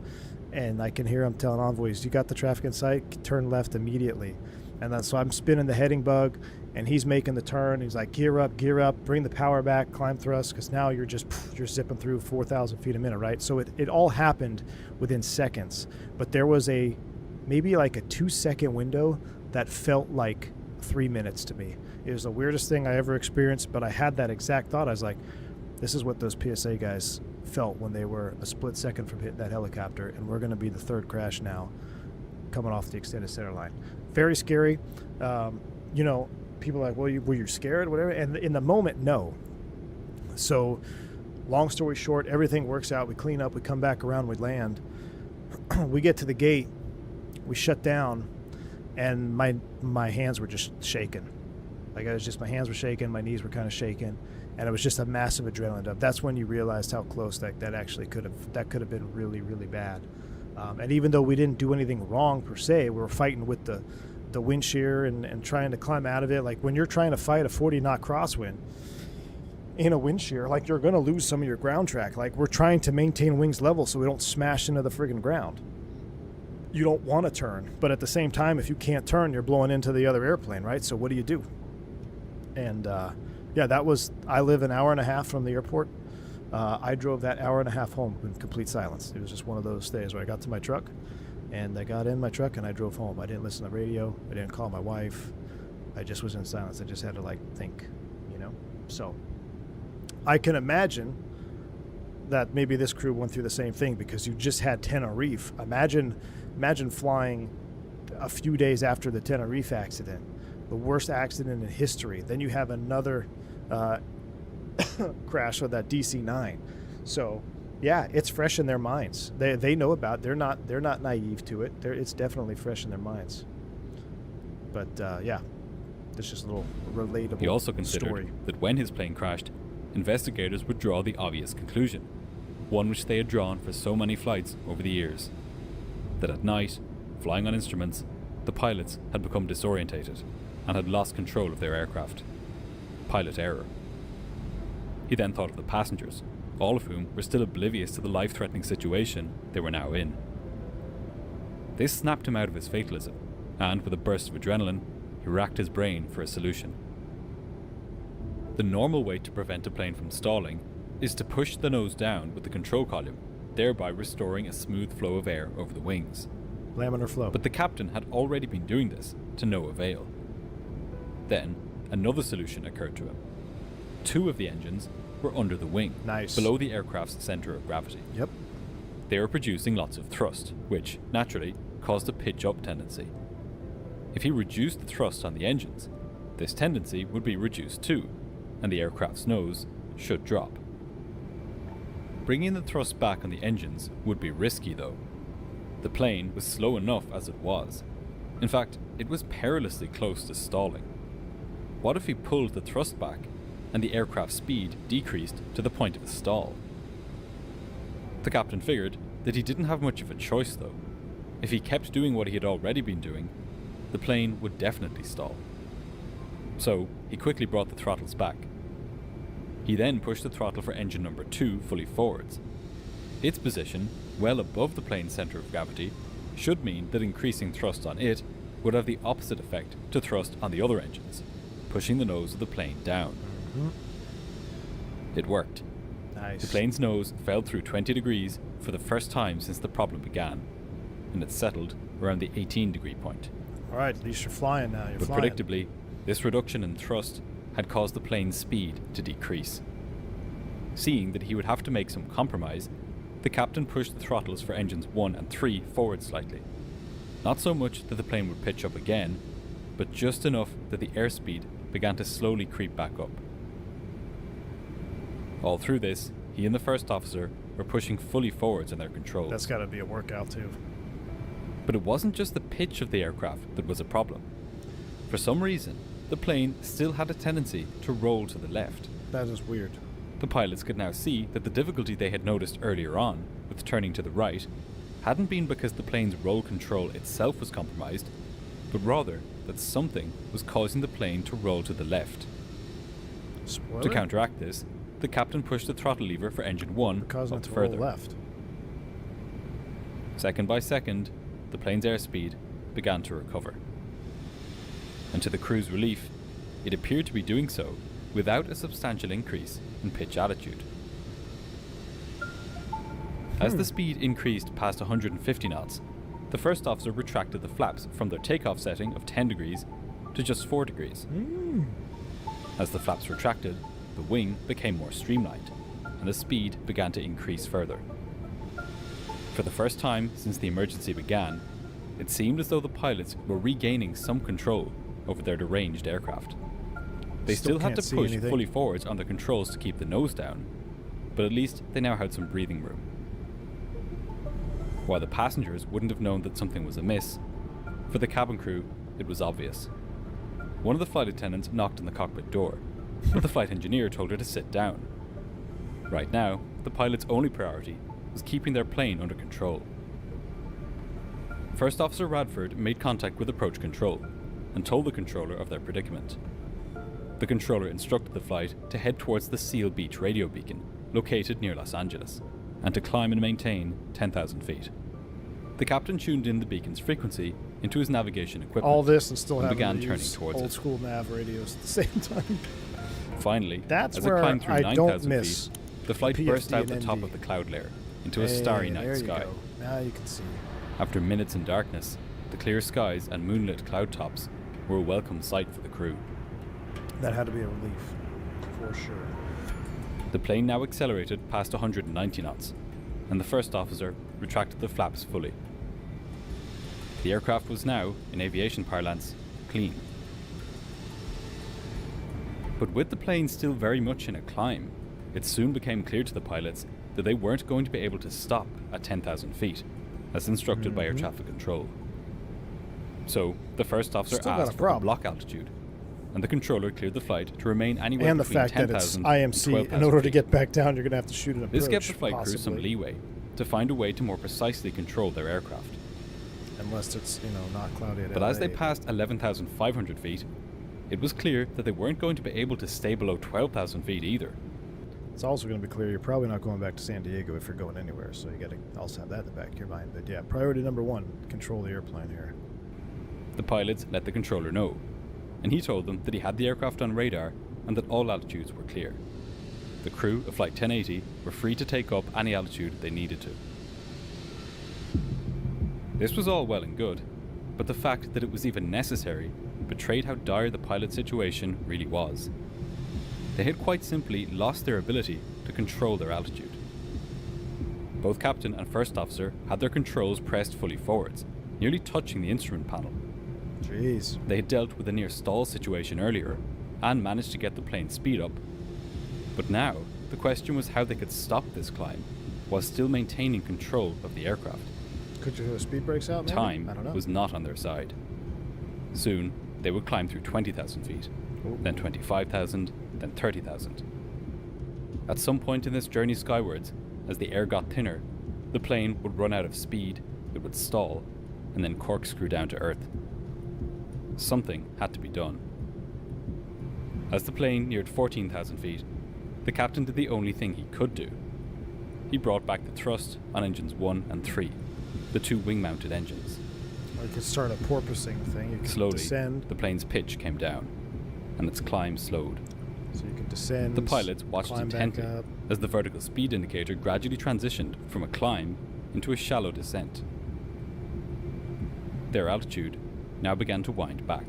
And I can hear him telling envoys, you got the traffic in sight? Turn left immediately. And then, so I'm spinning the heading bug. And he's making the turn. He's like, gear up, bring the power back, climb thrust, because now you're zipping through 4,000 feet a minute, right? So it all happened within seconds. But there was maybe like a 2-second window that felt like 3 minutes to me. It was the weirdest thing I ever experienced, but I had that exact thought. I was like, this is what those PSA guys felt when they were a split second from hitting that helicopter, and we're going to be the third crash now coming off the extended center line. Very scary. People are like, well, were you scared, whatever? And in the moment, no. So long story short, everything works out. We clean up, we come back around, we land. We get to the gate, we shut down, and my hands were just shaking. Like my hands were shaking, my knees were kind of shaking, and it was just a massive adrenaline dump. That's when you realized how close that actually could have been really, really bad. And even though we didn't do anything wrong per se, we were fighting with the wind shear and trying to climb out of it. Like when you're trying to fight a 40-knot crosswind in a wind shear, like you're going to lose some of your ground track. Like we're trying to maintain wings level so we don't smash into the friggin' ground. You don't want to turn, but at the same time, if you can't turn, you're blowing into the other airplane, right? So what do you do? And I live an hour and a half from the airport. I drove that hour and a half home in complete silence. It was just one of those days where I got to my truck, and I got in my truck and I drove home. I didn't listen to the radio. I didn't call my wife. I just was in silence. I just had to think, So I can imagine that maybe this crew went through the same thing because you just had Tenerife. Imagine flying a few days after the Tenerife accident, the worst accident in history. Then you have another crash with that DC-9. So yeah, it's fresh in their minds. They know about it. They're not naive to it. It's definitely fresh in their minds. But it's just a little relatable. He also considered story. that when his plane crashed, investigators would draw the obvious conclusion. one which they had drawn for so many flights over the years. That at night, flying on instruments, the pilots had become disorientated and had lost control of their aircraft. Pilot error. He then thought of the passengers, all of whom were still oblivious to the life-threatening situation they were now in. This snapped him out of his fatalism, and with a burst of adrenaline, he racked his brain for a solution. The normal way to prevent a plane from stalling is to push the nose down with the control column, thereby restoring a smooth flow of air over the wings. Laminar flow. But the captain had already been doing this to no avail. Then, another solution occurred to him. 2 of the engines were under the wing, Nice. below the aircraft's center of gravity. Yep. They were producing lots of thrust, which, naturally, caused a pitch-up tendency. If he reduced the thrust on the engines, this tendency would be reduced too, and the aircraft's nose should drop. Bringing the thrust back on the engines would be risky though. The plane was slow enough as it was. In fact, it was perilously close to stalling. What if he pulled the thrust back and the aircraft's speed decreased to the point of a stall? The captain figured that he didn't have much of a choice though. If he kept doing what he had already been doing, the plane would definitely stall. So he quickly brought the throttles back. He then pushed the throttle for engine number 2 fully forwards. Its position, well above the plane's center of gravity, should mean that increasing thrust on it would have the opposite effect to thrust on the other engines, pushing the nose of the plane down. It worked. Nice. The plane's nose fell through 20 degrees for the first time since the problem began, and it settled around the 18-degree point. All right, at least you're flying now. You're But flying. predictably, this reduction in thrust had caused the plane's speed to decrease. Seeing that he would have to make some compromise, the captain pushed the throttles for engines 1 and 3 forward slightly. Not so much that the plane would pitch up again, but just enough that the airspeed began to slowly creep back up. All through this, he and the first officer were pushing fully forwards in their controls. That's got to be a workout too. But it wasn't just the pitch of the aircraft that was a problem. For some reason, the plane still had a tendency to roll to the left. That is weird. The pilots could now see that the difficulty they had noticed earlier on with turning to the right hadn't been because the plane's roll control itself was compromised, but rather that something was causing the plane to roll to the left. Spoiler? To counteract this, the captain pushed the throttle lever for engine 1 Causing up it to further. roll left. Second by second, the plane's airspeed began to recover. And to the crew's relief, it appeared to be doing so without a substantial increase in pitch attitude. As the speed increased past 150 knots, the first officer retracted the flaps from their takeoff setting of 10 degrees to just 4 degrees. As the flaps retracted, the wing became more streamlined, and the speed began to increase further. For the first time since the emergency began, it seemed as though the pilots were regaining some control over their deranged aircraft. They still had can't to see push anything. fully forwards on the controls to keep the nose down, but at least they now had some breathing room. While the passengers wouldn't have known that something was amiss, for the cabin crew, it was obvious. One of the flight attendants knocked on the cockpit door, but the flight engineer told her to sit down. Right now, the pilot's only priority was keeping their plane under control. First Officer Radford made contact with approach control and told the controller of their predicament. The controller instructed the flight to head towards the Seal Beach radio beacon, located near Los Angeles, and to climb and maintain 10,000 feet. The captain tuned in the beacon's frequency into his navigation equipment. All this and still and having began to turning use towards old it. school nav radios at the same time. Finally, That's as it where climbed through I 9,000 don't miss feet, the flight PFD burst out and the top ND. of the cloud layer into a starry Hey, night there sky. You go. Now you can see. After minutes in darkness, the clear skies and moonlit cloud tops were a welcome sight for the crew. That had to be a relief, for sure. The plane now accelerated past 190 knots, and the first officer retracted the flaps fully. The aircraft was now, in aviation parlance, clean. But with the plane still very much in a climb, it soon became clear to the pilots that they weren't going to be able to stop at 10,000 feet, as instructed by air traffic control. So, the first officer Still got a asked for a problem. block altitude, and the controller cleared the flight to remain anywhere And the between fact that it's 10,000 and IMC, 12,000 in order to feet. get back down, you're going to have to shoot an approach. This gave the flight crew some possibly. leeway to find a way to more precisely control their aircraft. Unless it's, not cloudy at But LA. as they passed 11,500 feet, it was clear that they weren't going to be able to stay below 12,000 feet either. It's also going to be clear you're probably not going back to San Diego if you're going anywhere, so you got to also have that in the back of your mind. But yeah, priority number 1, control the airplane here. The pilots let the controller know, and he told them that he had the aircraft on radar and that all altitudes were clear. The crew of Flight 1080 were free to take up any altitude they needed to. This was all well and good, but the fact that it was even necessary betrayed how dire the pilot situation really was. They had quite simply lost their ability to control their altitude. Both captain and first officer had their controls pressed fully forwards, nearly touching the instrument panel. Jeez. They had dealt with a near stall situation earlier and managed to get the plane speed up. But now, the question was how they could stop this climb while still maintaining control of the aircraft. Could you do speed brakes out, maybe? I don't Time know. was not on their side. Soon, they would climb through 20,000 feet, then 25,000, then 30,000. At some point in this journey skywards, as the air got thinner, the plane would run out of speed, it would stall, and then corkscrew down to Earth. Something had to be done. As the plane neared 14,000 feet, the captain did the only thing he could do. He brought back the thrust on engines 1 and 3, the 2 wing-mounted engines. Or you could start a porpoising thing. You could Slowly, descend. the plane's pitch came down, and its climb slowed. So you can descend. The pilots watched climb back intently up. as the vertical speed indicator gradually transitioned from a climb into a shallow descent. Their altitude now began to wind back.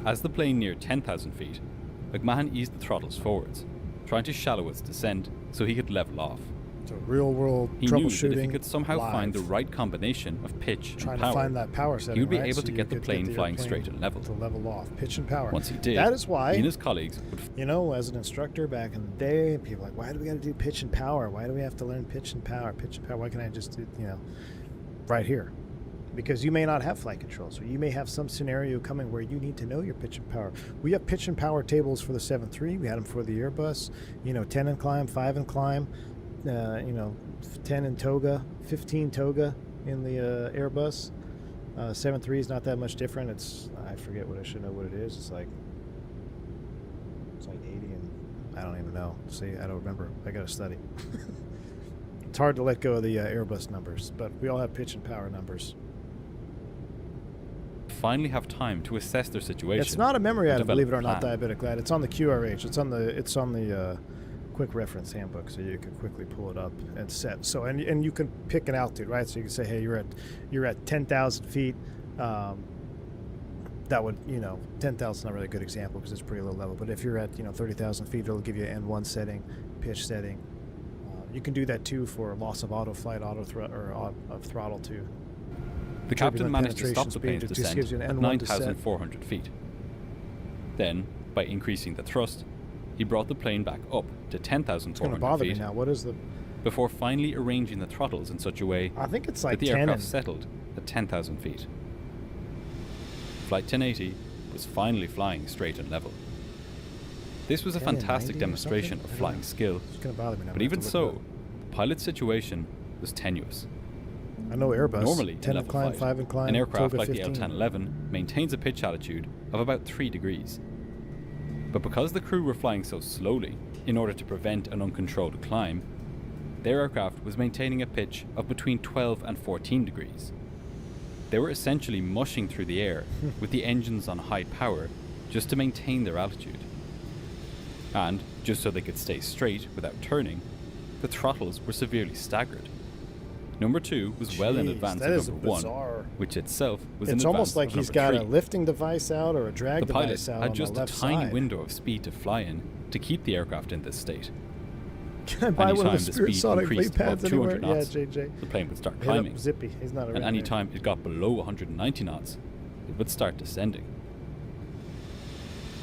As the plane neared 10,000 feet, McMahon eased the throttles forwards, trying to shallow its descent so he could level off. So real world He knew troubleshooting. that if he could somehow find the live. right combination of pitch Trying and to power, find that power setting, he would be right? able So to you get the could plane flying airplane straight and level. to level off, pitch and power. Once he did, that is why he and his colleagues would as an instructor back in the day, people are like, why do we got to do pitch and power? Why do we have to learn pitch and power? Pitch and power. Why can't I just do, right here? Because you may not have flight control, so you may have some scenario coming where you need to know your pitch and power. We have pitch and power tables for the 7.3. We had them for the Airbus. 10 in climb, 5 in climb. 10 in Toga, 15 Toga in the Airbus. 7.3 is not that much different. I forget what I should know what it is. It's like 80 and I don't even know. See, I don't remember. I got to study. It's hard to let go of the Airbus numbers, but we all have pitch and power numbers. finally have time to assess their situation. It's not a memory and item, develop believe it or a not, plan. Diabetic Lad. It's on the QRH. It's on the quick reference handbook, so you can quickly pull it up and set. So and you can pick an altitude, right? So you can say, hey, you're at 10,000 feet. That would 10,000 is not really a good example because it's pretty low level. But if you're at 30,000 feet, it'll give you an N1 setting, pitch setting. You can do that too for loss of auto flight, of throttle too. The captain Turbulent managed to stop penetration the plane's speed, it just descent gives you an at N1 to set. 9,400 feet. Then, by increasing the thrust, he brought the plane back up to It's going to 10,400 bother me feet now. What is the? before finally arranging the throttles in such a way I think it's that like the 10 aircraft and settled at 10,000 feet. Flight 1080 was finally flying straight and level. This was a 10 and fantastic 90 or demonstration something? of I don't flying know. skill, It's going to bother me now. but I have even to look so, it up. the pilot's situation was tenuous. I know Airbus. Normally, 10 in and level climb, flight, 5 and climb, an aircraft Toga like 15. the L1011 maintains a pitch altitude of about 3 degrees. But because the crew were flying so slowly, in order to prevent an uncontrolled climb, their aircraft was maintaining a pitch of between 12 and 14 degrees. They were essentially mushing through the air with the engines on high power just to maintain their altitude. And, just so they could stay straight without turning, the throttles were severely staggered. Number 2 was well in Jeez, advance that of is number 1, bizarre. which itself was in It's advance almost like of he's number got 3. a lifting device out or a drag The pilots device out had on just the a left tiny side. window of speed to fly in to keep the aircraft in this state. Can I buy one Anytime of the the Spirit speed Sonic increased pads above anywhere? 200 knots, Yeah, JJ. the plane would start Hit up climbing, Zippy. He's not a and anytime it got below 190 knots, it would start descending.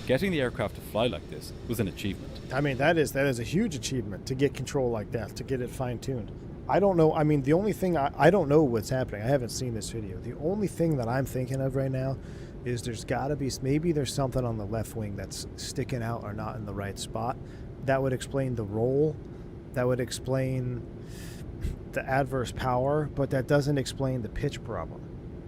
Getting the aircraft to fly like this was an achievement. I mean, that is a huge achievement to get control like that, to get it fine-tuned. I don't know. I mean, the only thing I don't know what's happening. I haven't seen this video. The only thing that I'm thinking of right now is there's got to be, maybe there's something on the left wing that's sticking out or not in the right spot. That would explain the roll. That would explain the adverse power, but that doesn't explain the pitch problem.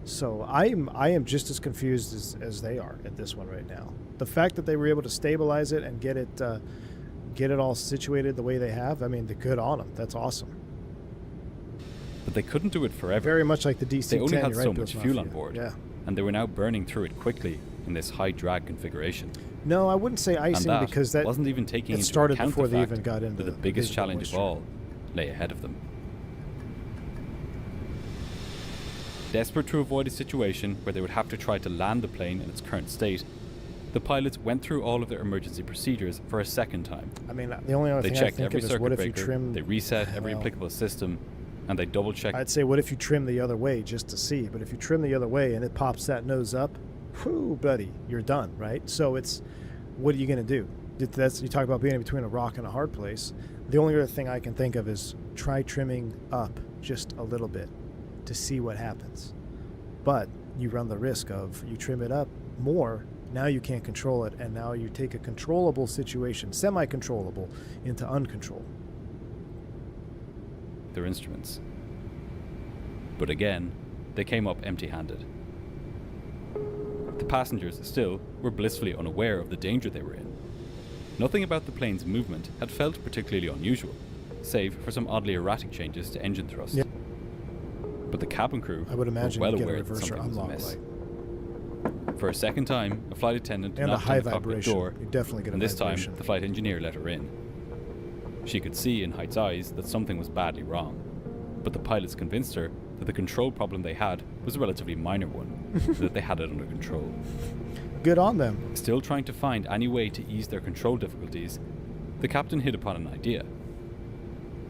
So I am just as confused as they are at this one right now. The fact that they were able to stabilize it and get it all situated the way they have, I mean, they're good on them. That's awesome. But they couldn't do it forever. Very much like the DC-10. They only had you're so right, much Bill fuel on Mafia. board, Yeah. and they were now burning through it quickly in this high drag configuration. No, I wouldn't say And icing that because that wasn't even taking it into started account before the they fact even got into that the biggest visible challenge moisture. of all lay ahead of them. Desperate to avoid a situation where they would have to try to land the plane in its current state, the pilots went through all of their emergency procedures for a second time. I mean, the only other They thing I checked think every of is circuit what if you breaker, trim. they reset every well, applicable system, and they double-checked. I'd say, what if you trim the other way just to see? But if you trim the other way and it pops that nose up, whew, buddy, you're done, right? So it's, what are you going to do? You talk about being in between a rock and a hard place. The only other thing I can think of is try trimming up just a little bit to see what happens. But you run the risk of you trim it up more, now you can't control it, and now you take a controllable situation, semi-controllable, into uncontrolled. Their instruments. But again, they came up empty-handed. The passengers still were blissfully unaware of the danger they were in. Nothing about the plane's movement had felt particularly unusual, save for some oddly erratic changes to engine thrust. Yep. But the cabin crew I would imagine were well you get a aware that reverser something was unlock amiss. light. For a second time, a flight attendant And a knocked high on the cockpit vibration. door, You definitely get a and this vibration. time the flight engineer let her in. She could see in Height's eyes that something was badly wrong, but the pilots convinced her that the control problem they had was a relatively minor one, and that they had it under control. Good on them. Still trying to find any way to ease their control difficulties, the captain hit upon an idea.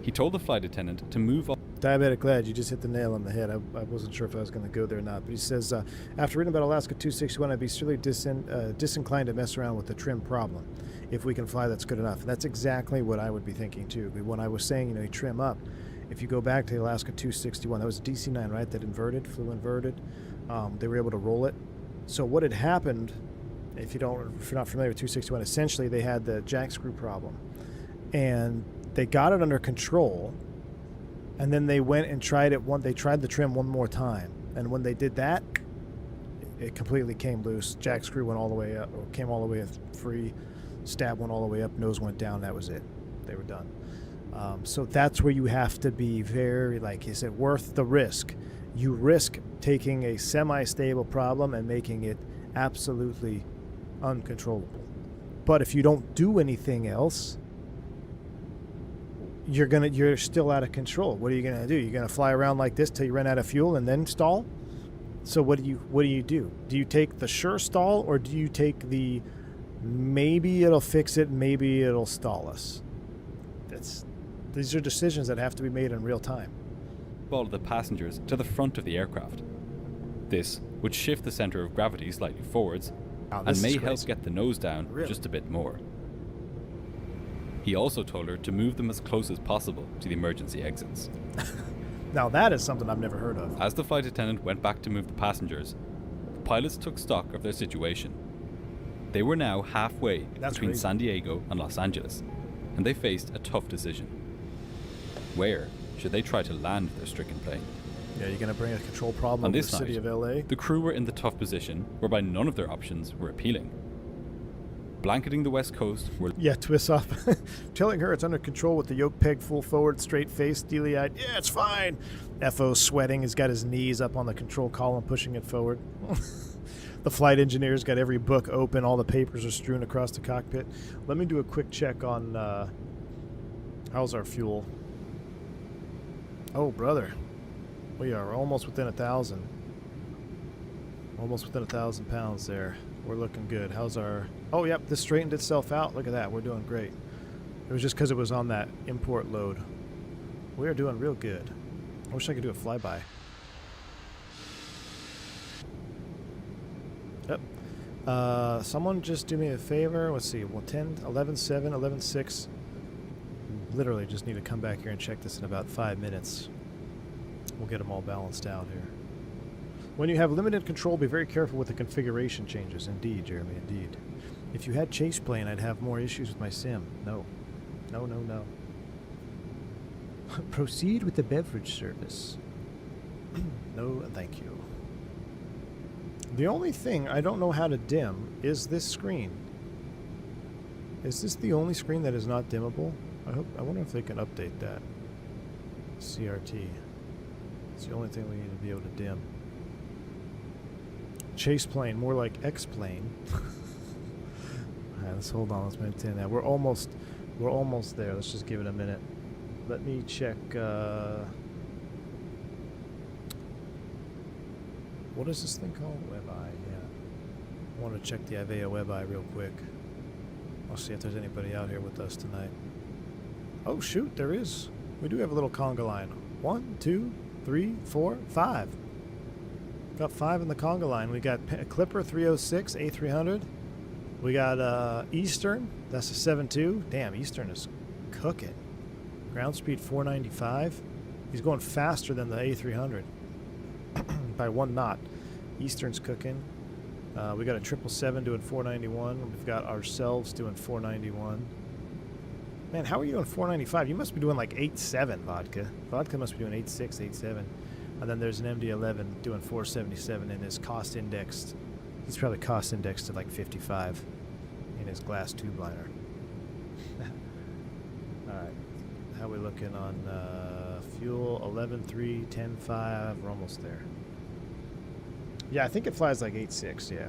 He told the flight attendant to move off. Diabetic lad, you just hit the nail on the head. I wasn't sure if I was going to go there or not. But he says, after reading about Alaska 261, I'd be certainly disinclined to mess around with the trim problem. If we can fly, that's good enough. And that's exactly what I would be thinking, too. But when I was saying, you trim up, if you go back to the Alaska 261, that was a DC-9, right? That flew inverted. They were able to roll it. So what had happened, if you're not familiar with 261, essentially they had the jack screw problem. And they got it under control. And then they went and tried it. They tried the trim one more time, and when they did that, it completely came loose. Jack screw went all the way up, or came all the way free. Stab went all the way up. Nose went down. That was it. They were done. So that's where you have to be very, is it worth the risk? You risk taking a semi-stable problem and making it absolutely uncontrollable. But if you don't do anything else, you're still out of control. What are you gonna do? You're gonna fly around like this till you run out of fuel and then stall? So what do you do? Do you take the sure stall, or do you take the maybe it'll fix it, maybe it'll stall us? These are decisions that have to be made in real time. All of the passengers to the front of the aircraft. This would shift the center of gravity slightly forwards, Wow, and this may is help crazy. get the nose down Really? just a bit more. He also told her to move them as close as possible to the emergency exits. Now that is something I've never heard of. As the flight attendant went back to move the passengers, the pilots took stock of their situation. They were now halfway That's between crazy. San Diego and Los Angeles, and they faced a tough decision. Where should they try to land their stricken plane? Yeah, you're gonna bring a control problem On over the this city night, of LA. the crew were in the tough position whereby none of their options were appealing. Blanketing the west coast were Yeah, twist off. Telling her it's under control with the yoke peg full forward, straight face, steely-eyed. Yeah, it's fine. FO sweating. He's got his knees up on the control column, pushing it forward. The flight engineer's got every book open. All the papers are strewn across the cockpit. Let me do a quick check on how's our fuel. Oh, brother. We are almost within 1,000. Almost within 1,000 pounds there. We're looking good. How's our... Oh, yep, this straightened itself out. Look at that. We're doing great. It was just because it was on that import load. We are doing real good. I wish I could do a flyby. Yep. Someone just do me a favor. Let's see. Well, 10, 11.7, 11.6. Literally just need to come back here and check this in about 5 minutes. We'll get them all balanced out here. When you have limited control, be very careful with the configuration changes. Indeed, Jeremy, indeed. If you had chase plane, I'd have more issues with my sim. No. No, no, no. Proceed with the beverage service. No, thank you. The only thing I don't know how to dim is this screen. Is this the only screen that is not dimmable? I wonder if they can update that. CRT. It's the only thing we need to be able to dim. Chase plane, more like X-plane. Alright, let's hold on. Let's maintain that. We're almost there. Let's just give it a minute. Let me check. What is this thing called? WebEye. Yeah. I want to check the Aveo WebEye real quick. I'll see if there's anybody out here with us tonight. Oh shoot, there is. We do have a little conga line. 1, 2, 3, 4, 5. Got 5 in the conga line. We got Clipper 306 A300. We got Eastern. That's a 7.2. Damn, Eastern is cooking. Ground speed 495. He's going faster than the A300 by 1 knot. Eastern's cooking. We got a 777 doing 491. We've got ourselves doing 491. Man, how are you doing 495? You must be doing like 8.7 vodka. Vodka must be doing 8.6, 8.7. And then there's an MD-11 doing 477 in his cost indexed. He's probably cost indexed to like 55 in his glass tube liner. Alright. How we looking on fuel? 11.3, 10.5. We're almost there. Yeah, I think it flies like 8.6, yeah.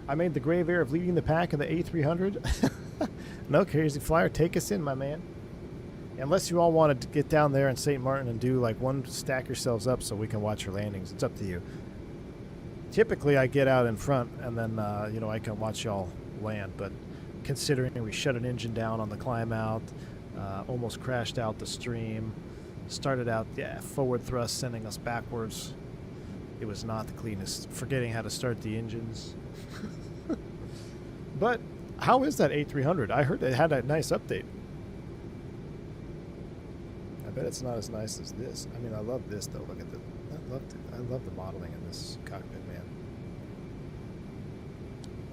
I made the grave error of leading the pack in the A300. No, Crazy Flyer, take us in, my man. Unless you all want to get down there in St. Martin and do like one, stack yourselves up so we can watch your landings. It's up to you. Typically, I get out in front and then, you know, I can watch y'all land. But considering we shut an engine down on the climb out, almost crashed out the stream, started out, yeah, forward thrust sending us backwards. It was not the cleanest. Forgetting how to start the engines. But how is that A300? I heard it had a nice update. I bet it's not as nice as this. I mean, I love this though. Look at the, I love the modeling in this cockpit, man.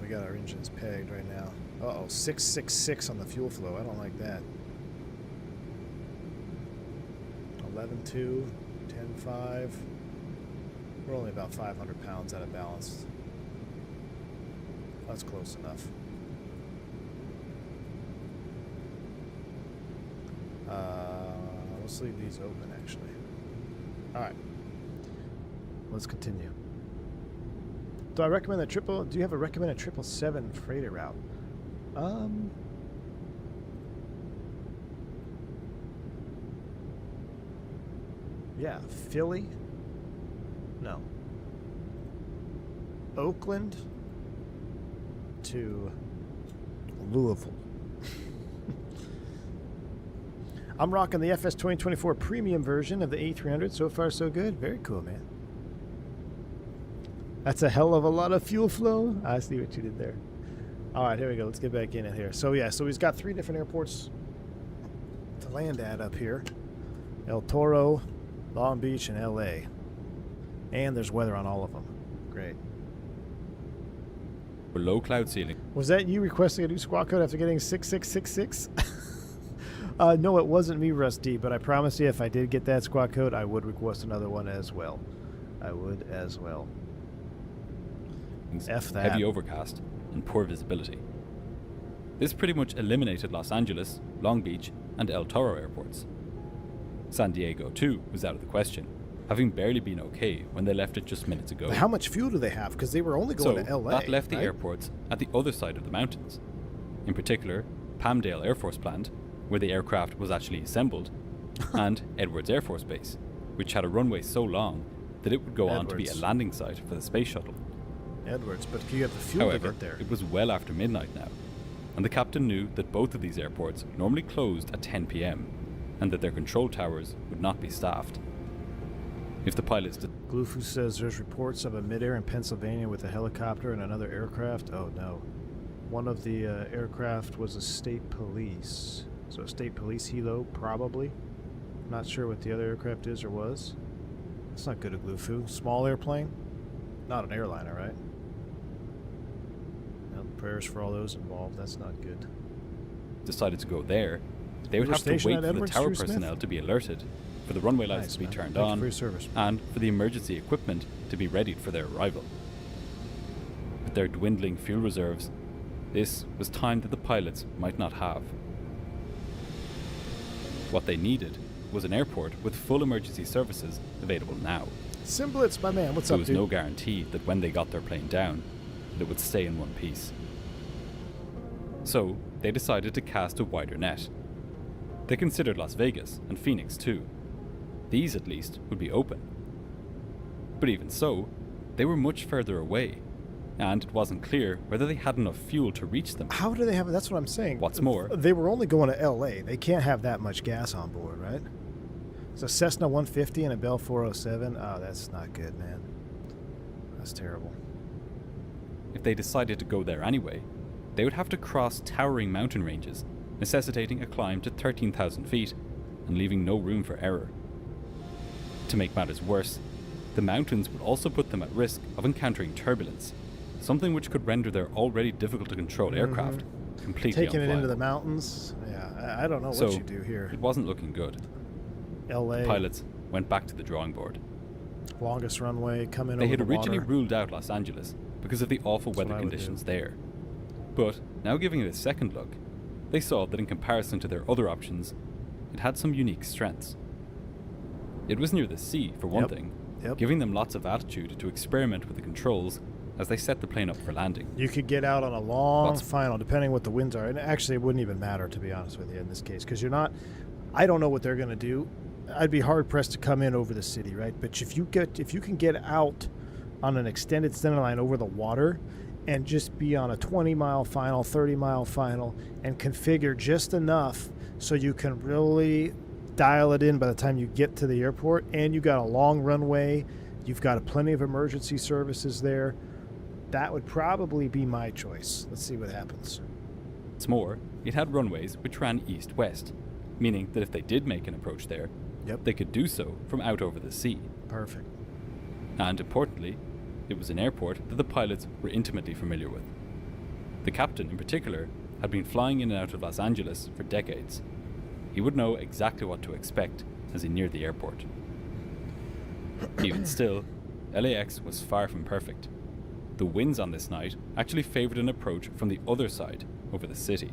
We got our engines pegged right now. Uh-oh, 666 on the fuel flow. I don't like that. 11.2, 10.5. We're only about 500 pounds out of balance. That's close enough. Let's leave these open, actually. Alright. Let's continue. Do I recommend a triple? Do you have a recommended 777 freighter route? Yeah, Philly? No. Oakland to Louisville. I'm rocking the FS 2024 premium version of the A300. So far, so good. Very cool, man. That's a hell of a lot of fuel flow. I see what you did there. All right, here we go. Let's get back in it here. So, yeah, so he's got 3 different airports to land at up here. El Toro, Long Beach, and LA. And there's weather on all of them. Great. Below cloud ceiling. Was that you requesting a new squawk code after getting 6666? No, it wasn't me, Rusty, but I promise you if I did get that squawk code, I would request another one as well. I would as well. F that. Heavy overcast and poor visibility. This pretty much eliminated Los Angeles, Long Beach, and El Toro airports. San Diego, too, was out of the question, having barely been okay when they left it just minutes ago. But how much fuel do they have? Because they were only going to LA. That left the right? airports at the other side of the mountains. In particular, Palmdale Air Force Plant, where the aircraft was actually assembled, and Edwards Air Force Base, which had a runway so long that it would go on to be a landing site for the space shuttle. Edwards, but you have the fuel However, to get there. it was well after midnight now, and the captain knew that both of these airports normally closed at 10 p.m, and that their control towers would not be staffed. If the pilots did... Glufu says there's reports of a midair in Pennsylvania with a helicopter and another aircraft. Oh no. One of the aircraft was a state police. So a state police helo, probably. Not sure what the other aircraft is or was. It's not good at Glufu. Small airplane? Not an airliner, right? No, prayers for all those involved. That's not good. Decided to go there, they would You were have to wait stationed for at the Edwards, tower Drew Smith? personnel to be alerted, for the runway lights Nice, to be man. turned Thank you on, for your service. and for the emergency equipment to be readied for their arrival. With their dwindling fuel reserves, this was time that the pilots might not have. What they needed was an airport with full emergency services available now. Simblitz, my man. What's There up, was dude? no guarantee that when they got their plane down, that it would stay in one piece. So, they decided to cast a wider net. They considered Las Vegas and Phoenix too. These, at least, would be open. But even so, they were much further away, and it wasn't clear whether they had enough fuel to reach them. How do they have it? That's what I'm saying. What's more, They were only going to LA. They can't have that much gas on board, right? It's a Cessna 150 and a Bell 407. Oh, that's not good, man. That's terrible. if they decided to go there anyway, they would have to cross towering mountain ranges, necessitating a climb to 13,000 feet and leaving no room for error. To make matters worse, the mountains would also put them at risk of encountering turbulence, something which could render their already difficult to control aircraft completely Taking it into unflyable. the mountains. Yeah, I don't know So, what you do here. It wasn't looking good. LA, Pilots went back to the drawing board. longest runway, come in They over had the originally water. ruled out Los Angeles because of the awful That's weather what I would conditions do. there. But now giving it a second look, they saw that in comparison to their other options, it had some unique strengths. It was near the sea, for one Yep. thing, Yep. giving them lots of altitude to experiment with the controls as they set the plane up for landing. You could get out on a long What's- final, depending what the winds are. And actually, it wouldn't even matter, to be honest with you, in this case, because you're not. I don't know what they're going to do. I'd be hard pressed to come in over the city, right? But if you can get out on an extended center line over the water, and just be on a 20-mile final, 30-mile final, and configure just enough so you can really dial it in by the time you get to the airport, and you got a long runway, you've got plenty of emergency services there. That would probably be my choice. Let's see what happens. What's more, it had runways which ran east-west, meaning that if they did make an approach there, Yep. they could do so from out over the sea. Perfect. And importantly, it was an airport that the pilots were intimately familiar with. The captain, in particular, had been flying in and out of Los Angeles for decades. He would know exactly what to expect as he neared the airport. Even still, LAX was far from perfect. The winds on this night actually favoured an approach from the other side, over the city.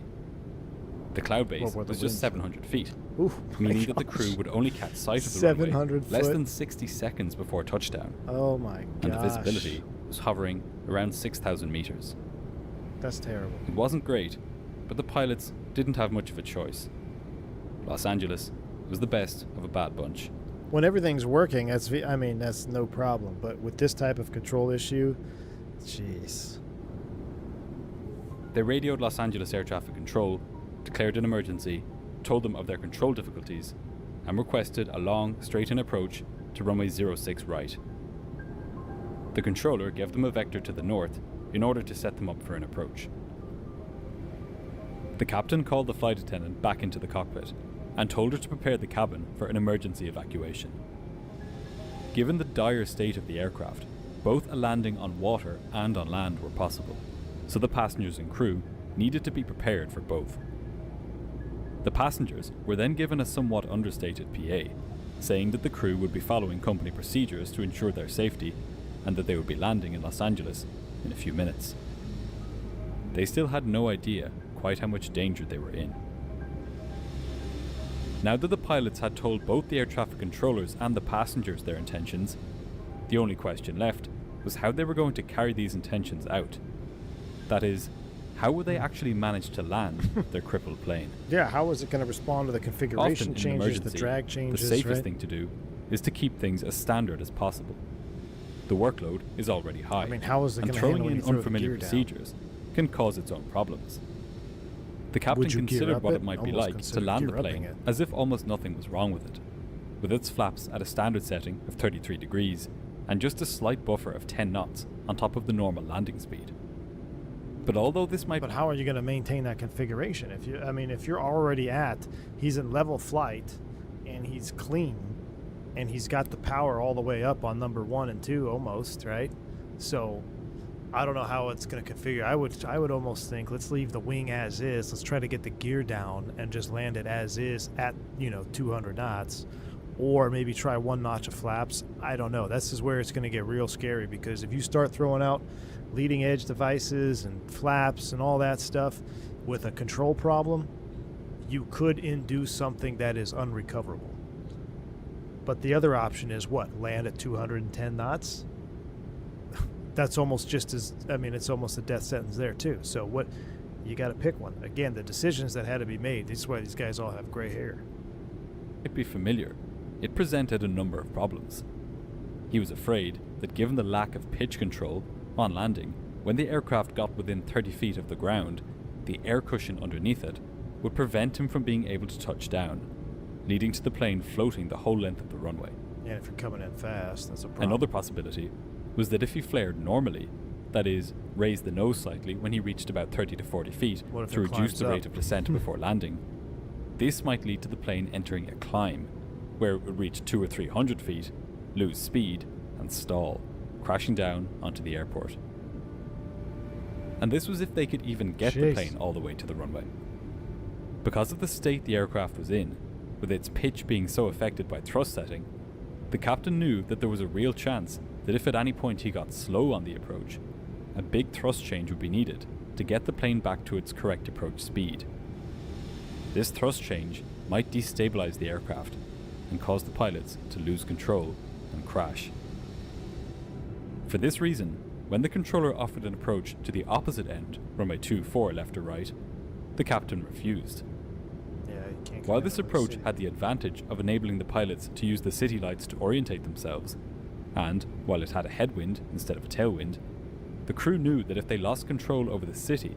The cloud base What were the was just winds? 700 feet, Ooh, my meaning that the gosh. crew would only catch sight of the 700 runway less foot. than 60 seconds before touchdown, Oh my and gosh. the visibility was hovering around 6,000 meters. That's terrible. It wasn't great, but the pilots didn't have much of a choice. Los Angeles was the best of a bad bunch. When everything's working, that's no problem. But with this type of control issue, jeez. They radioed Los Angeles Air Traffic Control, declared an emergency, told them of their control difficulties, and requested a long, straight-in approach to runway 06 right. The controller gave them a vector to the north in order to set them up for an approach. The captain called the flight attendant back into the cockpit and told her to prepare the cabin for an emergency evacuation. Given the dire state of the aircraft, both a landing on water and on land were possible, so the passengers and crew needed to be prepared for both. The passengers were then given a somewhat understated PA, saying that the crew would be following company procedures to ensure their safety and that they would be landing in Los Angeles in a few minutes. They still had no idea quite how much danger they were in. Now that the pilots had told both the air traffic controllers and the passengers their intentions, the only question left was how they were going to carry these intentions out. That is, how would they actually manage to land their crippled plane? Yeah, how is it going to respond to the Often configuration in an changes, the emergency, drag changes, the safest right? thing to do is to keep things as standard as possible. The workload is already high, I mean, how is it and going to throwing handle when in you throw the unfamiliar gear down? procedures can cause its own problems. The captain Would you gear considered up what it? it might be Almost like to consider land the gear upping plane it. as if almost nothing was wrong with it, with its flaps at a standard setting of 33 degrees and just a slight buffer of 10 knots on top of the normal landing speed. But although this might But how are you going to maintain that configuration? If you're already he's in level flight, and he's clean, and he's got the power all the way up on number 1 and 2 almost, right? So I don't know how it's going to configure. I would almost think, let's leave the wing as is. Let's try to get the gear down and just land it as is at, 200 knots. Or maybe try 1 notch of flaps. I don't know. This is where it's going to get real scary, because if you start throwing out leading edge devices and flaps and all that stuff with a control problem, you could induce something that is unrecoverable. But the other option is what? Land at 210 knots? That's almost just as, it's almost a death sentence there too. So what, you got to pick one. Again, the decisions that had to be made, this is why these guys all have gray hair. It'd be familiar. It presented a number of problems. He was afraid that given the lack of pitch control on landing, when the aircraft got within 30 feet of the ground, the air cushion underneath it would prevent him from being able to touch down, leading to the plane floating the whole length of the runway. And if you're coming in fast, that's a problem. Another possibility was that if he flared normally, that is, raised the nose slightly when he reached about 30 to 40 feet to reduce the rate of descent before landing, this might lead to the plane entering a climb, where it would reach 200 or 300 feet, lose speed, and stall, crashing down onto the airport. And this was if they could even get the plane all the way to the runway. Because of the state the aircraft was in, with its pitch being so affected by thrust setting, the captain knew that there was a real chance that if at any point he got slow on the approach, a big thrust change would be needed to get the plane back to its correct approach speed. This thrust change might destabilize the aircraft and cause the pilots to lose control and crash. For this reason, when the controller offered an approach to the opposite end, runway 24 left or right, the captain refused. Yeah, you can't. While this approach had the advantage of enabling the pilots to use the city lights to orientate themselves, and while it had a headwind instead of a tailwind, the crew knew that if they lost control over the city,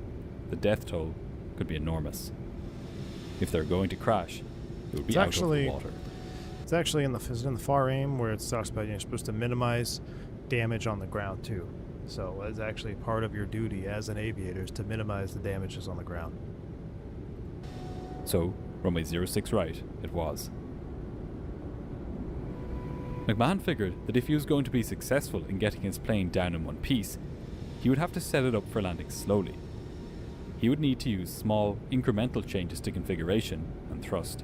the death toll could be enormous. If they're going to crash, it would be out of the water. It's actually in the far aim where it talks about you're supposed to minimize damage on the ground too. So it's actually part of your duty as an aviator is to minimize the damages on the ground. So, runway 06 right, it was. McMahon figured that if he was going to be successful in getting his plane down in one piece, he would have to set it up for landing slowly. He would need to use small, incremental changes to configuration and thrust.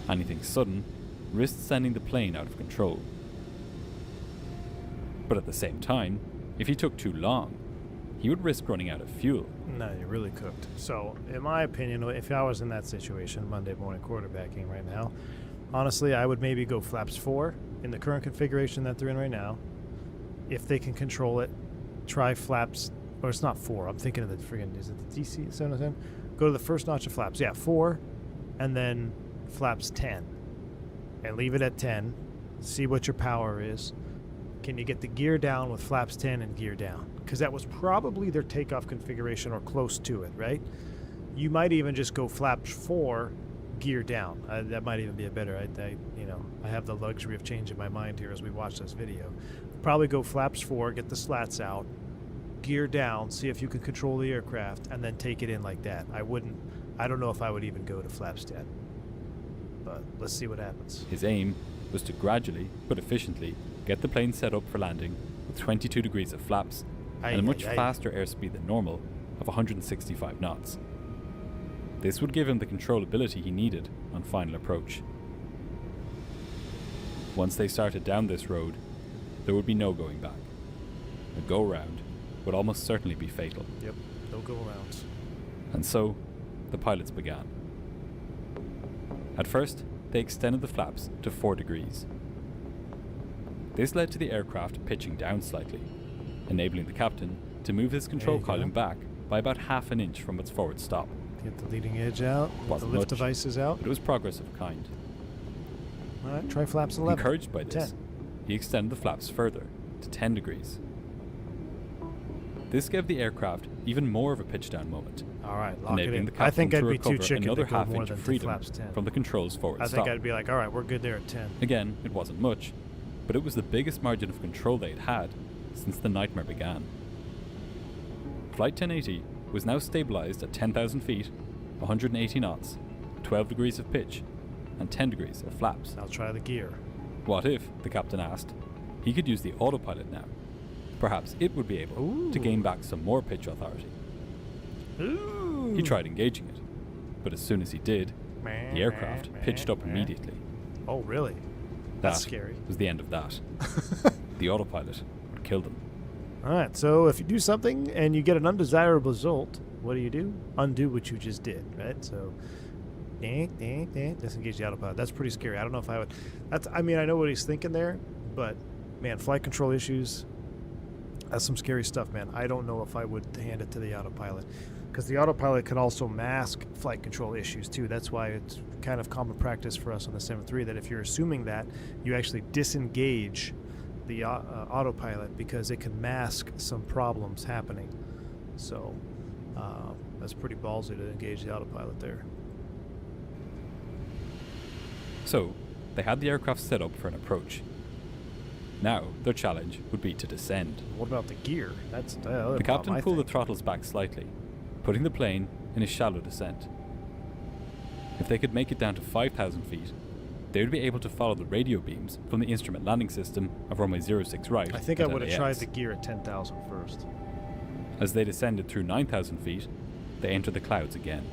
Anything sudden risked sending the plane out of control. But at the same time, if he took too long, he would risk running out of fuel. No, you're really cooked. So, in my opinion, if I was in that situation, Monday morning quarterbacking right now, honestly, I would maybe go flaps 4 in the current configuration that they're in right now. If they can control it, try flaps, or it's not 4, I'm thinking of the friggin', is it the DC 710? Go to the first notch of flaps. Yeah, 4, and then flaps 10. And leave it at 10. See what your power is. Can you get the gear down with flaps 10 and gear down? Because that was probably their takeoff configuration or close to it, right? You might even just go flaps 4, gear down. That might even be a better. I have the luxury of changing my mind here as we watch this video. Probably go flaps 4, get the slats out, gear down, see if you can control the aircraft, and then take it in like that. I don't know if I would even go to flaps 10. But let's see what happens. His aim was to gradually, but efficiently, get the plane set up for landing with 22 degrees of flaps and a much faster airspeed than normal of 165 knots. This would give him the controllability he needed on final approach. Once they started down this road, there would be no going back. A go-round would almost certainly be fatal. Yep, no go-rounds. And so, the pilots began. At first, they extended the flaps to 4 degrees. This led to the aircraft pitching down slightly, enabling the captain to move his control column back by about half an inch from its forward stop. Get the leading edge out, get the lift devices out. But it was progress of a kind. Alright, try flaps 11. Encouraged by this, 10. He extended the flaps further to 10 degrees. This gave the aircraft even more of a pitch down moment, alright, lock it in. The captain I think I'd be too recover chicken another to go half more inch than of freedom flaps 10. from the control's forward I stop. think I'd be like, alright, we're good there at 10. Again, it wasn't much, but it was the biggest margin of control they'd had since the nightmare began. Flight 1080 was now stabilized at 10,000 feet, 180 knots, 12 degrees of pitch, and 10 degrees of flaps. I'll try the gear. What if, the captain asked, he could use the autopilot now? Perhaps it would be able to gain back some more pitch authority. He tried engaging it, but as soon as he did, the aircraft pitched up immediately. Oh, really? That's scary. Was the end of that. The autopilot would kill them. All right, so if you do something and you get an undesirable result, what do? Undo what you just did, right? So, disengage the autopilot. That's pretty scary. I don't know if I would. I mean, I know what he's thinking there, but man, flight control issues. That's some scary stuff, man. I don't know if I would hand it to the autopilot, because the autopilot can also mask flight control issues too. That's why it's kind of common practice for us on the 7.3 that if you're assuming that, you actually disengage the autopilot, because it can mask some problems happening. So that's pretty ballsy to engage the autopilot there. So they had the aircraft set up for an approach. Now their challenge would be to descend. What about the gear? That's the captain pulled the throttles back slightly, putting the plane in a shallow descent. If they could make it down to 5,000 feet, they would be able to follow the radio beams from the instrument landing system of runway 06 right. I think at I would have LAX. tried the gear at 10,000 first. As they descended through 9,000 feet, they entered the clouds again.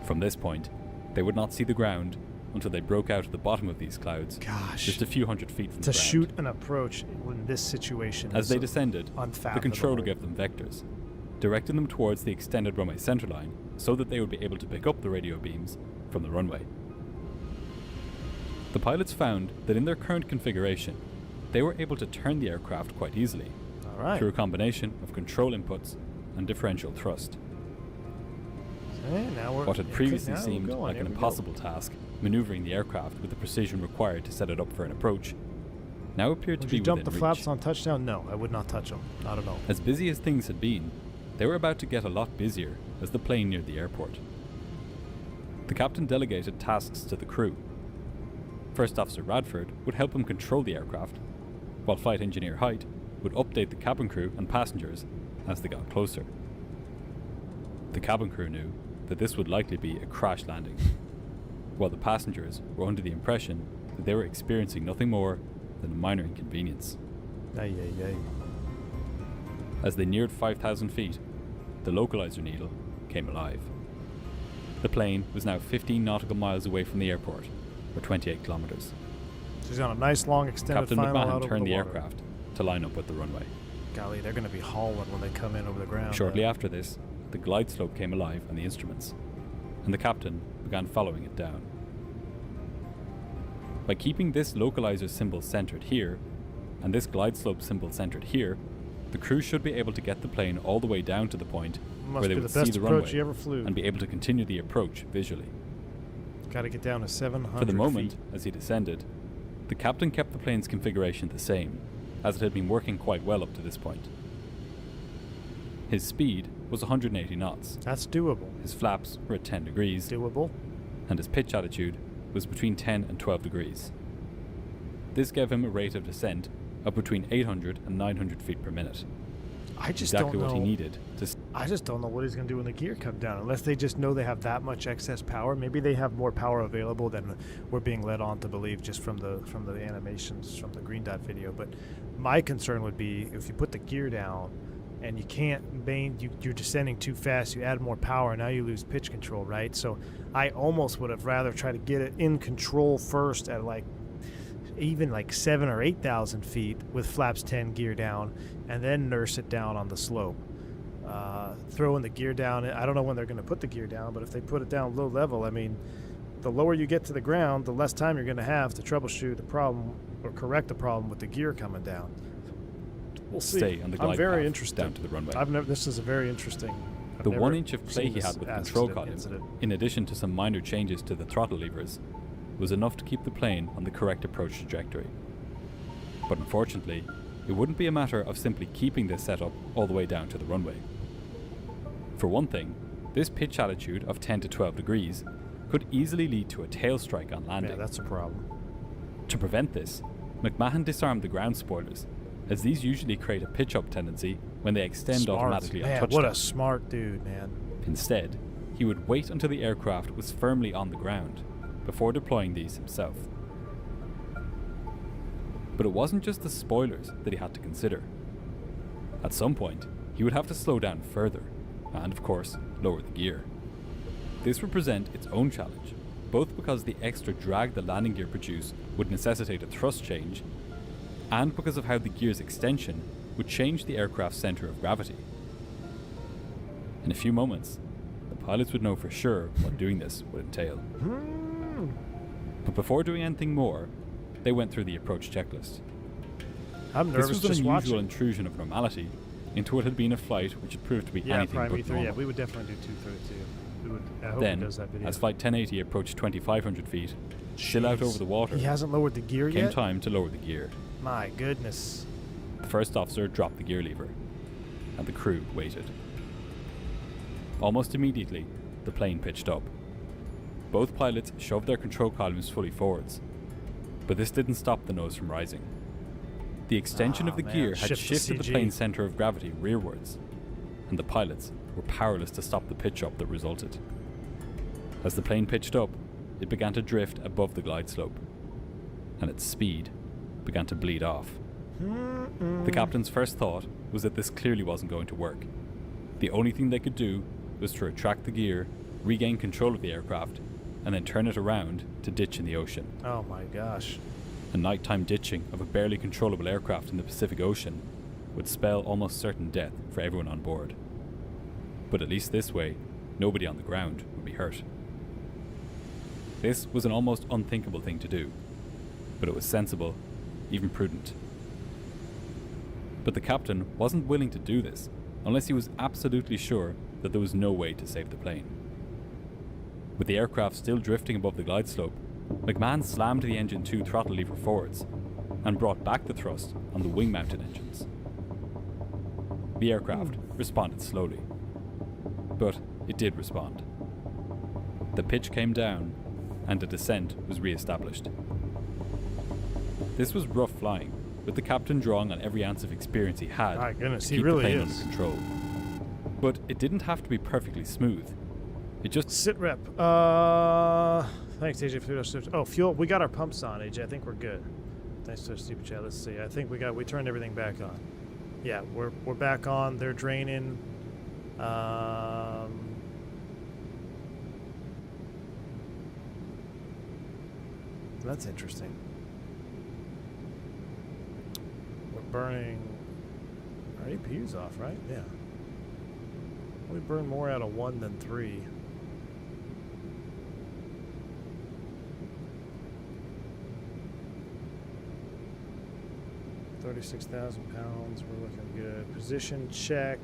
From this point, they would not see the ground until they broke out at the bottom of these clouds, Gosh, just a few hundred feet from the to ground. shoot an approach in this situation. As is they descended, the unfathomable. controller gave them vectors, directing them towards the extended runway centerline so that they would be able to pick up the radio beams from the runway. The pilots found that in their current configuration, they were able to turn the aircraft quite easily All right. through a combination of control inputs and differential thrust. Okay, now we're, What had previously now we're seemed going. like Here an we go. impossible task, maneuvering the aircraft with the precision required to set it up for an approach, now appeared to Would be you dump within the reach. flaps on touchdown? No, I would not touch them. Not at all. As busy as things had been, they were about to get a lot busier as the plane neared the airport. The captain delegated tasks to the crew. First Officer Radford would help him control the aircraft, while Flight Engineer Height would update the cabin crew and passengers as they got closer. The cabin crew knew that this would likely be a crash landing, while the passengers were under the impression that they were experiencing nothing more than a minor inconvenience. Ay. As they neared 5,000 feet, the localizer needle came alive. The plane was now 15 nautical miles away from the airport, or 28 kilometers. She's on a nice long extended Captain final out McMahon over turned the water. aircraft to line up with the runway. Golly, they're going to be hauling when they come in over the ground. Shortly after this, the glide slope came alive on the instruments, and the captain began following it down. By keeping this localizer symbol centered here, and this glide slope symbol centered here, the crew should be able to get the plane all the way down to the point Must where they be would the see best the approach runway you ever flew. and be able to continue the approach visually. Got to get down to 700 For the moment, feet. as he descended, the captain kept the plane's configuration the same, as it had been working quite well up to this point. His speed was 180 knots, That's doable. his flaps were at 10 degrees, Doable. and his pitch attitude was between 10 and 12 degrees. This gave him a rate of descent of between 800 and 900 feet per minute. I just Exactly don't what know. he needed to I just don't know what he's going to do when the gear comes down, unless they just know they have that much excess power. Maybe they have more power available than we're being led on to believe just from the animations from the green dot video. But my concern would be if you put the gear down and you can't you're descending too fast, you add more power, now you lose pitch control, right? So I almost would have rather tried to get it in control first at even 7,000 or 8,000 feet with flaps 10 gear down, and then nurse it down on the slope. Throwing the gear down, I don't know when they're going to put the gear down, but if they put it down low level, I mean, the lower you get to the ground, the less time you're going to have to troubleshoot the problem or correct the problem with the gear coming down. We'll see. stay on the glide I'm very path interested. down to the runway. This is a very interesting. I've The never 1 inch of play seen he this had with the as control an column, incident. in addition to some minor changes to the throttle levers, was enough to keep the plane on the correct approach trajectory. But unfortunately, it wouldn't be a matter of simply keeping this setup all the way down to the runway. For one thing, this pitch attitude of 10 to 12 degrees could easily lead to a tail strike on landing. Yeah, that's a problem. To prevent this, McMahon disarmed the ground spoilers, as these usually create a pitch-up tendency when they extend Smart. automatically on Man, touchdown. what a smart dude, man. Instead, he would wait until the aircraft was firmly on the ground before deploying these himself. But it wasn't just the spoilers that he had to consider. At some point, he would have to slow down further, and of course, lower the gear. This would present its own challenge, both because the extra drag the landing gear produced would necessitate a thrust change, and because of how the gear's extension would change the aircraft's centre of gravity. In a few moments, the pilots would know for sure what doing this would entail. But before doing anything more, they went through the approach checklist. I'm nervous This was just an unusual watching. intrusion of normality into what had been a flight which had proved to be anything Prime but E3. normal. Yeah, we would definitely do 232. We would. I hope he Then, does that video. as Flight 1080 approached 2,500 feet, still out Jeez. over the water, He hasn't lowered the gear came yet. time to lower the gear. My goodness. The first officer dropped the gear lever, and the crew waited. Almost immediately, the plane pitched up. Both pilots shoved their control columns fully forwards, but this didn't stop the nose from rising. The extension of the man, gear had shift to shifted the CG. plane's centre of gravity rearwards, and the pilots were powerless to stop the pitch up that resulted. As the plane pitched up, it began to drift above the glide slope, and its speed began to bleed off. The captain's first thought was that this clearly wasn't going to work. The only thing they could do was to retract the gear, regain control of the aircraft, and then turn it around to ditch in the ocean. Oh my gosh. A nighttime ditching of a barely controllable aircraft in the Pacific Ocean would spell almost certain death for everyone on board. But at least this way, nobody on the ground would be hurt. This was an almost unthinkable thing to do, but it was sensible, even prudent. But the captain wasn't willing to do this unless he was absolutely sure that there was no way to save the plane. With the aircraft still drifting above the glide slope, McMahon slammed the engine 2 throttle lever forwards and brought back the thrust on the wing-mounted engines. The aircraft responded slowly, but it did respond. The pitch came down and the descent was re-established. This was rough flying, with the captain drawing on every ounce of experience he had My goodness, to he keep really the plane is. under control. But it didn't have to be perfectly smooth. It just Sit rep. Thanks, AJ, for the Oh, fuel. We got our pumps on, AJ. I think we're good. Thanks to the stupid chat. Let's see. I think we turned everything back on. Yeah, we're back on. They're draining. That's interesting. We're burning. Our APU's off, right? Yeah. We burn more out of 1 than 3. £36,000. We're looking good. Position check.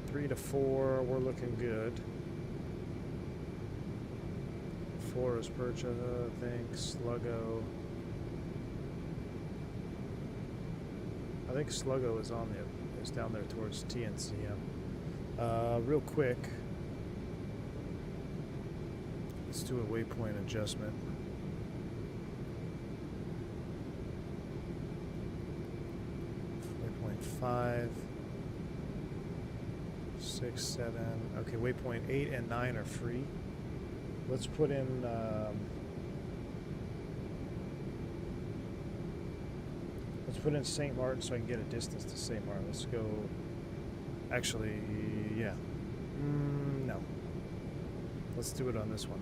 3 to 4. We're looking good. 4 is Percha. Thanks. Sluggo. I think Sluggo is is down there towards TNCM. Real quick, let's do a waypoint adjustment. Waypoint 5, 6, 7. Okay, waypoint 8 and 9 are free. Let's put in. Let's put in St. Martin so I can get a distance to St. Martin. Let's go. Actually, yeah. No. Let's do it on this one.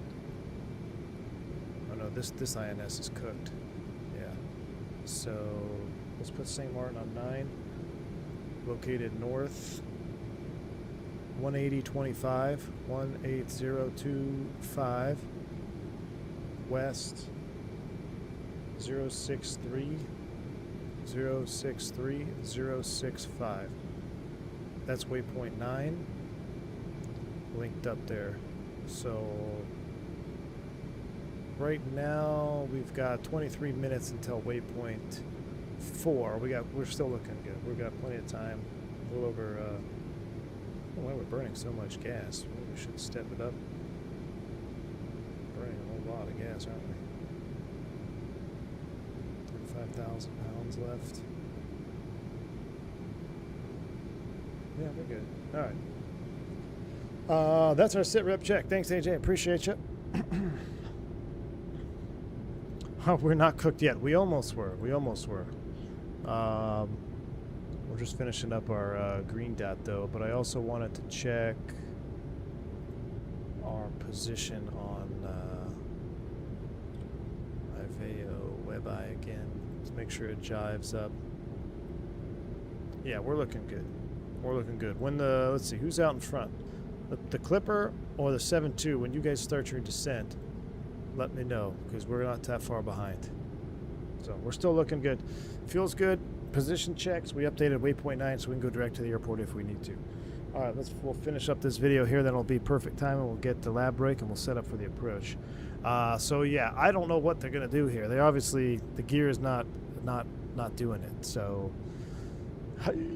Oh no, this INS is cooked. Yeah. So let's put St. Martin on 9. Located north. 180.25. 18025. West. 063. 063 065. That's waypoint 9 linked up there. So right now we've got 23 minutes until waypoint 4. We're still looking good. We've got plenty of time. A little over I don't know why we're burning so much gas. Maybe we should step it up. Burning a whole lot of gas, aren't we? 35,000 pounds left. Yeah, we're good. All right. That's our sit rep check. Thanks, AJ. Appreciate you. Oh, we're not cooked yet. We almost were. We almost were. We're just finishing up our green dot though, but I also wanted to check our position on Iveo WebEye again. Let's make sure it jives up. Yeah, we're looking good. We're looking good. When the, let's see, who's out in front? The Clipper or the 7-2? When you guys start your descent, let me know, because we're not that far behind. So we're still looking good. Feels good. Position checks. We updated waypoint 9 so we can go direct to the airport if we need to. All right, we'll finish up this video here. Then it'll be perfect time, and we'll get the lab break, and we'll set up for the approach. So yeah, I don't know what they're gonna do here. They obviously, the gear is not doing it. So,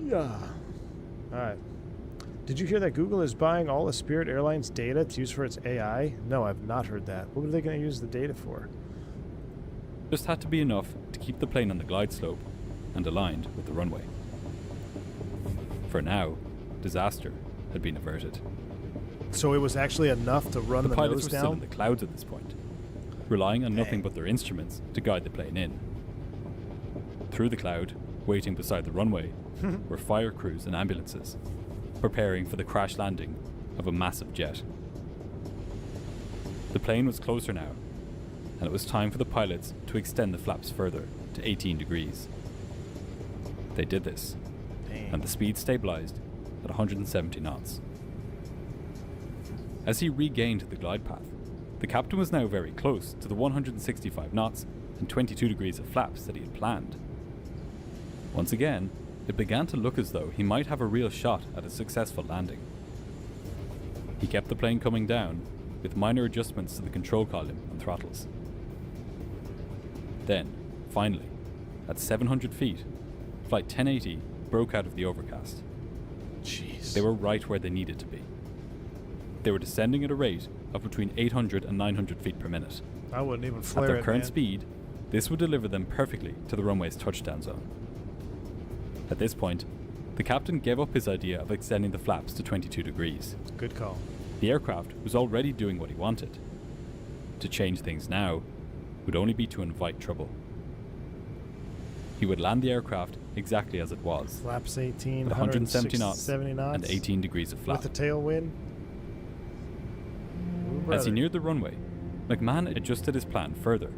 yeah. All right. Did you hear that Google is buying all of Spirit Airlines' data to use for its AI? No, I've not heard that. What are they going to use the data for? Just had to be enough to keep the plane on the glide slope and aligned with the runway. For now, disaster had been averted. So it was actually enough to run the pilots nose were down? still in the clouds at this point, relying on nothing but their instruments to guide the plane in. Through the cloud, waiting beside the runway, were fire crews and ambulances, preparing for the crash landing of a massive jet. The plane was closer now, and it was time for the pilots to extend the flaps further to 18 degrees. They did this, and the speed stabilized at 170 knots. As he regained the glide path, the captain was now very close to the 165 knots and 22 degrees of flaps that he had planned. Once again, it began to look as though he might have a real shot at a successful landing. He kept the plane coming down, with minor adjustments to the control column and throttles. Then, finally, at 700 feet, Flight 1080 broke out of the overcast. Jeez. They were right where they needed to be. They were descending at a rate of between 800 and 900 feet per minute. I wouldn't even flare At their it, current man. speed, this would deliver them perfectly to the runway's touchdown zone. At this point, the captain gave up his idea of extending the flaps to 22 degrees. Good call. The aircraft was already doing what he wanted. To change things now would only be to invite trouble. He would land the aircraft exactly as it was, Flaps 18, with 170 knots 70 knots and 18 degrees of flap. with the tailwind. Ooh, As he brother. neared the runway, McMahon adjusted his plan further,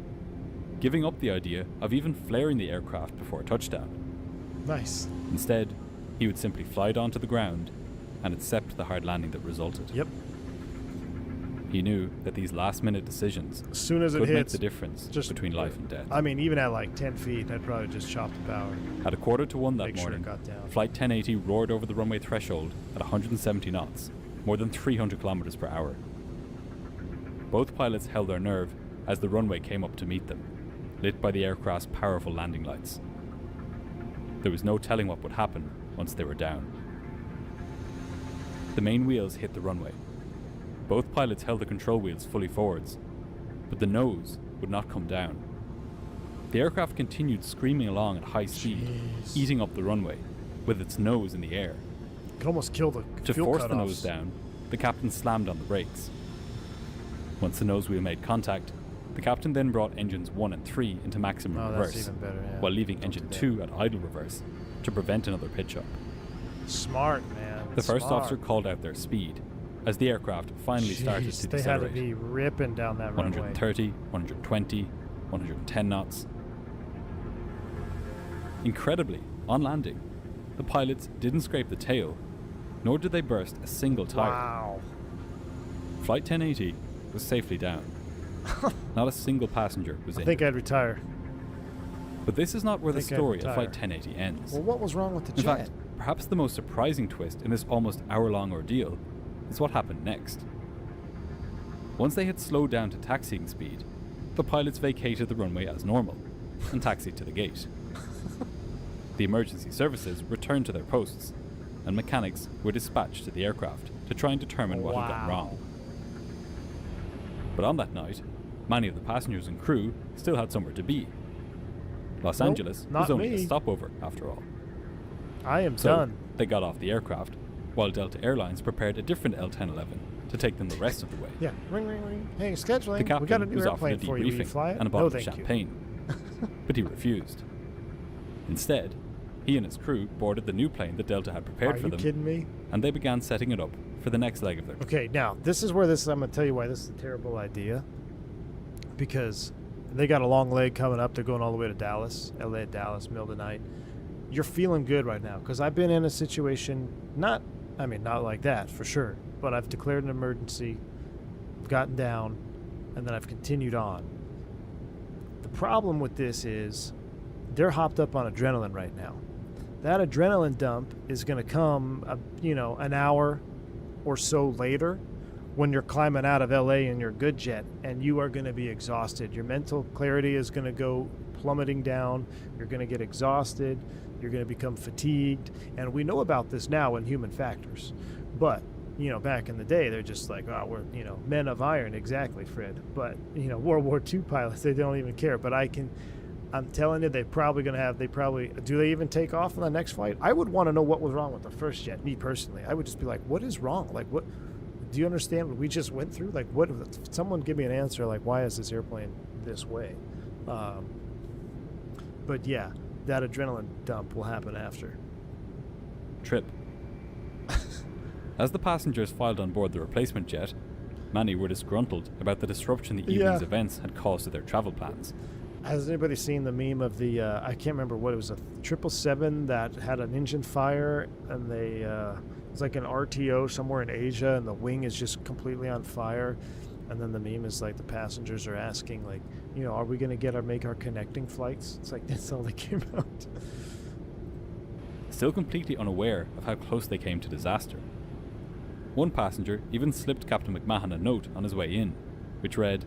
giving up the idea of even flaring the aircraft before touchdown. Nice. Instead, he would simply fly it onto the ground and accept the hard landing that resulted. Yep. He knew that these last-minute decisions As soon as it could make hits, the difference just between life and death. I mean, even at like 10 feet, I'd probably just chop the power. At 1:45 that Make sure morning, it got down. Flight 1080 roared over the runway threshold at 170 knots, more than 300 kilometers per hour. Both pilots held their nerve as the runway came up to meet them, lit by the aircraft's powerful landing lights. There was no telling what would happen once they were down. The main wheels hit the runway. Both pilots held the control wheels fully forwards, but the nose would not come down. The aircraft continued screaming along at high speed, Jeez. eating up the runway, with its nose in the air. Could almost kill the To fuel force the cutoffs. nose down, the captain slammed on the brakes. Once the nose wheel made contact, the captain then brought engines 1 and 3 into maximum Oh, reverse, that's even better, yeah. while leaving Don't engine do that. 2 at idle reverse to prevent another pitch up. Smart, man. The first Smart. officer called out their speed as the aircraft finally started Jeez, to they had to decelerate. be ripping down that runway. 130, 120, 110 knots. Incredibly, on landing, the pilots didn't scrape the tail, nor did they burst a single tire. Wow. Flight 1080 was safely down. Not a single passenger was I in. think I'd retire. But this is not where the think I'd story of retire. Flight 1080 ends. Well, what was wrong with the In jet? fact, perhaps the most surprising twist in this almost hour-long ordeal is what happened next. Once they had slowed down to taxiing speed, the pilots vacated the runway as normal and taxied to the gate. The emergency services returned to their posts, and mechanics were dispatched to the aircraft to try and determine what had gone Wow. wrong. But on that night, many of the passengers and crew still had somewhere to be. Los Nope, Angeles was not only me. a stopover, after all. I am So done. they got off the aircraft, while Delta Airlines prepared a different L1011 to take them the rest of the way. Yeah. Ring, ring, ring. Hey, scheduling. The captain We got a new was offered a airplane for you. Will you debriefing fly it? and a bottle No, of thank you. champagne, but he refused. Instead, he and his crew boarded the new plane that Delta had prepared Are for you them, kidding me? and they began setting it up for the next leg of their trip. Okay, now this is where I'm going to tell you why this is a terrible idea. Because they got a long leg coming up. They're going all the way to Dallas, LA, Dallas, middle of the night. You're feeling good right now because I've been in a situation, not like that for sure, but I've declared an emergency, gotten down, and then I've continued on. The problem with this is they're hopped up on adrenaline right now. That adrenaline dump is going to come, an hour or so later when you're climbing out of LA in your good jet, and you are going to be exhausted. Your mental clarity is going to go plummeting down. You're going to get exhausted. You're going to become fatigued. And we know about this now in human factors. But, back in the day, they're just like, oh, we're, men of iron. Exactly, Fred. But, World War II pilots, they don't even care. But I'm telling you, do they even take off on the next flight? I would want to know what was wrong with the first jet, me personally. I would just be like, what is wrong? Like, what, do you understand what we just went through? Like, what, someone give me an answer, like, why is this airplane this way? But yeah, that adrenaline dump will happen after. Trip. As the passengers filed on board the replacement jet, many were disgruntled about the disruption the evening's events had caused to their travel plans. Has anybody seen the meme of the, I can't remember what it was, a 777 that had an engine fire, and it's like an RTO somewhere in Asia, and the wing is just completely on fire, and then the meme is like the passengers are asking, like, are we going to make our connecting flights? It's like, that's all that came out. Still completely unaware of how close they came to disaster. One passenger even slipped Captain McMahon a note on his way in, which read,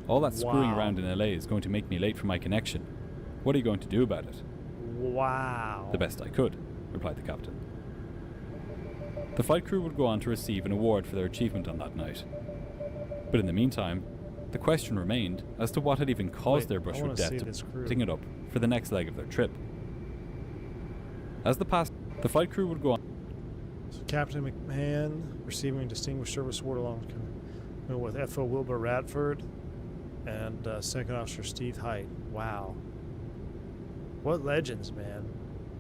"All that screwing around in LA is going to make me late for my connection. What are you going to do about it?" Wow. "The best I could," replied the captain. The flight crew would go on to receive an award for their achievement on that night. But in the meantime, the question remained as to what had even caused their brush with death to setting it up for the next leg of their trip. As the flight crew would go on. So Captain McMahon receiving Distinguished Service Award along with F.O. Wilbur Radford and Second Officer Steve Height. Wow. What legends, man.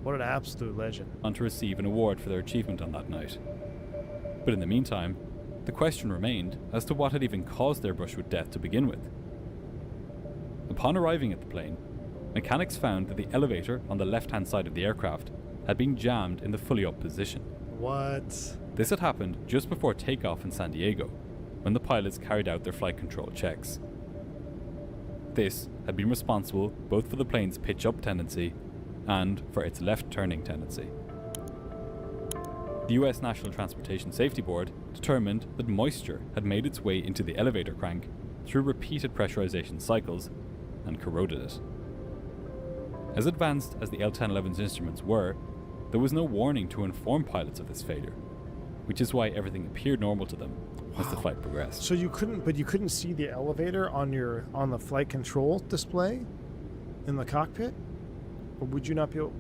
What an absolute legend. On to receive an award for their achievement on that night. But in the meantime, the question remained as to what had even caused their brush with death to begin with. Upon arriving at the plane, mechanics found that the elevator on the left-hand side of the aircraft had been jammed in the fully up position. What? This had happened just before takeoff in San Diego, when the pilots carried out their flight control checks. This had been responsible both for the plane's pitch-up tendency and for its left-turning tendency. The US National Transportation Safety Board determined that moisture had made its way into the elevator crank through repeated pressurization cycles and corroded it. As advanced as the L1011's instruments were, there was no warning to inform pilots of this failure, which is why everything appeared normal to them as the flight progressed. So you couldn't see the elevator on the flight control display in the cockpit? Or would you not be able,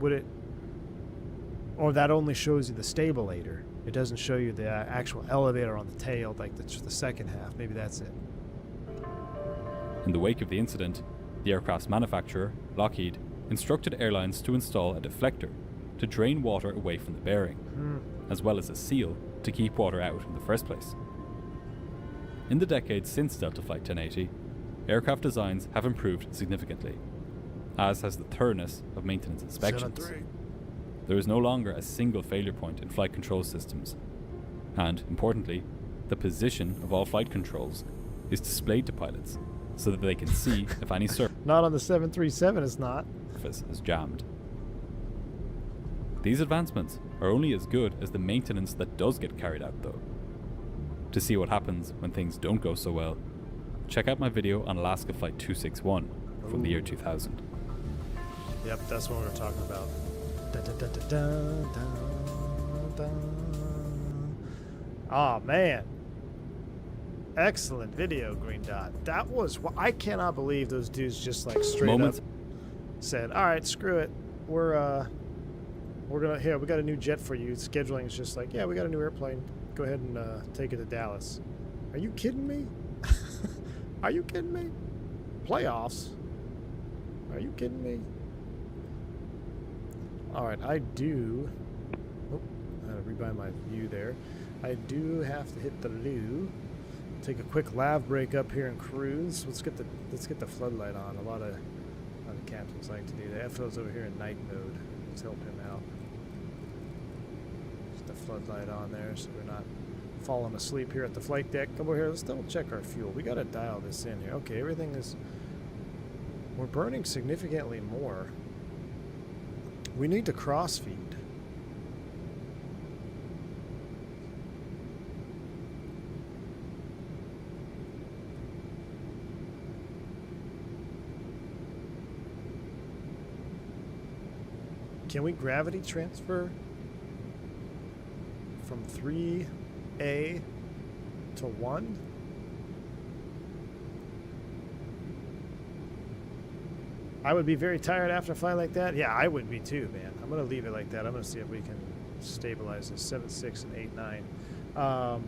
or that only shows you the stabilator? It doesn't show you the actual elevator on the tail, like the second half. Maybe that's it. In the wake of the incident, the aircraft's manufacturer, Lockheed, instructed airlines to install a deflector to drain water away from the bearing, as well as a seal to keep water out in the first place. In the decades since Delta Flight 1080, aircraft designs have improved significantly, as has the thoroughness of maintenance inspections. 7-3. There is no longer a single failure point in flight control systems, and, importantly, the position of all flight controls is displayed to pilots so that they can see if any Not on the 737, it's not. surface is jammed. These advancements are only as good as the maintenance that does get carried out, though. To see what happens when things don't go so well, check out my video on Alaska Flight 261 from the year 2000. Yep, that's what we were talking about. Oh man, excellent video, Green Dot. That was, I cannot believe those dudes just like straight up said, all right, screw it, we're gonna, here, we got a new jet for you. Scheduling is just like, yeah, we got a new airplane, go ahead and take it to Dallas. Are you kidding me? Are you kidding me? Playoffs? Are you kidding me? Alright, I do... Oh, I had to rebind my view there. I do have to hit the loo. Take a quick lav break up here and cruise. Let's get the floodlight on. A lot of captains like to do that. FO's over here in night mode. Let's help him out. Just the floodlight on there so we're not falling asleep here at the flight deck. Come over here. Let's double check our fuel. We gotta dial this in here. Okay, everything is... We're burning significantly more. We need to cross feed. Can we gravity transfer from 3A to 1? I would be very tired after a flight like that. Yeah, I would be too, man. I'm going to leave it like that. I'm going to see if we can stabilize this 7.6 and 8.9.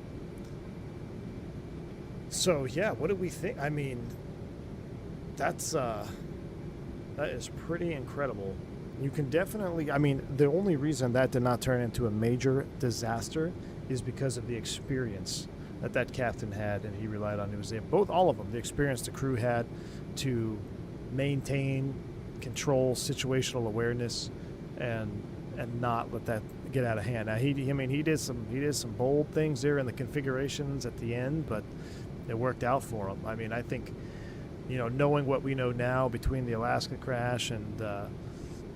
So, yeah, what do we think? I mean, that is pretty incredible. You can definitely, I mean, the only reason that did not turn into a major disaster is because of the experience that captain had, and he relied on. It was all of them, the experience the crew had to maintain, control situational awareness, and not let that get out of hand. Now he did some bold things there in the configurations at the end, but it worked out for him. I mean, I think, knowing what we know now between the Alaska crash and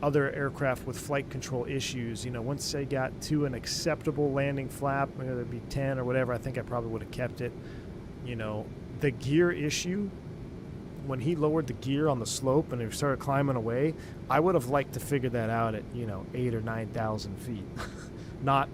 other aircraft with flight control issues, once they got to an acceptable landing flap, whether it be 10 or whatever, I think I probably would have kept it. The gear issue, when he lowered the gear on the slope and he started climbing away, I would have liked to figure that out at 8,000 or 9,000 feet, not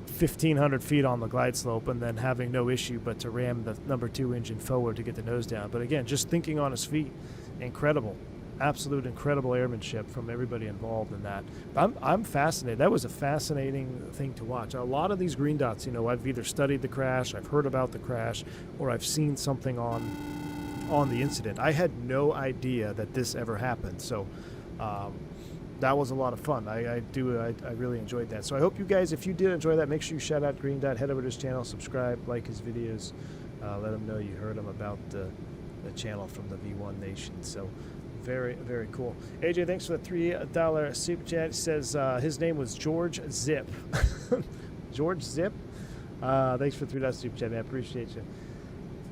1,500 feet on the glide slope and then having no issue but to ram the number 2 engine forward to get the nose down. But again, just thinking on his feet, incredible. Absolute incredible airmanship from everybody involved in that. I'm fascinated. That was a fascinating thing to watch. A lot of these green dots, I've either studied the crash, I've heard about the crash, or I've seen something on the incident. I had no idea that this ever happened. So that was a lot of fun. I really enjoyed that. So I hope you guys, if you did enjoy that, make sure you shout out Green Dot, head over to his channel, subscribe, like his videos, let him know you heard him about the channel from the V1 Nation. So very, very cool. AJ, thanks for the $3 super chat. He says his name was George Zip. George Zip? Thanks for the $3 super chat, man. Appreciate you.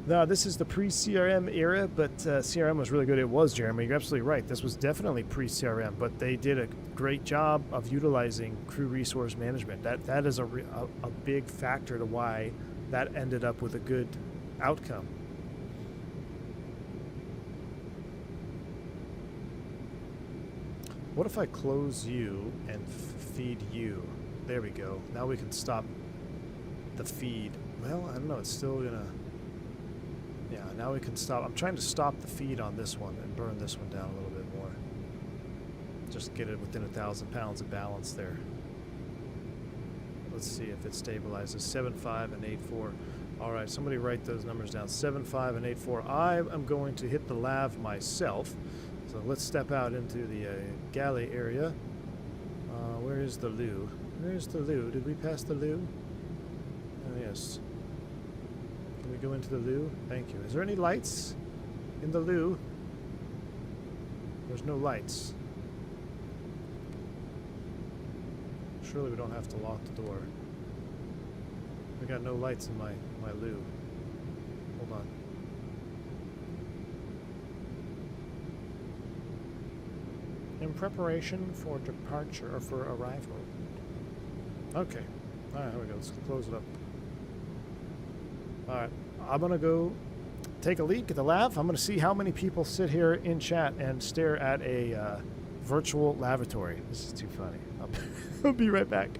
No, this is the pre-CRM era, but CRM was really good. It was, Jeremy. You're absolutely right. This was definitely pre-CRM, but they did a great job of utilizing crew resource management. That is a big factor to why that ended up with a good outcome. What if I close you and feed you? There we go. Now we can stop the feed. Well, I don't know. It's still going to... Yeah, now we can stop. I'm trying to stop the feed on this one and burn this one down a little bit more. Just get it within 1,000 pounds of balance there. Let's see if it stabilizes. 7.5 and 8.4. All right, somebody write those numbers down. 7.5 and 8.4. I am going to hit the lav myself. So let's step out into the galley area. Where is the loo? Where's the loo? Did we pass the loo? Oh, yes. Can we go into the loo? Thank you. Is there any lights in the loo? There's no lights. Surely we don't have to lock the door. We got no lights in my loo. Hold on. In preparation for departure or for arrival. Okay. Alright, here we go. Let's close it up. Alright. I'm going to go take a leak at the lav. I'm going to see how many people sit here in chat and stare at a virtual lavatory. This is too funny. I'll be right back.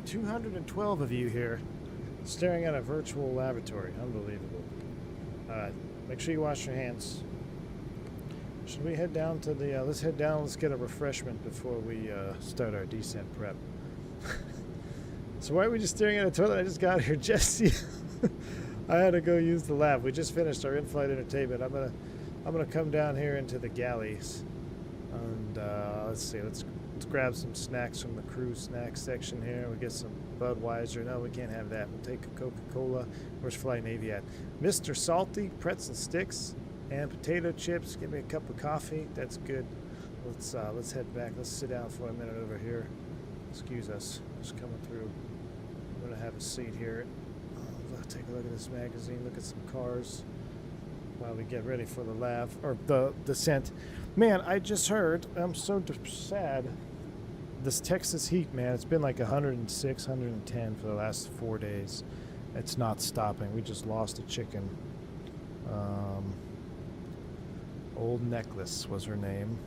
212 of you here staring at a virtual laboratory. Unbelievable. Alright, make sure you wash your hands. Should we head down to the, let's head down, let's get a refreshment before we start our descent prep. So why are we just staring at a toilet? I just got here, Jesse. I had to go use the lab. We just finished our in-flight entertainment. I'm gonna come down here into the galleys, and let's see. Let's grab some snacks from the crew snack section here. We get some Budweiser. No, we can't have that. We'll take a Coca-Cola. Where's Flight Navy at? Mr. Salty, pretzel sticks, and potato chips. Give me a cup of coffee. That's good. Let's head back. Let's sit down for a minute over here. Excuse us. Just coming through. I'm gonna have a seat here. Take a look at this magazine. Look at some cars while we get ready for the lab or the descent. Man, I just heard. I'm so sad. This Texas heat, man. It's been like 106, 110 for the last 4 days. It's not stopping. We just lost a chicken. Old Necklace was her name.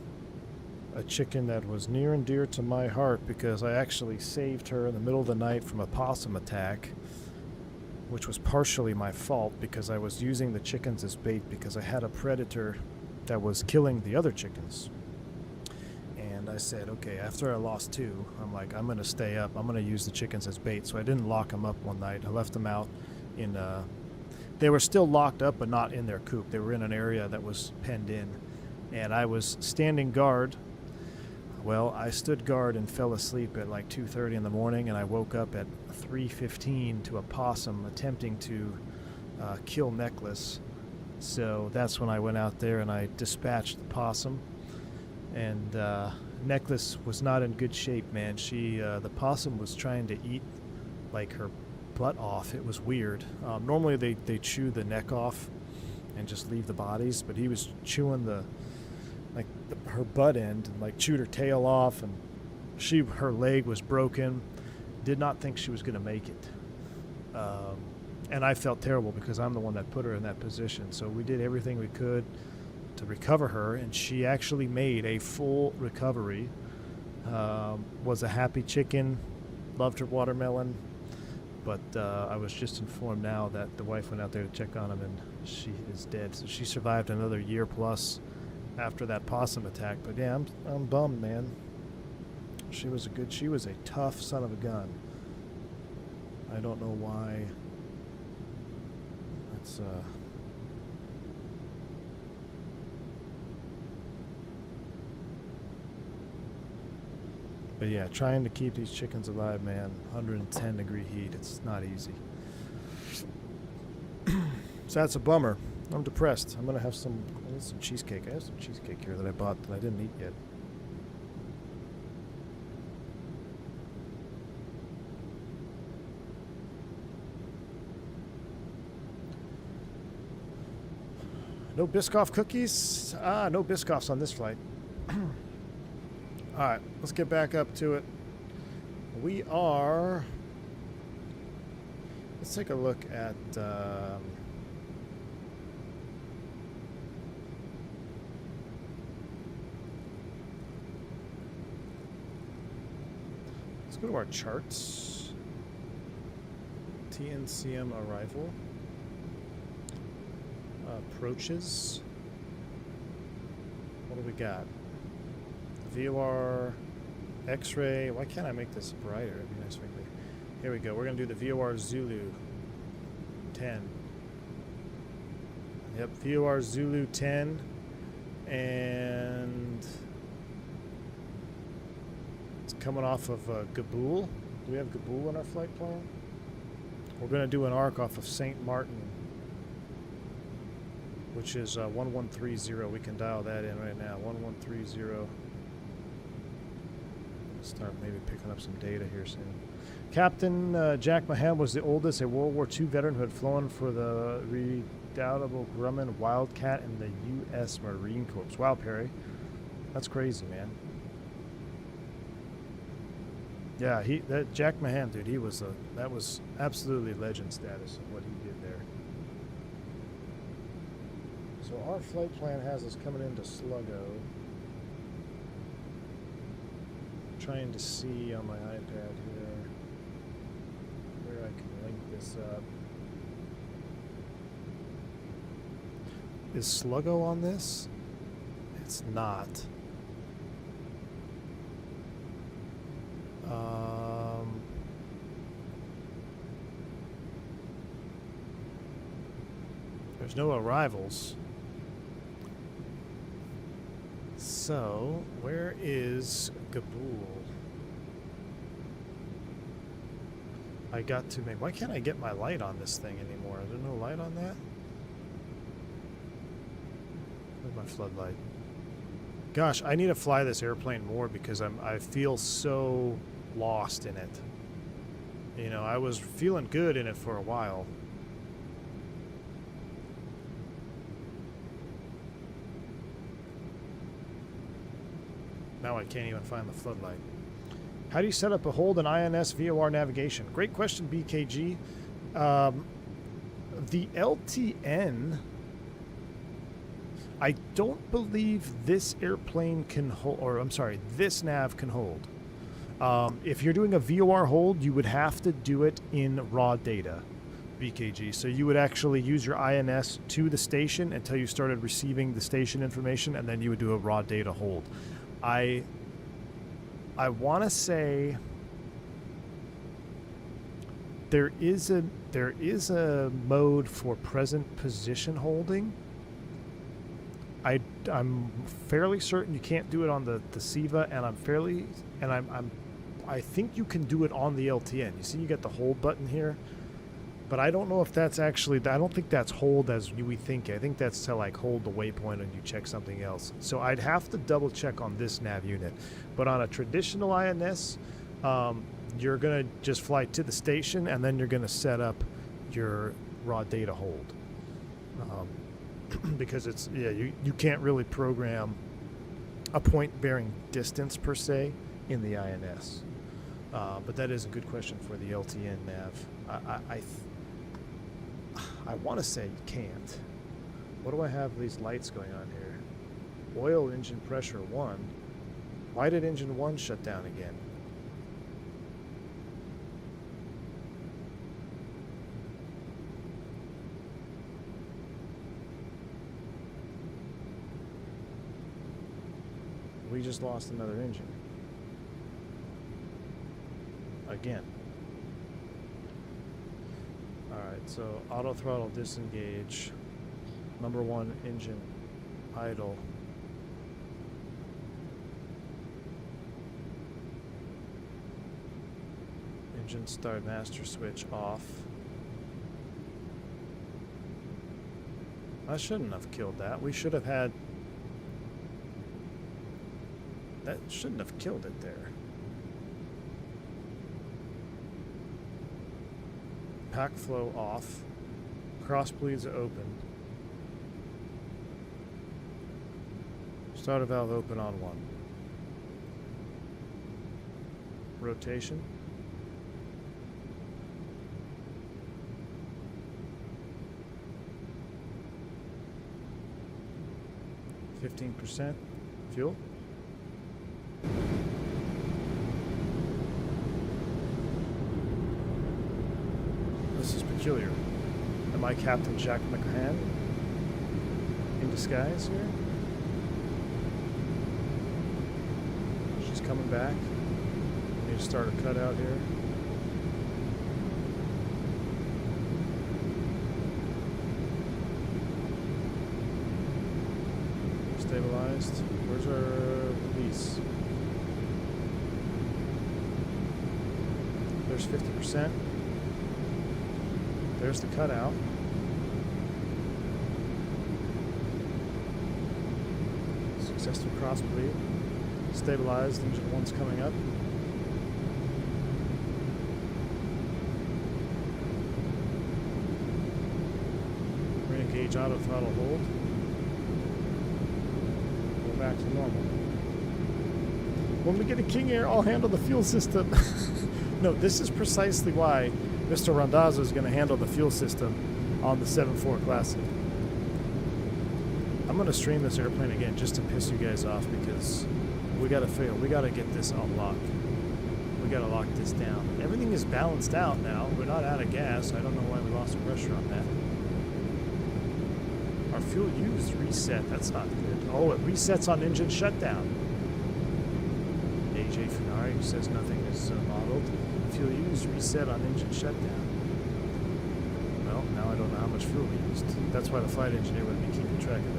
A chicken that was near and dear to my heart because I actually saved her in the middle of the night from a possum attack, which was partially my fault because I was using the chickens as bait because I had a predator that was killing the other chickens. And I said, okay, after I lost 2, I'm like, I'm going to stay up. I'm going to use the chickens as bait. So I didn't lock them up one night. I left them out in, they were still locked up, but not in their coop. They were in an area that was penned in. And I was standing guard. Well, I stood guard and fell asleep at like 2:30 in the morning, and I woke up at 3:15 to a possum attempting to kill Necklace. So that's when I went out there and I dispatched the possum. And Necklace was not in good shape, man. The possum was trying to eat like her butt off. It was weird. Normally they chew the neck off and just leave the bodies, but he was chewing her butt end and like chewed her tail off, and her leg was broken. Did not think she was going to make it. And I felt terrible because I'm the one that put her in that position. So we did everything we could to recover her, and she actually made a full recovery. Was a happy chicken, loved her watermelon, but I was just informed now that the wife went out there to check on him and she is dead. So she survived another year plus after that possum attack. But yeah, I'm bummed, man. She was a tough son of a gun. I don't know why. That's but yeah, trying to keep these chickens alive, man. 110-degree heat. It's not easy. So that's a bummer. I'm depressed. I need some cheesecake. I have some cheesecake here that I bought that I didn't eat yet. No Biscoff cookies? No Biscoffs on this flight. Alright, let's get back up to it. Let's take a look at let's go to our charts. TNCM arrival. Approaches. What do we got? VOR, X-ray. Why can't I make this brighter? It'd be nice if I could. Here we go. We're going to do the VOR Zulu 10. Yep, VOR Zulu 10. And it's coming off of Gaboul. Do we have Gaboul in our flight plan? We're going to do an arc off of St. Martin, which is 1130. We can dial that in right now. 1130. Start maybe picking up some data here soon. Captain Jack Mahan was the oldest, a World War II veteran who had flown for the redoubtable Grumman Wildcat in the U.S. Marine Corps. Wow, Perry. That's crazy, man. Yeah, that Jack Mahan, dude, that was absolutely legend status of what he did there. So our flight plan has us coming into Sluggo. Trying to see on my iPad here. this up. Is Sluggo on this? It's not. There's no arrivals. So, where is Gabool? I got to make... Why can't I get my light on this thing anymore? Is there no light on that? Where's my floodlight? Gosh, I need to fly this airplane more because I feel so lost in it. You know, I was feeling good in it for a while. Now I can't even find the floodlight. How do you set up a hold and INS VOR navigation? Great question, BKG. The LTN, I don't believe this airplane can hold, or I'm sorry, this nav can hold. If you're doing a VOR hold, you would have to do it in raw data, BKG. So you would actually use your INS to the station until you started receiving the station information, and then you would do a raw data hold. I want to say there is a mode for present position holding. I'm fairly certain you can't do it on the SIVA, and I think you can do it on the LTN. You see, you got the hold button here, but I don't know if that's actually. I don't think that's hold as we think. I think that's to like hold the waypoint and you check something else. So I'd have to double check on this nav unit, but on a traditional INS, you're gonna just fly to the station and then you're gonna set up your raw data hold. Because it's, yeah, you can't really program a point bearing distance per se in the INS. But that is a good question for the LTN nav. I want to say you can't. What do I have these lights going on here? Oil engine pressure 1. Why did engine 1 shut down again? We just lost another engine. Again. Alright, so auto throttle disengage. Number 1 engine idle. Engine start master switch off. I shouldn't have killed that. We should have had... That shouldn't have killed it there. Pack flow off. Cross bleeds open. Starter valve open on 1. Rotation. %. Fuel. This is peculiar. Am I Captain Jack McMahon in disguise here? She's coming back. We need to start a cutout here. Stabilized. Where's our release? There's 50%. There's the cutout. Successful cross bleed. Stabilized. Engine 1's coming up. Re-engage auto throttle hold. Go back to normal. When we get a King Air, I'll handle the fuel system. No, this is precisely why Mr. Randazzo is going to handle the fuel system on the 7.4 Classic. I'm going to stream this airplane again just to piss you guys off because we got to fail. We got to get this on lock. We gotta lock this down. Everything is balanced out now. We're not out of gas. I don't know why we lost pressure on that. Our fuel used reset. That's not good. Oh, it resets on engine shutdown. AJ Finari says nothing is modeled. Fuel used reset on engine shutdown. Well, now I don't know how much fuel we used. That's why the flight engineer would be keeping track of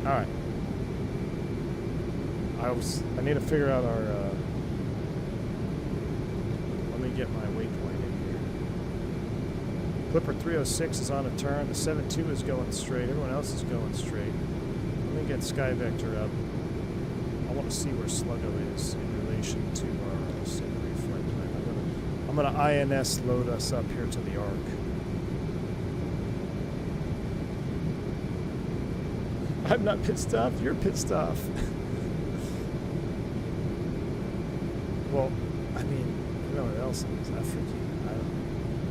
that. All right. I need to figure out our. Let me get my waypoint in here. Clipper 306 is on a turn. The 72 is going straight. Everyone else is going straight. Let me get Sky Vector up. I want to see where Sluggo is in relation to our secondary flight plan. I'm gonna INS load us up here to the arc. I'm not pissed off. You're pissed off. Well, I mean, you know what else is?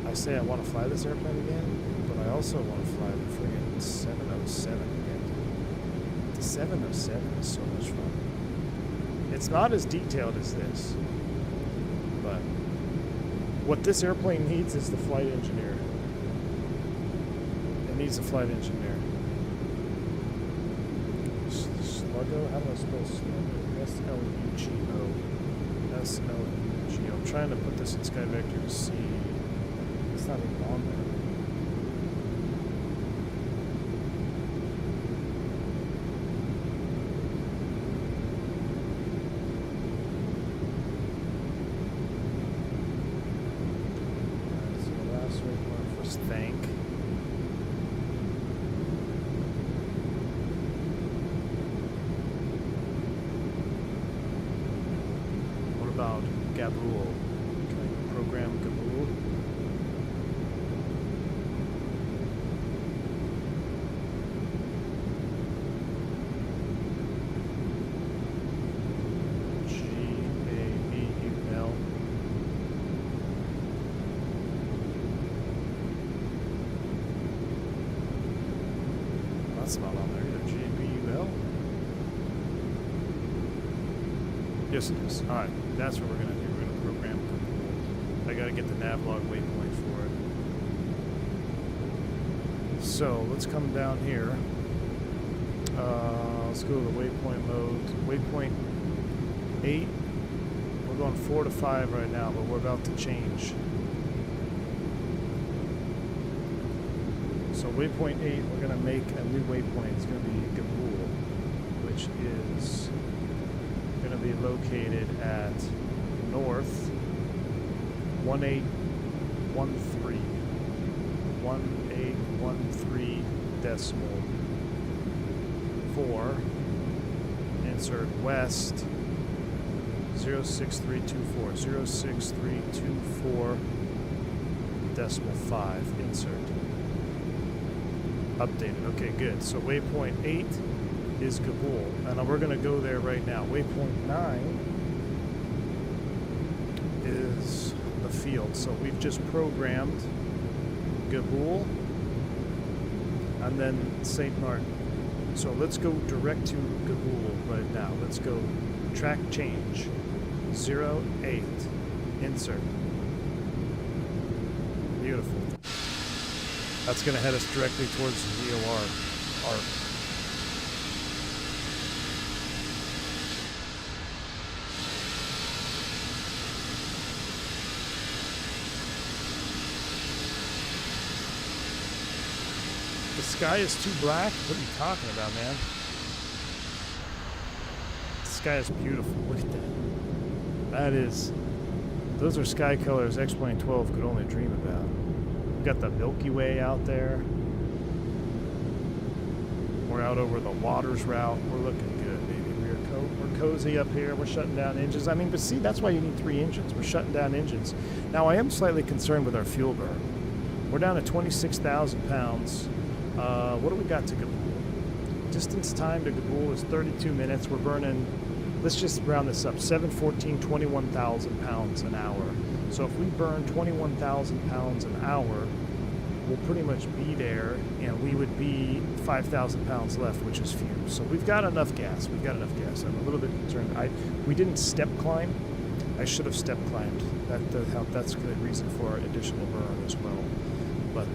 I say I want to fly this airplane again, but I also want to fly the friggin' 707 again. The 707 is so much fun. It's not as detailed as this, but what this airplane needs is the flight engineer. It needs a flight engineer. Sluggo? How do I spell Sluggo? S-L-U-G-O. S-L-U-G-O. I'm trying to put this in Sky Vector to see. It's not even on there. So the last one was thank. About Gabul. Can I program Gabul? G-A-B-U-L. That's not on there either. G-A-B-U-L? Yes, it is. All right. That's what we're going to do. We're going to program Gabul. I got to get the navlog waypoint for it. So let's come down here. Let's go to the waypoint mode. Waypoint 8. We're going 4 to 5 right now, but we're about to change. So waypoint 8, we're going to make a new waypoint. It's going to be Gabul, which is going to be located at north 1813 decimal 4, insert west 06324 06324 decimal 5, insert. Updated. Okay, good. So waypoint 8 is Gabul, and we're going to go there right now. Waypoint 9 is the field. So we've just programmed Gabul and then St. Martin. So let's go direct to Gabul right now. Let's go track change 08, insert. Beautiful. That's going to head us directly towards the VOR arc. The sky is too black? What are you talking about, man? The sky is beautiful. Look at that. That is... Those are sky colors X-Plane 12 could only dream about. We've got the Milky Way out there. We're out over the Waters route. We're looking good, baby. We're cozy up here. We're shutting down engines. I mean, but see, that's why you need 3 engines. We're shutting down engines. Now, I am slightly concerned with our fuel burn. We're down to 26,000 pounds. What do we got to Gabul? Distance time to Gabul is 32 minutes. We're burning, let's just round this up, 714, 21,000 pounds an hour. So if we burn 21,000 pounds an hour, we'll pretty much be there, and we would be 5,000 pounds left, which is fumes. So we've got enough gas. We've got enough gas. I'm a little bit concerned. We didn't step climb. I should have step climbed. That's a good reason for additional burn as well. But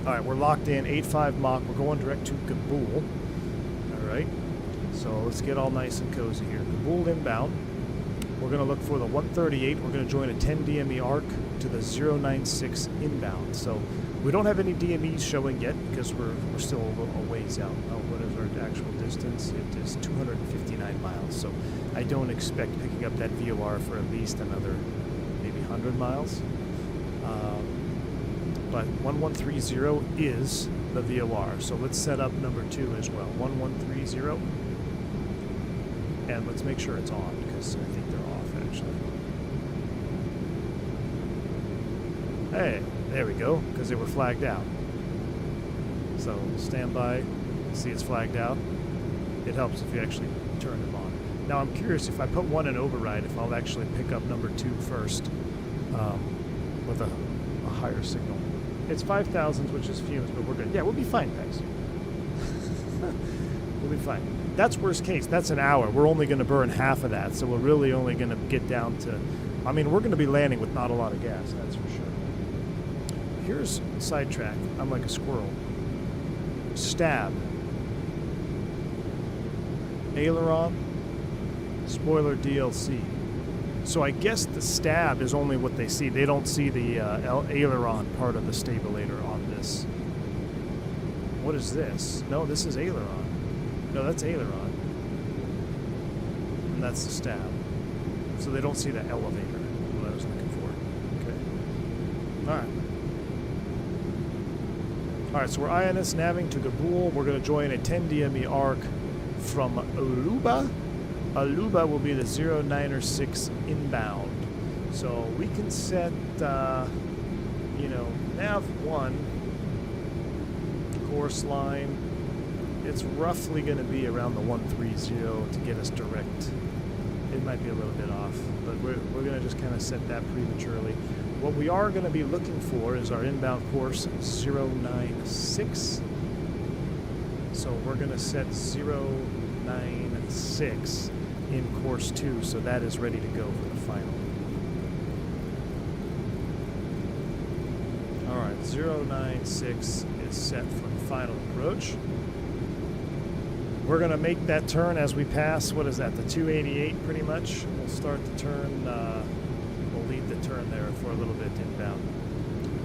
all right, we're locked in. 8.5 Mach. We're going direct to Kabul. All right. So let's get all nice and cozy here. Kabul inbound. We're going to look for the 138. We're going to join a 10 DME arc to the 096 inbound. So we don't have any DMEs showing yet because we're still a ways out. What is our actual distance? It is 259 miles. So I don't expect picking up that VOR for at least another maybe 100 miles. But 1130 is the VOR. So let's set up number 2 as well. 1130. And let's make sure it's on because I think they're off actually. Hey, there we go, because they were flagged out. So stand by, see it's flagged out. It helps if you actually turn them on. Now I'm curious if I put one in override, if I'll actually pick up number 2 first with a higher signal. It's 5,000, which is fumes, but we're good. Yeah, we'll be fine, guys. We'll be fine. That's worst case. That's an hour. We're only going to burn half of that, so we're really only going to get down to... I mean, we're going to be landing with not a lot of gas, that's for sure. Here's sidetrack. I'm like a squirrel. Stab. Aileron. Spoiler DLC. So I guess the stab is only what they see. They don't see the aileron part of the stabilator on this. What is this? No, this is aileron. No, that's aileron. And that's the stab. So they don't see the elevator, what I was looking for. Okay. Alright. Alright, so we're INS nabbing to Kabul. We're going to join a 10 DME arc from Aluba. Aluba will be the 096 inbound. So we can set, nav 1, course line. It's roughly going to be around the 130 to get us direct. It might be a little bit off, but we're going to just kind of set that prematurely. What we are going to be looking for is our inbound course 096. So we're going to set 096 in course 2, so that is ready to go for the final. Alright, 096 is set for the final approach. We're going to make that turn as we pass, what is that, the 288 pretty much. We'll start the turn, we'll lead the turn there for a little bit inbound.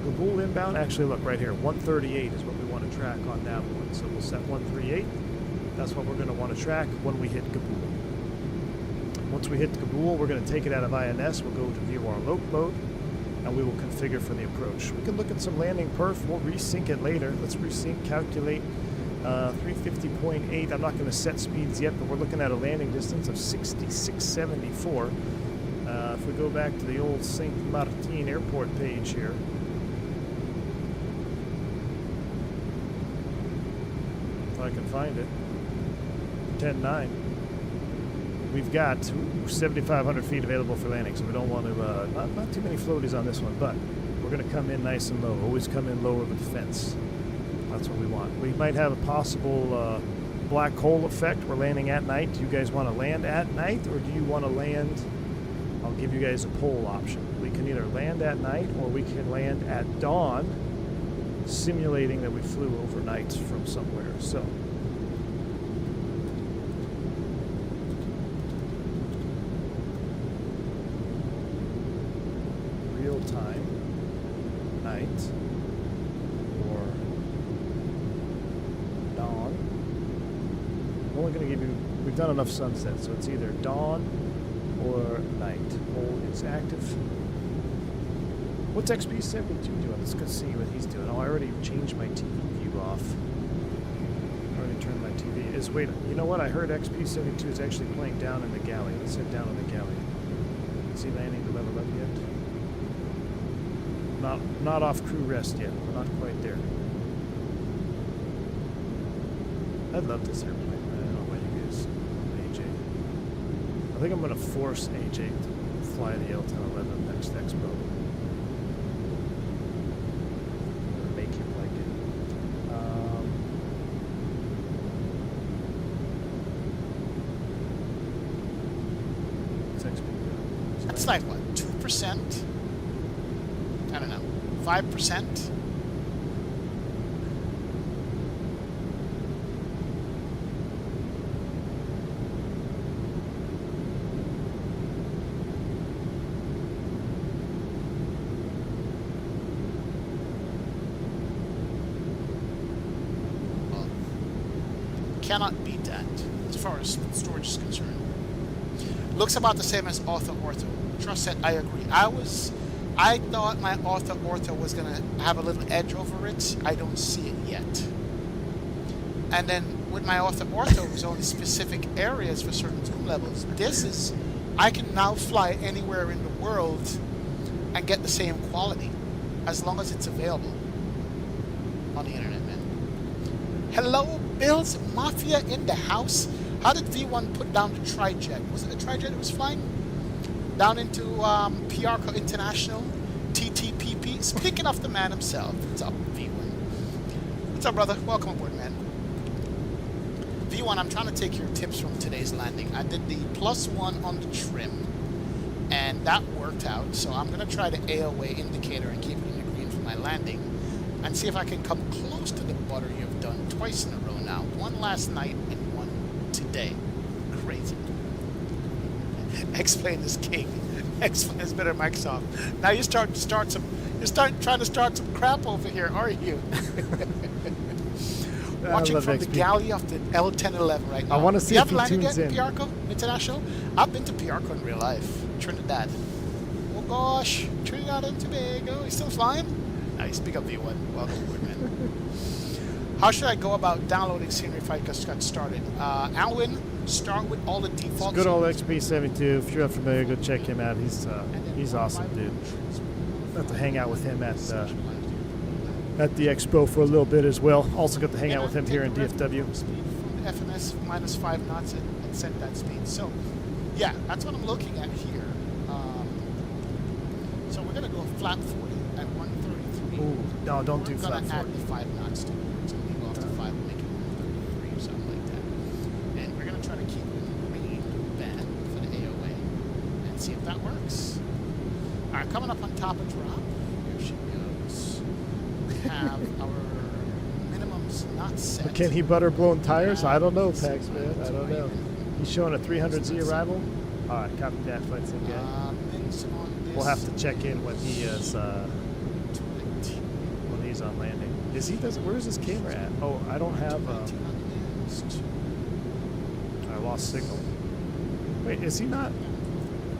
Kabul inbound, actually look right here, 138 is what we want to track on that one. So we'll set 138, that's what we're going to want to track when we hit Kabul. Once we hit Kabul, we're going to take it out of INS, we'll go to VOR loc mode, and we will configure for the approach. We can look at some landing perf, we'll resync it later. Let's resync, calculate 350.8. I'm not going to set speeds yet, but we're looking at a landing distance of 6674. If we go back to the old St. Martin airport page here, if I can find it, 10.9. We've got 7,500 feet available for landing, so we don't want to, not too many floaties on this one, but we're going to come in nice and low. Always come in lower with the fence. That's what we want. We might have a possible black hole effect. We're landing at night. Do you guys want to land at night, or do you want to land... I'll give you guys a poll option. We can either land at night, or we can land at dawn, simulating that we flew overnight from somewhere. So... time, night, or dawn. I'm only going to give you, we've done enough sunset, so it's either dawn or night. Poll is active. What's XP72 doing? Let's go see what he's doing. Oh, I already changed my TV view off. I already turned my TV. Wait, you know what? I heard XP72 is actually playing down in the galley. Let's head down in the galley. Is he landing to level up yet? Not off crew rest yet. We're not quite there. I'd love this airplane. I don't know what you guys, AJ. I think I'm going to force AJ to fly the L1011 next expo. It's like what, 2%? I don't know, 5%? Well, cannot beat that as far as storage is concerned. Looks about the same as ortho. Trust said, I agree. I thought my ortho was gonna have a little edge over it. I don't see it yet. And then with my ortho, there's only specific areas for certain zoom levels. This is, I can now fly anywhere in the world and get the same quality as long as it's available on the internet, man. Hello, Bills Mafia in the house. How did V1 put down the trijet? Was it the trijet that was flying down into PRCO International, TTPP? Speaking of the man himself, what's up, V1? What's up, brother? Welcome aboard, man. V1, I'm trying to take your tips from today's landing. I did the +1 on the trim, and that worked out. So I'm gonna try the AOA indicator and keep it in the green for my landing, and see if I can come close to the butter you've done twice in a row now. One last night and one today. Crazy. Explain this king. Explain this better, Microsoft. Now you're trying to start some crap over here, are you? Watching from the galley of the L1011 right now. I want to see if he tunes in. PRCO International? I've been to PRCO in real life. Trinidad. Oh gosh, Trinidad and Tobago. He's still flying? Nice. Big up V1. Welcome aboard, man. How should I go about downloading scenery if I just got started? Alwyn, start with all the defaults. Good old XP72. If you're unfamiliar, go check him out. He's awesome, dude. Got to hang out with him at the expo for a little bit as well. Also got to hang out with him here in DFW. Speed from the FMS -5 knots and set that speed. So, yeah, that's what I'm looking at here. So we're gonna go flap 40 at 133. Ooh, no, don't do flap 40. We're gonna add the 5 knots to it. So we go off to 5 and make it 133 or something like that. And we're gonna try to keep it in the green band for the AOA and see if that works. All right, coming up on top of drop. Here she goes. We have our minimums not set. But can he butter blown tires? I don't know, Pax, man. I don't know. He's showing a 300Z arrival. All right, copy that, flight sim guy. We'll have to check in when he is when he's on landing. Is he? Where's his camera at? Oh, I don't have. I lost signal. Wait, is he not?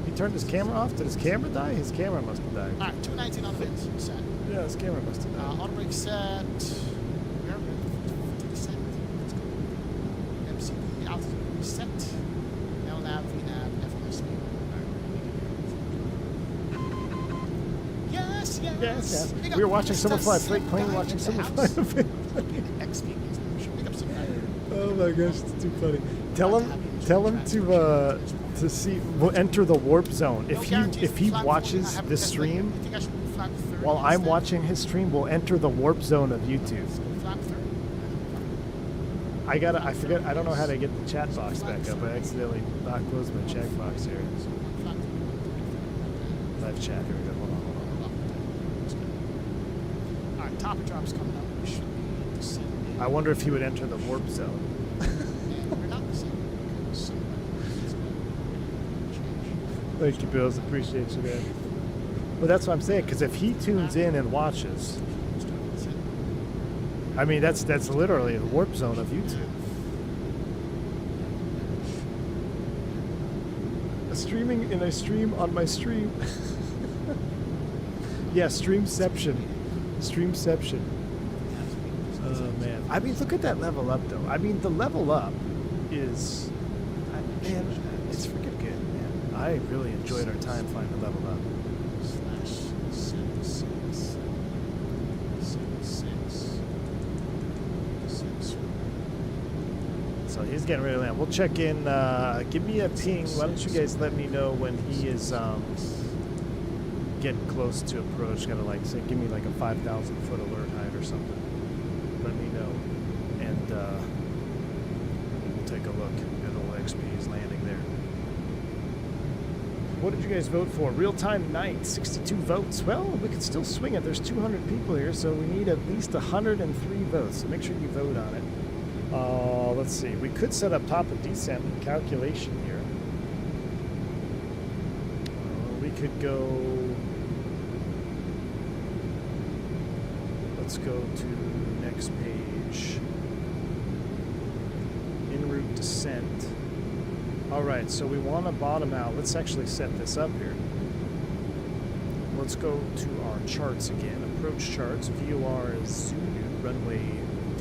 He turned his camera off. Did his camera die? His camera must have died. All right, 219 on fins set. Yeah, his camera must have died. Auto brake set. Rear brake set. Let's go. MCP altitude set. LNAV, VNAV, FMS speed. Yes. Yes. We were watching someone fly a freight plane. Watching someone fly a freight plane. Oh my gosh, it's too funny. Tell him to see. We'll enter the warp zone. If he watches this stream while I'm watching his stream, we'll enter the warp zone of YouTube. I forget. I don't know how to get the chat box back up. I accidentally not closed my chat box here. Live chat. Here we go. Hold on. All right, top of drop's coming up. We should be descending. I wonder if he would enter the warp zone. And we're not descending. Thank you, Bills. Appreciate you, man. Well, that's what I'm saying. Because if he tunes in and watches, I mean, that's literally the warp zone of YouTube. Streaming in a stream on my stream. Yeah, Streamception. Oh man. I mean, look at that level up, though. I mean, the level up is, man, it's freaking good, man. I really enjoyed our time flying the level up. So he's getting ready to land. We'll check in. Give me a ping. Why don't you guys let me know when he is getting close to approach? Gotta like say, give me like a 5,000 foot alert height or something. Let me know, and we'll take a look at old XP's landing there. What did you guys vote for? Real-time night, 62 votes. Well, we could still swing it. There's 200 people here, so we need at least 103 votes. So make sure you vote on it. Let's see. We could set up top of descent calculation here. We could go... Let's go to next page. En route descent. Alright, so we want to bottom out. Let's actually set this up here. Let's go to our charts again. Approach charts. VOR is Zulu, runway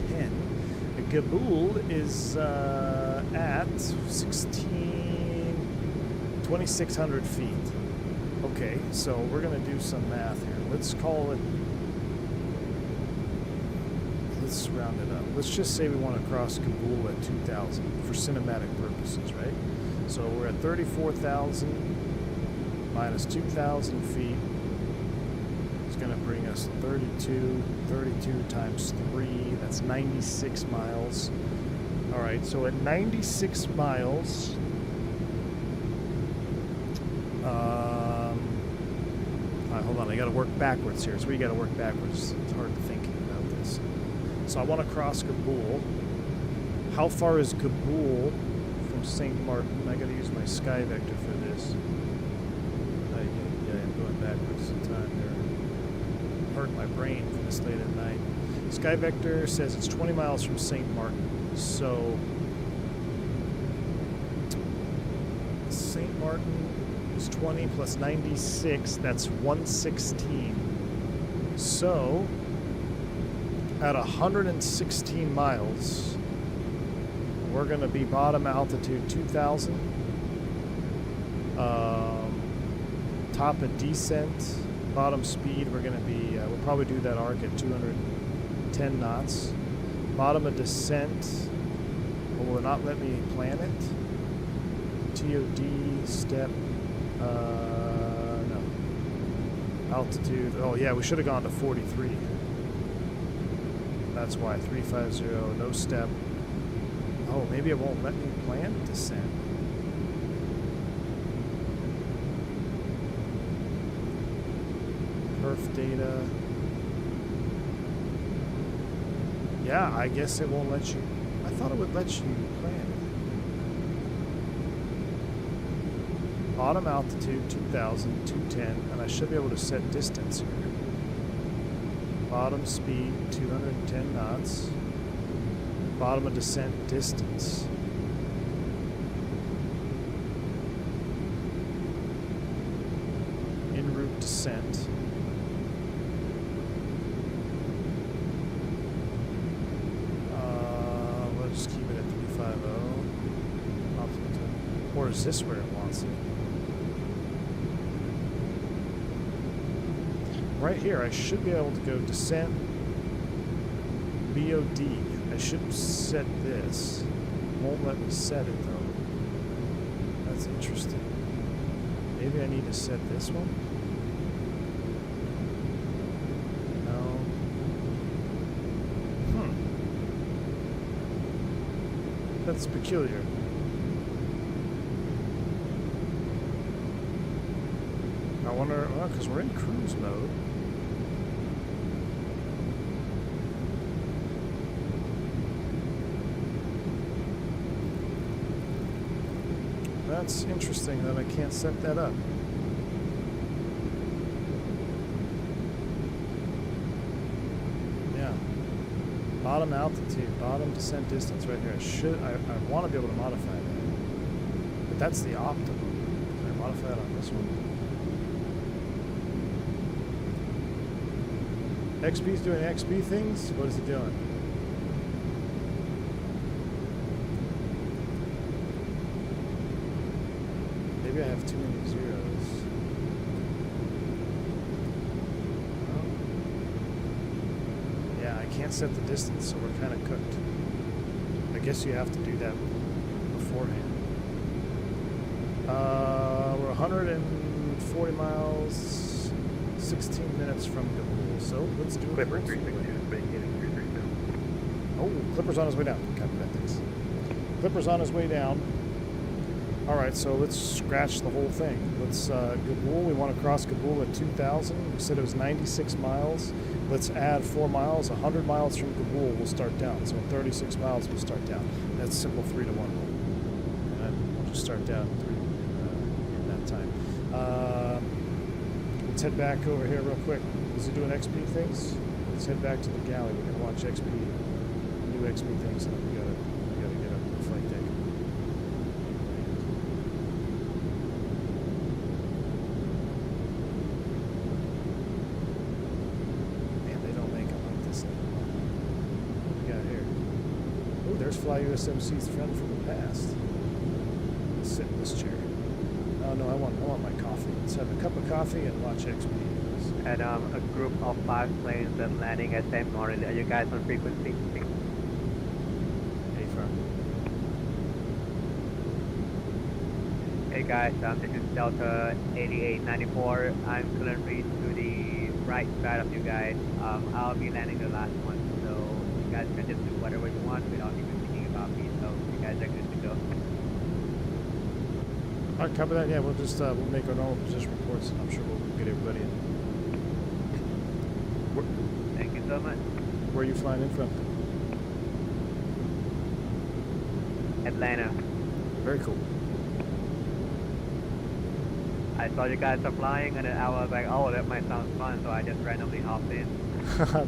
10. Kabul is at 2,600 feet. Okay, so we're going to do some math here. Let's call it... Let's round it up. Let's just say we want to cross Kabul at 2,000 for cinematic purposes, right? So we're at 34,000 minus 2,000 feet. It's going to bring us 32 times 3. That's 96 miles. All right, so at 96 miles, hold on, I got to work backwards here. So we got to work backwards. It's hard thinking about this. So I want to cross Kabul. How far is Kabul from St. Martin? I got to use my sky vector for this. Yeah, I'm going backwards in time here. Hurt my brain from this late at night. Sky vector says it's 20 miles from St. Martin. So St. Martin is 20 plus 96. That's 116. So at 116 miles, we're going to be bottom altitude 2,000. Top of descent, bottom speed, we're going to be, we'll probably do that arc at 210 knots. Bottom of descent, will it not let me plan it? TOD, step, no. Altitude, oh yeah, we should have gone to 43. That's why, 350, no step. Oh, maybe it won't let me plan descent. Perf data. Yeah, I guess it won't let you. I thought it would let you plan it. Bottom altitude 2,000, 210, and I should be able to set distance here. Bottom speed 210 knots. Bottom of descent distance. En route descent. Let's just keep it at 350. Or is this where it wants it? Right here, I should be able to go descent, BOD. I should set this. Won't let me set it though. That's interesting. Maybe I need to set this one? No. That's peculiar. I wonder, well, because we're in cruise mode. That's interesting that I can't set that up. Yeah. Bottom altitude, bottom descent distance right here. I want to be able to modify that. But that's the optimum. Can I modify it on this one? XP's doing XP things? What is he doing? Maybe I have too many zeros. Oh. Yeah, I can't set the distance, so we're kind of cooked. I guess you have to do that beforehand. We're 140 miles, 16 minutes from Kabul, so let's do it. Clipper 362, beginning 332. Oh, Clipper's on his way down. Copy that, thanks. Clipper's on his way down. All right, so let's scratch the whole thing. Let's Kabul. We want to cross Kabul at 2,000. We said it was 96 miles. Let's add 4 miles. 100 miles from Kabul, we'll start down. So 36 miles, we'll start down. That's simple 3-to-1 rule. And we'll just start down in that time. Let's head back over here real quick. Is it doing XP things? Let's head back to the galley. We're gonna watch XP, new XP things, and then we gotta get up to the flight deck. Man, they don't make them like this anymore. What we got here? Oh, there's Fly USMC's friend from the past. Let's sit in this chair. Oh no, I want my coffee. Let's have a cup of coffee and watch XP. And a group of 5 planes that landing at St. Martin. Are you guys on frequency? Hey, firm. Hey guys, this is Delta 8894. I'm currently to the right side of you guys. I'll be landing the last one, so you guys can just do whatever you want without even thinking about me. So you guys are good to go. All right, copy that. Yeah, we'll just we'll make our normal position reports. I'm sure we'll get everybody in. Thank you so much. Where are you flying in from? Atlanta. Very cool. I saw you guys are flying, and then I was like, oh, that might sound fun, so I just randomly hopped in.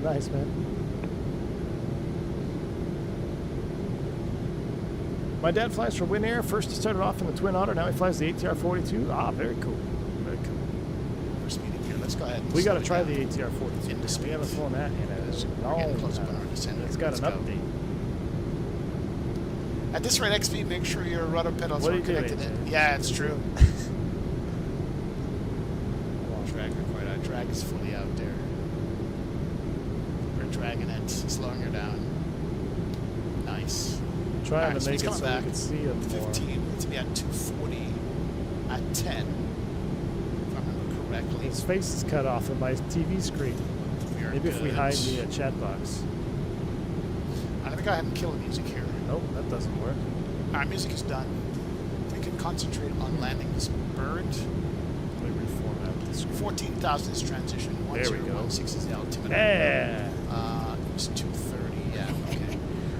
Nice, man. My dad flies for Win Air. First he started off in the Twin Otter, now he flies the ATR-42. Ah, very cool. Very cool. We're speeding here. Let's go ahead. And We got to slow try it the down. ATR-42. Into We speed. haven't flown that in a We're getting close long to our time. descent. It's got Let's an go. update. At this rate, XP, make sure your rudder pedals What are are you doing, connected in. Jay? Yeah, it's true. Drag required. Our drag is fully out there. We're dragging it, slowing her down. Nice. Trying Alright, to so make it's it coming so back. we can see them more. 15 to be at 240 at 10. If I remember correctly. His face is cut off of my TV screen. We are Maybe if we good. hide the chat box. I'm gonna go ahead and kill the music here. Nope, that doesn't work. Our music is done. We can concentrate on landing this bird. Let me reformat this. 14,000 is transition. There we go. 1016 is the altimeter. Yeah. It was 230. Yeah. Okay.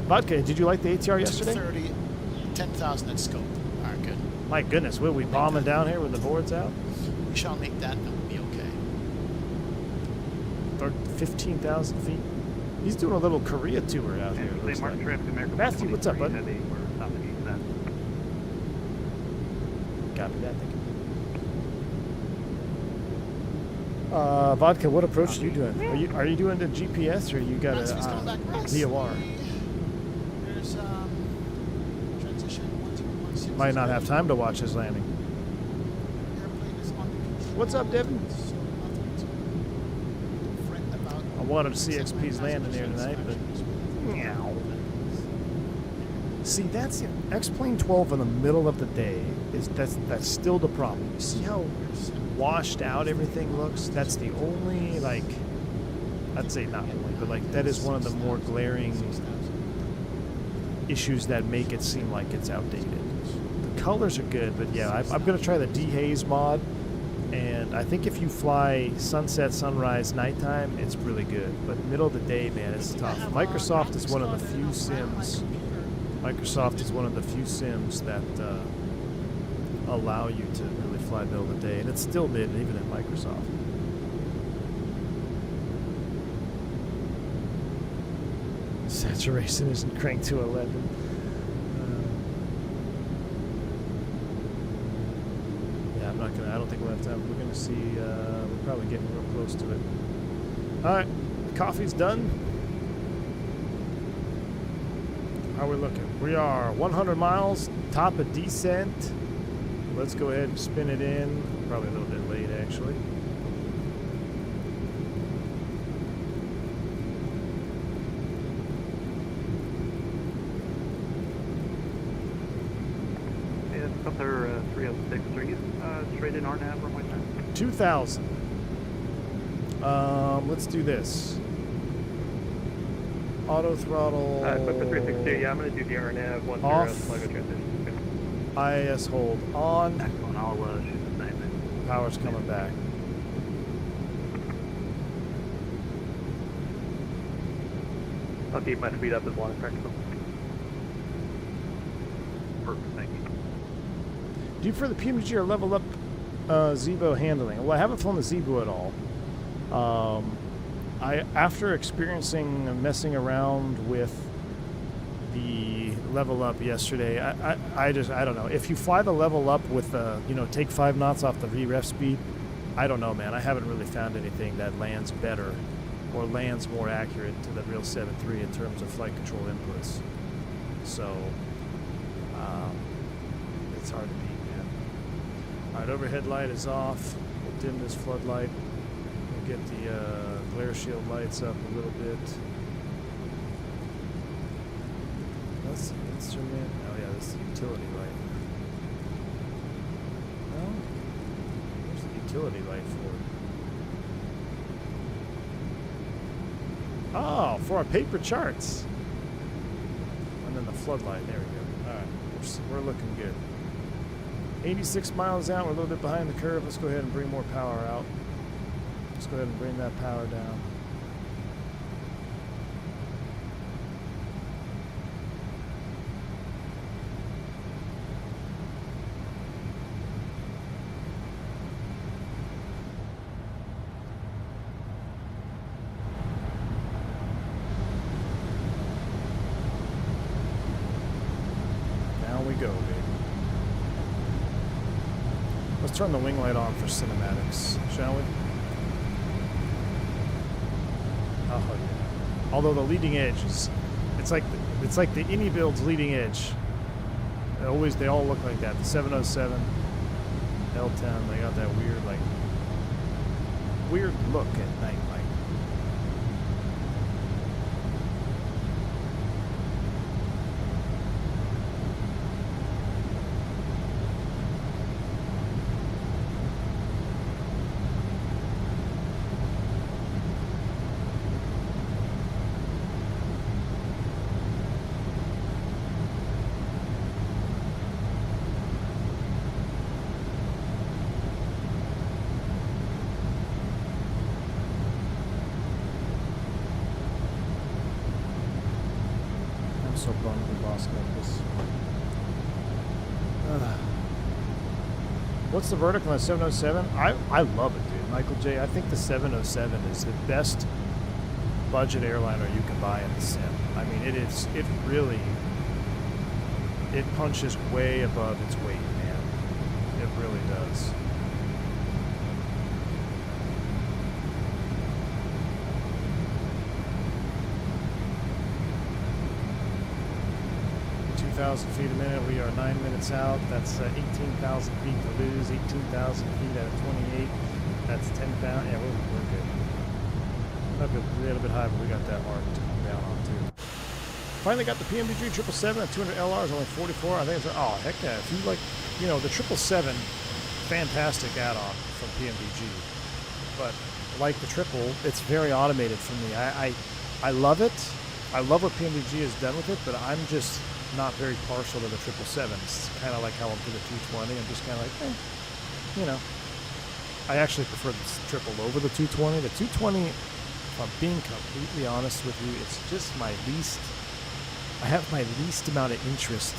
Vodka, did you like the ATR yesterday? 230. 10,000 at scope. All right, good. My goodness, will we bombing down here with the boards out? We shall make that and we'll be okay. Or 15,000 feet. He's doing a little Korea tour out here. it looks like. Matthew, what's up, bud? Copy that. Thank you. Vodka, what approach are you doing? Are you doing the GPS or you got Raspy's coming back. Raspy. DOR? There's transition 1216. Might not have time to watch his landing. Airplane is on control, What's up, Devin? so nothing to fret about. I wanted to see XP's landing here tonight, but see, that's it. X-Plane 12 in the middle of the day that's still the problem. You see how washed out everything looks? That's the only, like, I'd say not only, but like that is one of the more glaring issues that make it seem like it's outdated. The colors are good, but yeah, I'm gonna try the dehaze mod, and I think if you fly sunset, sunrise, nighttime, it's really good. But middle of the day, man, it's tough. Microsoft is one of the few sims. Microsoft is one of the few sims that allow you to really fly middle of the day, and it's still mid even at Microsoft. Saturation isn't cranked to 11. Yeah, I'm not gonna. I don't think we'll have time. We're gonna see. We're probably getting real close to it. All right, coffee's done. How are we looking? We are 100 miles, top of descent. Let's go ahead and spin it in. Probably a little bit late, actually. It's up there, 306. Are you straight in RNAV or like that? 2,000. Let's do this. Auto throttle. Quick for 360, yeah, I'm going to do the RNAV once off. you're slug transition. IS hold on. Excellent. I'll shoot the same thing. Power's coming back. I'll keep my speed up as long as practical. Perfect, thank you. Do you prefer the PMG or level up Zebo handling? Well, I haven't flown the Zebo at all. After experiencing and messing around with the level up yesterday, I don't know. If you fly the level up with take 5 knots off the VREF speed, I don't know, man. I haven't really found anything that lands better or lands more accurate to the real 7.3 in terms of flight control inputs. So it's hard to beat, man. All right, overhead light is off. We'll dim this floodlight. We'll get the glare shield lights up a little bit. That's the instrument. Oh yeah, that's the utility light. Well, where's the utility light for? Oh, for our paper charts. And then the floodlight. There we go. All right, we're looking good. 86 miles out. We're a little bit behind the curve. Let's go ahead and bring more power out. Let's go ahead and bring that power down. Down we go, baby. Let's turn the wing light on for cinematics, shall we? Oh, yeah. Although the leading edge is, it's like the Innie build's leading edge. They all look like that. The 707, L10, they got that weird look at night. Like. So bummed we lost like this. What's the verdict on the 707? I love it, dude. Michael J. I think the 707 is the best budget airliner you can buy in the sim. I mean, it punches way above its weight, man. It really does. Feet a minute. We are 9 minutes out. That's 18,000 feet to lose. 18,000 feet at 28. That's 10,000. Yeah, we're good. A little bit high, but we got that marked down on too. Finally got the PMDG 777 at 200 LRs, only 44. I think it's heck yeah. If you like, the 777, fantastic add-on from PMDG. But like the triple, it's very automated for me. I love it. I love what PMDG has done with it, but I'm just not very partial to the 777. It's kind of like how I'm to the 220. I'm just kind of like, I actually prefer the triple over the 220. The 220, if I'm being completely honest with you, it's just I have my least amount of interest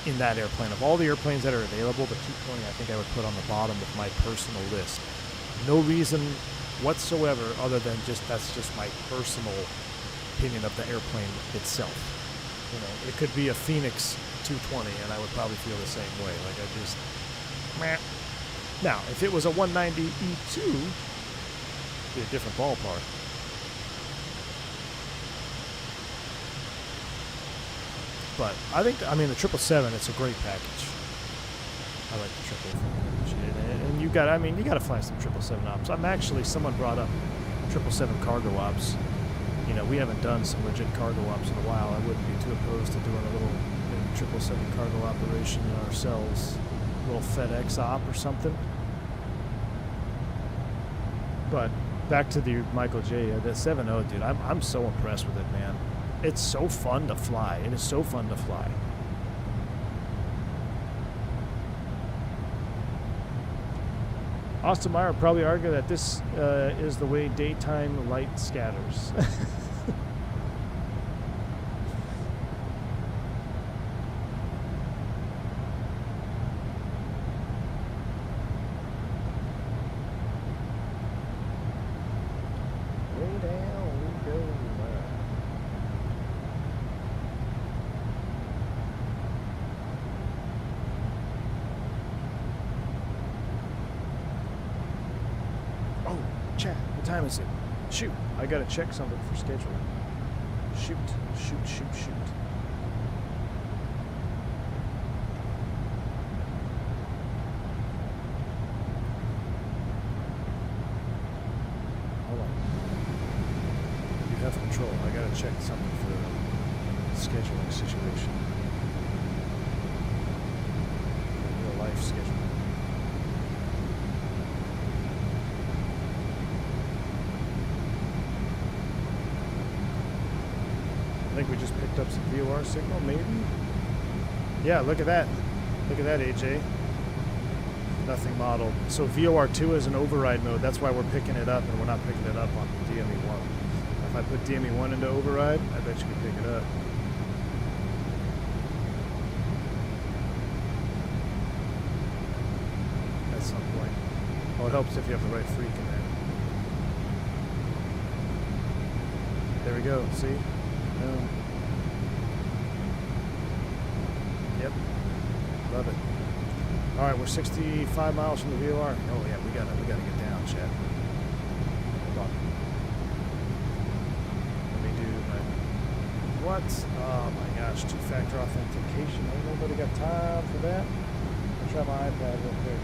in that airplane. Of all the airplanes that are available, the 220 I think I would put on the bottom of my personal list. No reason whatsoever other than that's just my personal opinion of the airplane itself. It could be a Fenix 220, and I would probably feel the same way. Like meh. Now, if it was a 190 E2, it'd be a different ballpark. But I think, the 777, it's a great package. I like the triple package, and you got to fly some 777 ops. Someone brought up 777 cargo ops. We haven't done some legit cargo ops in a while. I wouldn't be too opposed to doing a little 777 cargo operation ourselves, a little FedEx op or something. But back to the Michael J. The 7.0, dude. I'm so impressed with it, man. It's so fun to fly. It is so fun to fly. Austin Meyer would probably argue that this is the way daytime light scatters. Way down we go. Oh, chat, what time is it? Shoot, I gotta check something for scheduling. Shoot, shoot, shoot, shoot. Hold on. You have control. I gotta check something for the scheduling situation. Real life scheduling. I think we just picked up some VOR signal, maybe? Yeah, look at that. Look at that, AJ. Nothing modeled. So VOR2 is an override mode. That's why we're picking it up, and we're not picking it up on DME1. If I put DME1 into override, I bet you could pick it up. At some point. Oh, it helps if you have the right freak in there. There we go, see? Yep, love it. All right, we're 65 miles from the VOR. Oh yeah, we gotta get down, chat. Hold on. Let me do my what? Oh my gosh, two-factor authentication. Ain't nobody got time for that. I'll try my iPad real quick.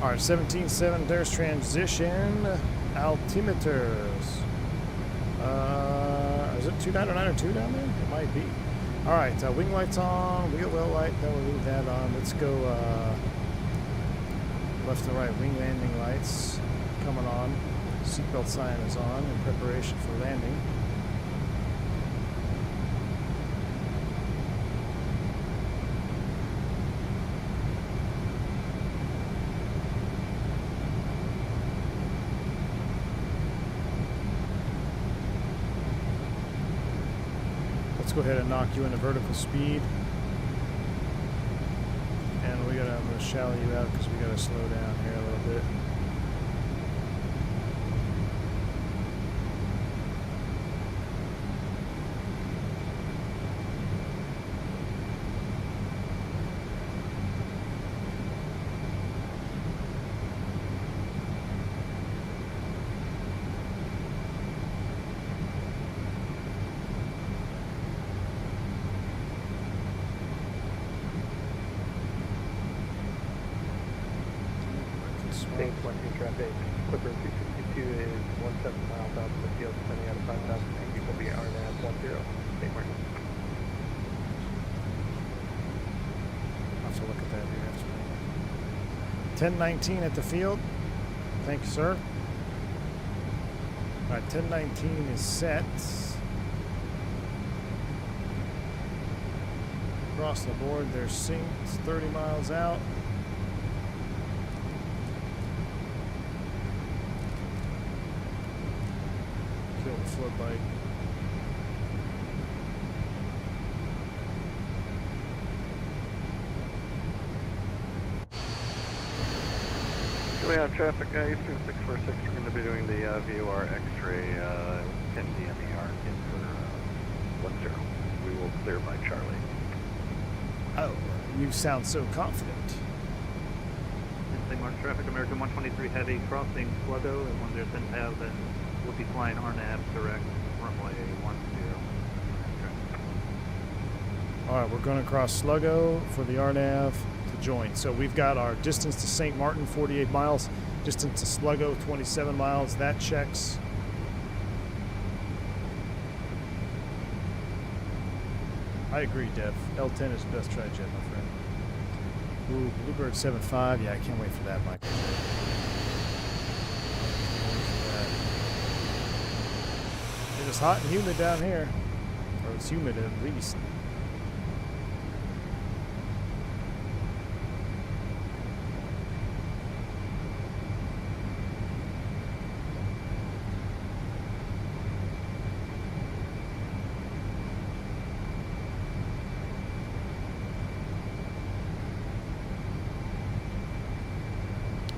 All right, 17.7, there's transition altimeters. Is it 299 or 2 down there? It might be. All right, wing lights on, wheel well light, then we'll leave that on. Let's go left and right wing landing lights coming on. Seatbelt sign is on in preparation for landing. Let's go ahead and knock you into vertical speed. And I'm gonna shallow you out because we gotta slow down here a little bit. Thanks, Western traffic. Clipper 262 is 17 miles out from the field, sending out of 5,000 feet. Will be RNAV 10. St. Martin. I'll have to look at that here after. 1019 at the field. Thank you, sir. All right, 1019 is set. Across the board, they're synced 30 miles out. Kill the flood bike. We have traffic, Eastern 646. We're going to be doing the VOR X-ray 10 DMER in for 10. We will clear by Charlie. Oh, you sound so confident. St. Martin traffic, American 123 heavy crossing Sluggo and 10 Ave, and we'll be flying RNAV direct runway 10. All right, we're going to cross Sluggo for the RNAV to join. So we've got our distance to St. Martin, 48 miles. Distance to Sluggo, 27 miles. That checks. I agree, Dev. L10 is the best tri-jet, my friend. Ooh, Bluebird 7.5. Yeah, I can't wait for that, Michael. Can't wait for that. It is hot and humid down here. Or it's humid at least.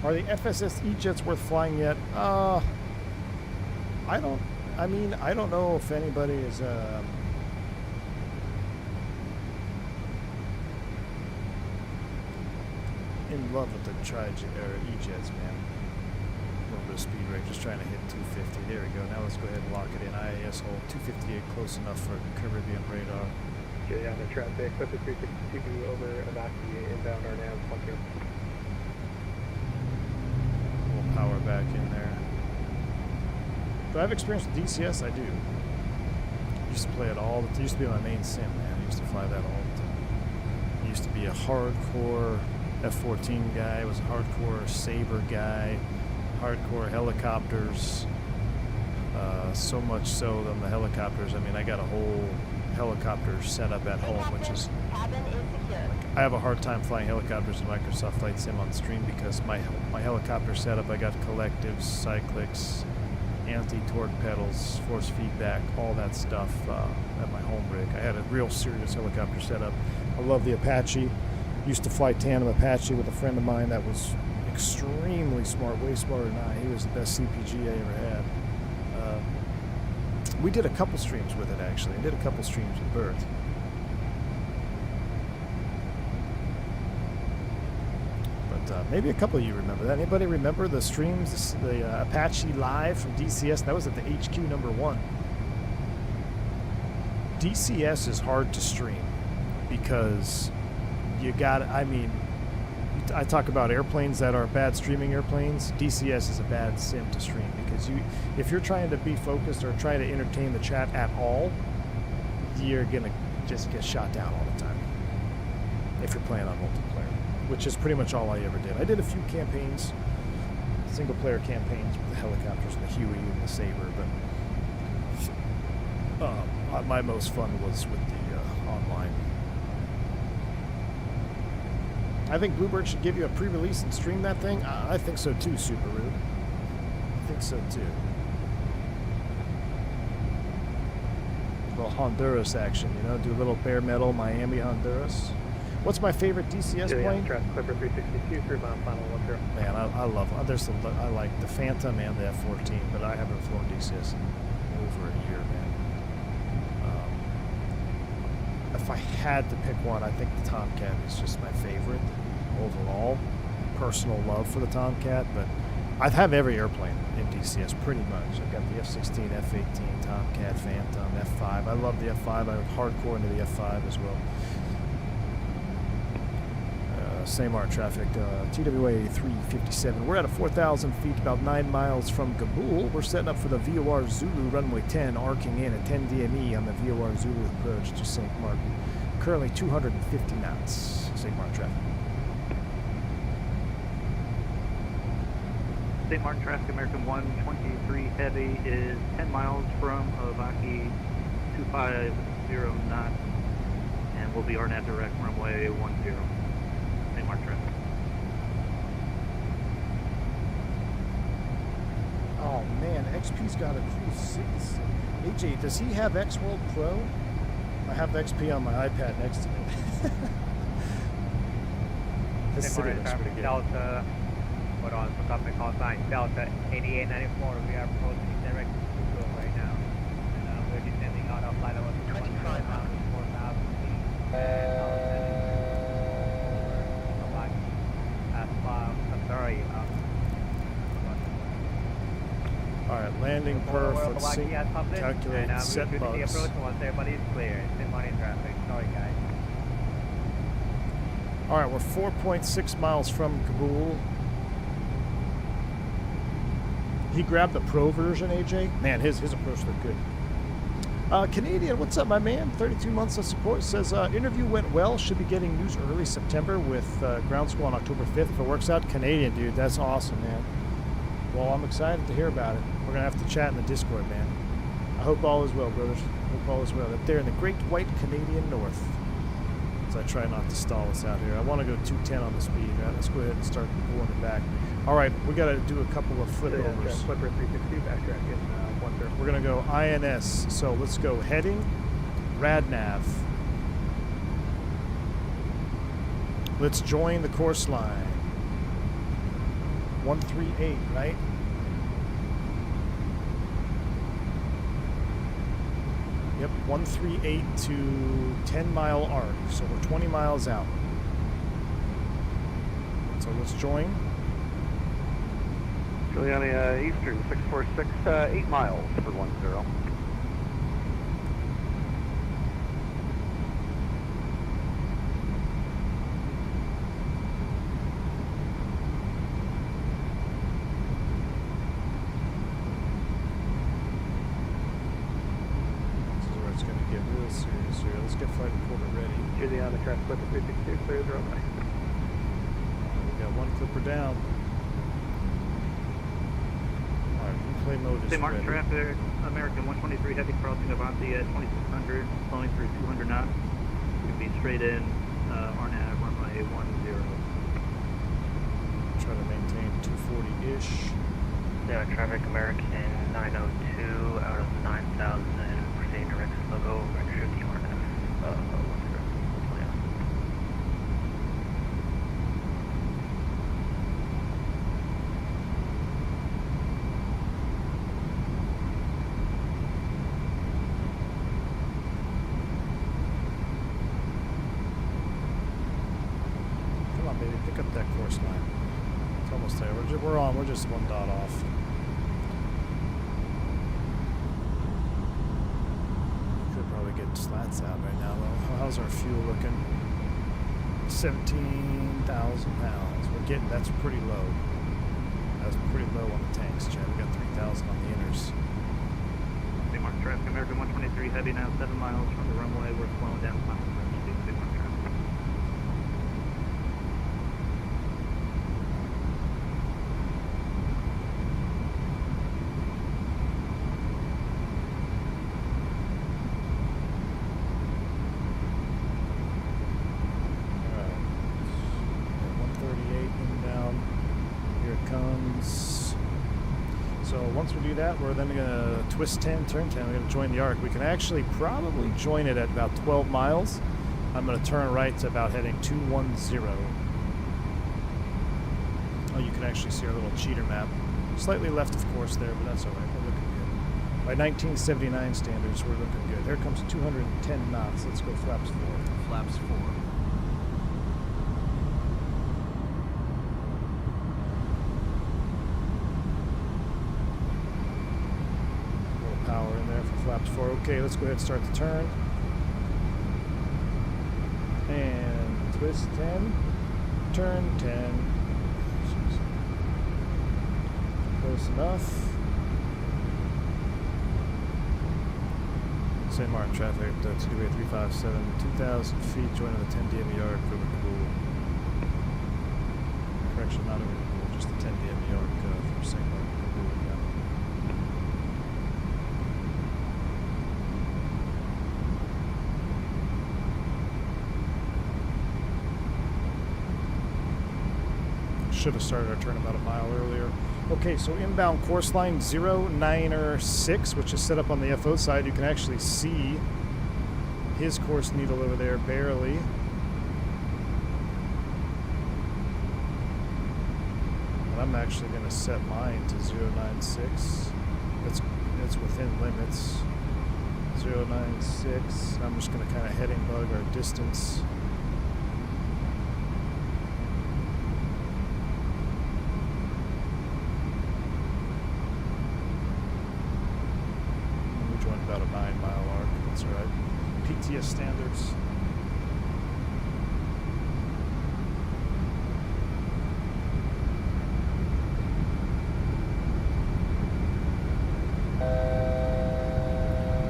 Are the FSS E-jets worth flying yet? I don't know if anybody is in love with the tri-jet or E-jets, man. A little bit of speed rate, just trying to hit 250. There we go. Now let's go ahead and lock it in. IAS hold 258, close enough for Caribbean radar. Okay, on the traffic, clip 362 over evacuate inbound our nav 1-2. Power back in there. Do I have experience with DCS? I do. Used to play it all. It used to be my main sim, man. I used to fly that all the time. I used to be a hardcore F-14 guy. I was a hardcore Sabre guy. Hardcore helicopters. So much so than the helicopters. I mean, I got a whole helicopter setup at home, which is. I have a hard time flying helicopters in Microsoft Flight Sim on stream because my helicopter setup, I got collectives, cyclics, anti-torque pedals, force feedback, all that stuff at my home rig. I had a real serious helicopter setup. I love the Apache. Used to fly tandem Apache with a friend of mine that was extremely smart, way smarter than I. He was the best CPG I ever had. We did a couple streams with it, actually. I did a couple streams with Bert. Maybe a couple of you remember that. Anybody remember the streams, the Apache Live from DCS? That was at the HQ number 1. DCS is hard to stream because you got, I mean, I talk about airplanes that are bad streaming airplanes. DCS is a bad sim to stream because if you're trying to be focused or trying to entertain the chat at all, you're going to just get shot down all the time if you're playing on multiplayer, which is pretty much all I ever did. I did a few campaigns, single player campaigns with the helicopters and the Huey and the Sabre, but my most fun was with the online. I think Bluebird should give you a pre-release and stream that thing. I think so too, Super Rude. I think so too. A little Honduras action, you know, do a little bare metal Miami, Honduras. What's my favorite DCS plane? Clipper 362 through Mount Final 10. Man, I love. I like the Phantom and the F-14, but I haven't flown DCS in over a year, man. If I had to pick one, I think the Tomcat is just my favorite overall. Personal love for the Tomcat, but I have every airplane in DCS pretty much. I've got the F-16, F-18, Tomcat, Phantom, F-5. I love the F-5. I'm hardcore into the F-5 as well. Same art traffic, TWA 357. We're at 4,000 feet, about 9 miles from Kabul. We're setting up for the VOR Zulu runway 10, arcing in at 10 DME on the VOR Zulu approach to St. Martin. Currently 250 knots, St. Martin traffic. St. Martin traffic, American 123 Heavy is 10 miles from Avaki 250 knots, and we'll be RNAV direct runway 10. St. Martin traffic. Oh man, XP's got a Cruise 6. AJ, does he have X World Pro? I have XP on my iPad next to me. This St. city Martin looks traffic, pretty good. Delta, hold on, for company call sign, Delta 8894, we are approaching direct to Google right now. And we're descending out of flight level 25 miles to 4,000 feet. I'm sorry. Alright, landing perf, let's sync, calculate, and set the bugs. approach once everybody is clear. St. Martin traffic, sorry guys. Alright, we're 4.6 miles from Kabul. He grabbed the Pro version, AJ. Man, his approach looked good. Canadian, what's up, my man? 32 months of support. Says, interview went well. Should be getting news early September with ground school on October 5th. If it works out, Canadian, dude. That's awesome, man. Well, I'm excited to hear about it. We're going to have to chat in the Discord, man. I hope all is well, brothers. Hope all is well. Up there in the great white Canadian North. As I try not to stall us out here. I want to go 210 on the speed. Right? Let's go ahead and start pulling it back. All right, we got to do a couple of flip overs. Flipper 360, backtrack in 10. We're going to go INS. So let's go heading, RadNav. Let's join the course line. 138, right? Yep, 138 to 10 mile arc. So we're 20 miles out. So let's join. Juliana Eastern 646, 8 miles for 10. This is where it's going to get real serious here. Let's get flight recorder ready. Juliana, track Flipper 362, clear the runway. We got one clipper down. Replay mode is St. Martin ready. traffic, American 123 heavy crossing Avanti at 2600, flowing through 200 knots. We can be straight in, RNAV runway 10. Try to maintain 240-ish. Yeah, traffic American 902 out of 9,000, proceeding direct logo, register the RNF. Come on, baby, pick up that course line. It's almost there. We're on. We're just one dot off. Could probably get slats out right now, though. How's our fuel looking? 17,000 pounds. We're getting. That's pretty low. That's pretty low on the tanks, Chad. We got 3,000 on the inners. St. Martin traffic, American 123 heavy now 7 miles from the runway. We're slowing down 5 miles. St. Martin traffic. Alright. 138 inbound. Here it comes. So once we do that, we're then going to twist 10, turn 10. We're going to join the arc. We can actually probably join it at about 12 miles. I'm going to turn right to about heading 210. Oh, you can actually see our little cheater map. Slightly left, of course, there, but that's all right. We're looking good. By 1979 standards, we're looking good. There comes 210 knots. Let's go flaps 4. Flaps 4. Power in there for flaps 4. Okay, let's go ahead and start the turn. And twist 10. Turn 10. Close enough. St. Martin traffic, TWA 357, 2,000 feet, joining the 10 DME arc over Kabul. Correction, not over Kabul, just the 10 DME arc from St. Martin to Kabul. Yeah. Should have started our turn about a mile earlier. Okay, so inbound course line 096, which is set up on the FO side. You can actually see his course needle over there barely. But I'm actually going to set mine to 096. It's within limits. 096. I'm just going to kind of heading bug our distance. About a 9 mile arc. That's right. PTS standards.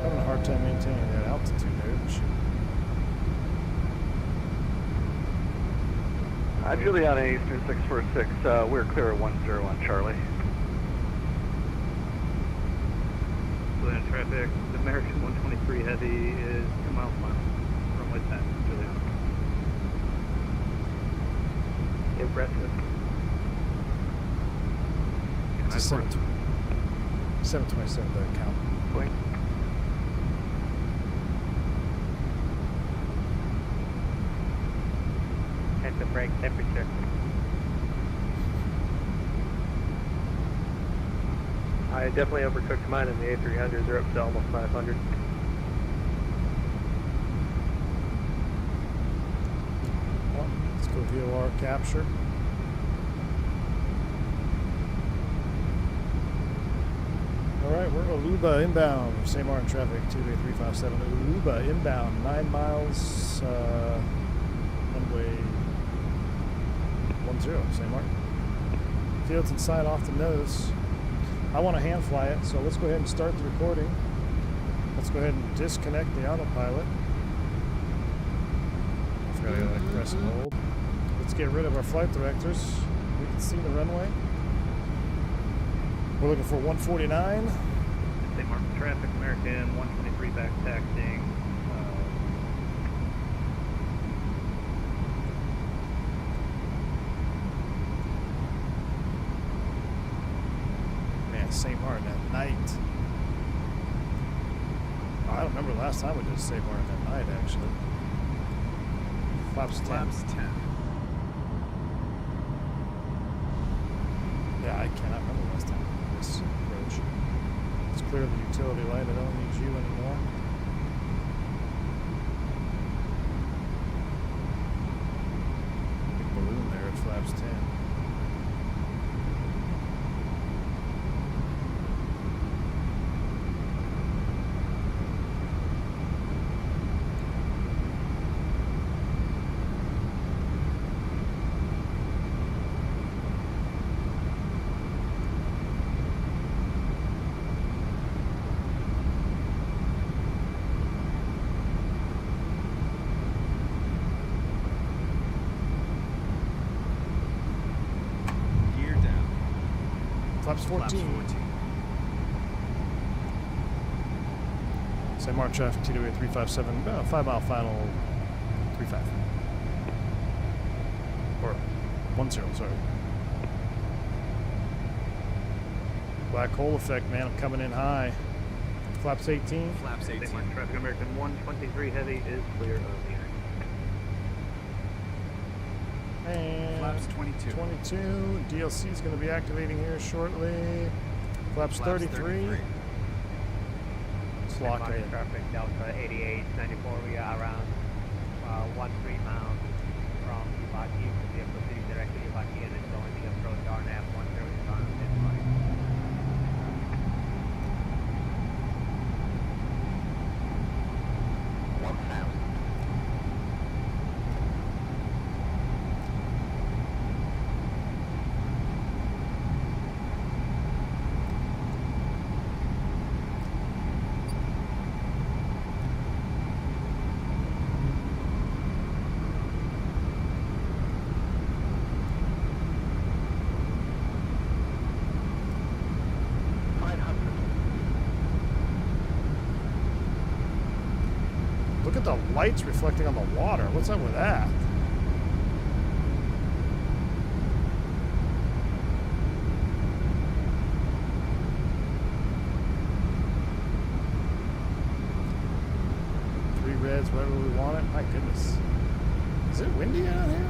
Having a hard time maintaining Juliana Eastern 646, we're clear at 10 on Charlie. Juliana traffic, the American 123 Heavy is 2 miles final. Runway 10, Juliana. Impressive. It's a 727 doesn't count. Wing. Check the brake temperature. I definitely overcooked mine in the A300s. They're up to almost 500. Well, let's go VOR capture. Alright, we're Aluba inbound. Same in traffic, 28357. Aluba inbound, 9 miles, runway 10, same mark. Fields and side off the nose. I want to hand fly it, so let's go ahead and start the recording. Let's go ahead and disconnect the autopilot. I forgot I gotta press and hold. Let's get rid of our flight directors. We can see the runway. We're looking for 149. Same mark traffic, American 123 back taxiing. Man, St. Martin at night. I don't remember the last time we did St. Martin at night, actually. Flaps 10. Flaps 10. Yeah, I cannot remember last time this approach. It's clear the utility light. I don't need you anymore. Big balloon there at flaps 10. Gear down. Flaps 14. Flaps 14. Same mark traffic, TWA 357, 5 mile final, 35. Or 10, sorry. Black hole effect, man, I'm coming in high. Flaps 18. Flaps 18. Same mark traffic, American 123 Heavy is clear of the air. And Flaps 22. 22. DLC is going to be activating here shortly. Flaps 33. It's locked in. Traffic Delta 8894. We are around 13 miles from Yubaki. We are proceeding directly to Yubaki and then going the approach RNAV 10 is on this line. Look at the lights reflecting on the water. What's up with that? Three reds, wherever we want it. My goodness. Is it windy out here?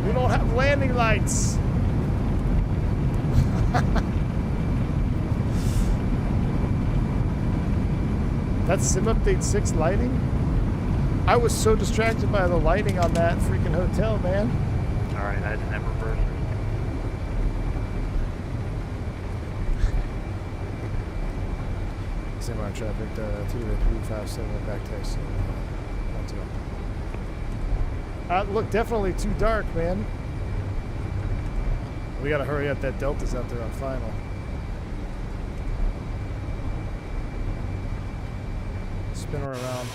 We don't have landing lights. That's Sim Update 6 lighting? I was so distracted by the lighting on that freaking hotel, man. Alright, that's an reverse. Semi traffic, 2-357 back taxi. Look, definitely too dark, man. We gotta hurry up. That Delta's out there on final. Spin her around.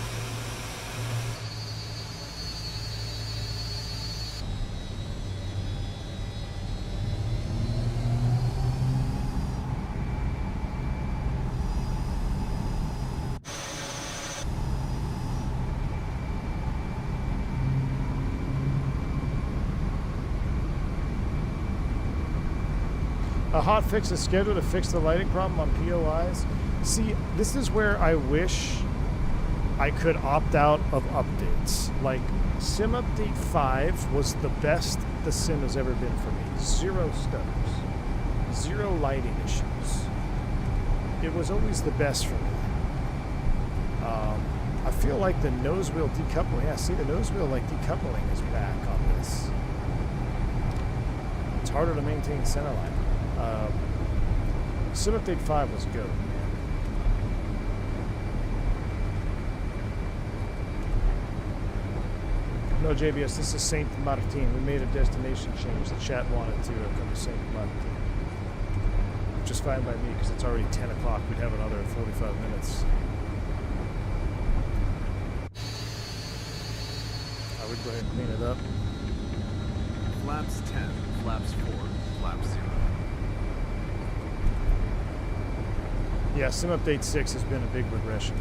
A hot fix is scheduled to fix the lighting problem on POIs. See, this is where I wish I could opt out of updates. Like, Sim Update 5 was the best the sim has ever been for me. 0 stutters. 0 lighting issues. It was always the best for me. I feel like the nose wheel decoupling, yeah, see, the nose wheel like decoupling is back on this. It's harder to maintain center line. Sim Update 5 was good, man. No, JBS, this is Saint Martin. We made a destination change. The chat wanted to come to Saint Martin. Which is fine by me, because it's already 10 o'clock. We'd have another 45 minutes. I would go ahead and clean it up. Flaps 10, flaps 4, flaps 0. Yeah, Sim Update 6 has been a big regression.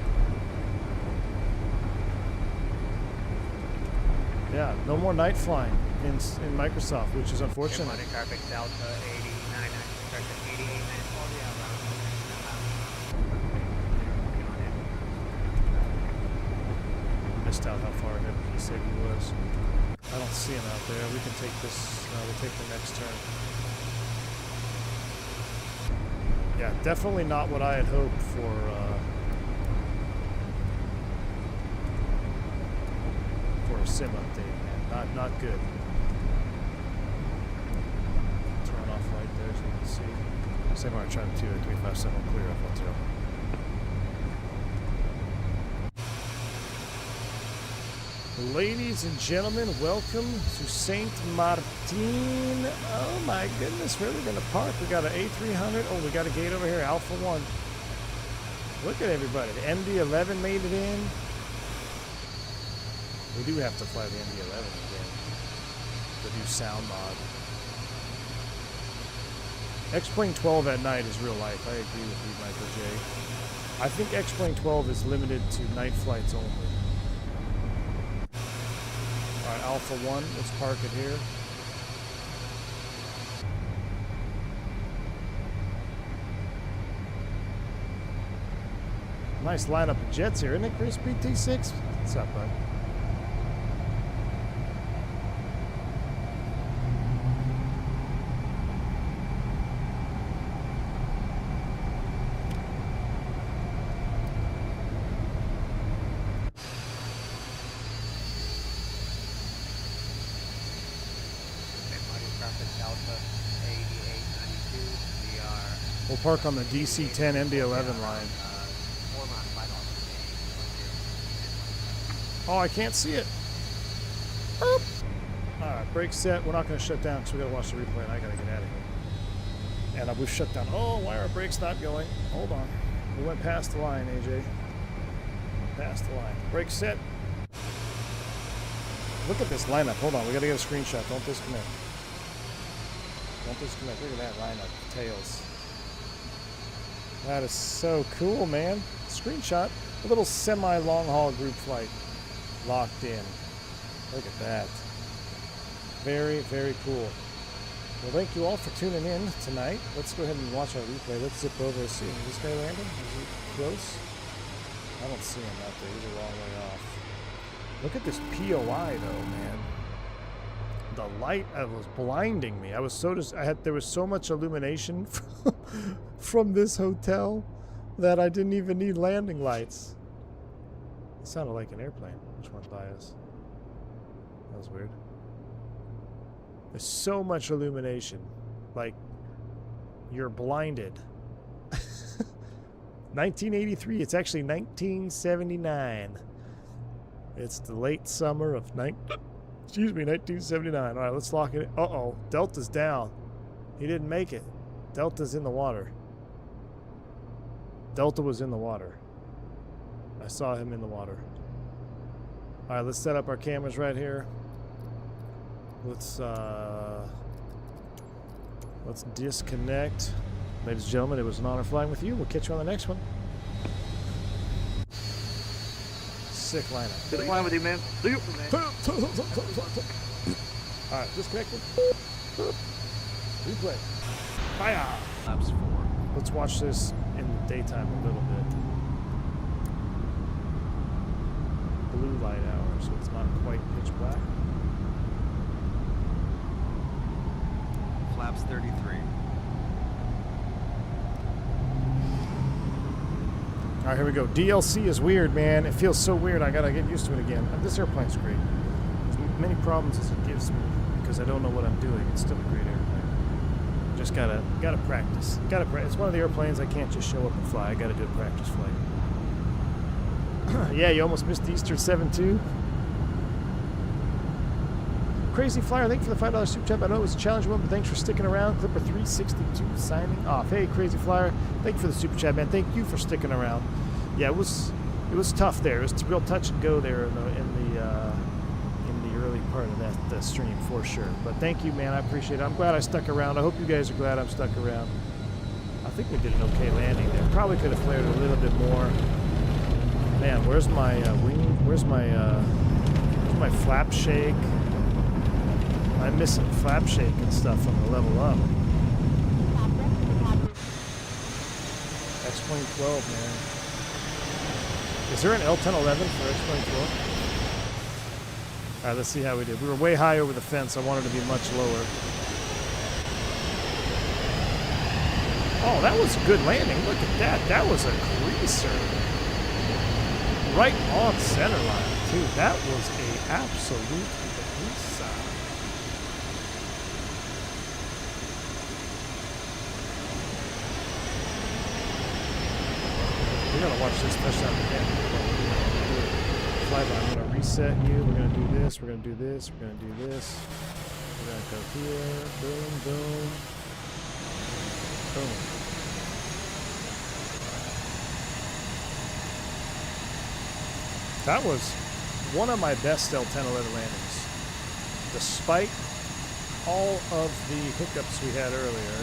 Yeah, no more night flying in Microsoft, which is unfortunate. Money traffic Delta 89, construction 88, Missed out how far ahead he said he was. I don't see him out there. We can take this, we'll take the next turn. Yeah, definitely not what I had hoped for a sim update, man. Not good. Turn off light there so you can see. Same are trying to 357 clear F10. Ladies and gentlemen, welcome to Saint Martin. Oh my goodness, where are we going to park? We got an A300. Oh, we got a gate over here, Alpha 1. Look at everybody. The MD-11 made it in. We do have to fly the MD-11 again. The new sound mod. X-Plane 12 at night is real life. I agree with you, Michael J. I think X-Plane 12 is limited to night flights only. Alright, Alpha 1, let's park it here. Nice lineup of jets here, isn't it, Chris? PT6? What's up, bud? We'll park on the DC-10 MD-11 line. Oh, I can't see it. All right, brake set. We're not going to shut down because we got to watch the replay, and I got to get out of here. And we've shut down. Oh, why are our brakes not going? Hold on. We went past the line, AJ. Past the line. Brake set. Look at this lineup. Hold on. We got to get a screenshot. Don't disconnect. Don't disconnect. Look at that lineup. Tails. That is so cool, man. Screenshot. A little semi-long haul group flight. Locked in. Look at that. Very, very cool. Well, thank you all for tuning in tonight. Let's go ahead and watch our replay. Let's zip over and see. Is this guy landing? Is he close? I don't see him out there. He's a long way off. Look at this POI though, man. The light was blinding me. I was so there was so much illumination from this hotel that I didn't even need landing lights. It sounded like an airplane. just went by us. That was weird. There's so much illumination. Like, you're blinded. 1983. It's actually 1979. It's the late summer of 1979. All right, let's lock it. Uh-oh. Delta's down. He didn't make it. Delta's in the water. Delta was in the water. I saw him in the water. All right, let's set up our cameras right here. Let's disconnect. Ladies and gentlemen, it was an honor flying with you. We'll catch you on the next one. Sick lineup. Good flying with you, man. See you. All right, disconnected. Replay. Fire. Flaps 4. Let's watch this in the daytime a little bit. Blue light hour, so it's not quite pitch black. Flaps 33. All right, here we go. DLC is weird, man. It feels so weird. I gotta get used to it again. This airplane's great. As many problems as it gives me because I don't know what I'm doing. It's still a great airplane. Just gotta practice. It's one of the airplanes I can't just show up and fly. I gotta do a practice flight. Yeah, you almost missed Easter 7-2. Crazy Flyer, thank you for the $5 super chat. I know it was a challenging one, but thanks for sticking around. Clipper 362 signing off. Hey, Crazy Flyer, thank you for the super chat, man. Thank you for sticking around. Yeah, it was tough there. It was real touch and go there in the early part of that stream for sure. But thank you, man. I appreciate it. I'm glad I stuck around. I hope you guys are glad I'm stuck around. I think we did an okay landing there. Probably could have flared a little bit more. Man, where's my wing? Where's my flap shake? I'm missing flap shake and stuff on the level up. X-Plane 12, man. Is there an L1011 for X-Plane 12? All right, let's see how we did. We were way high over the fence. I wanted to be much lower. Oh, that was a good landing. Look at that. That was a creaser. Right on center line, too. That was a absolute creaser. We're going to watch this touchdown again. Flyby, I'm going to reset you. We're going to do this. We're going to do this. We're going to do this. We're going to go here. Boom, boom. Boom. That was one of my best L1011 landings. Despite all of the hiccups we had earlier,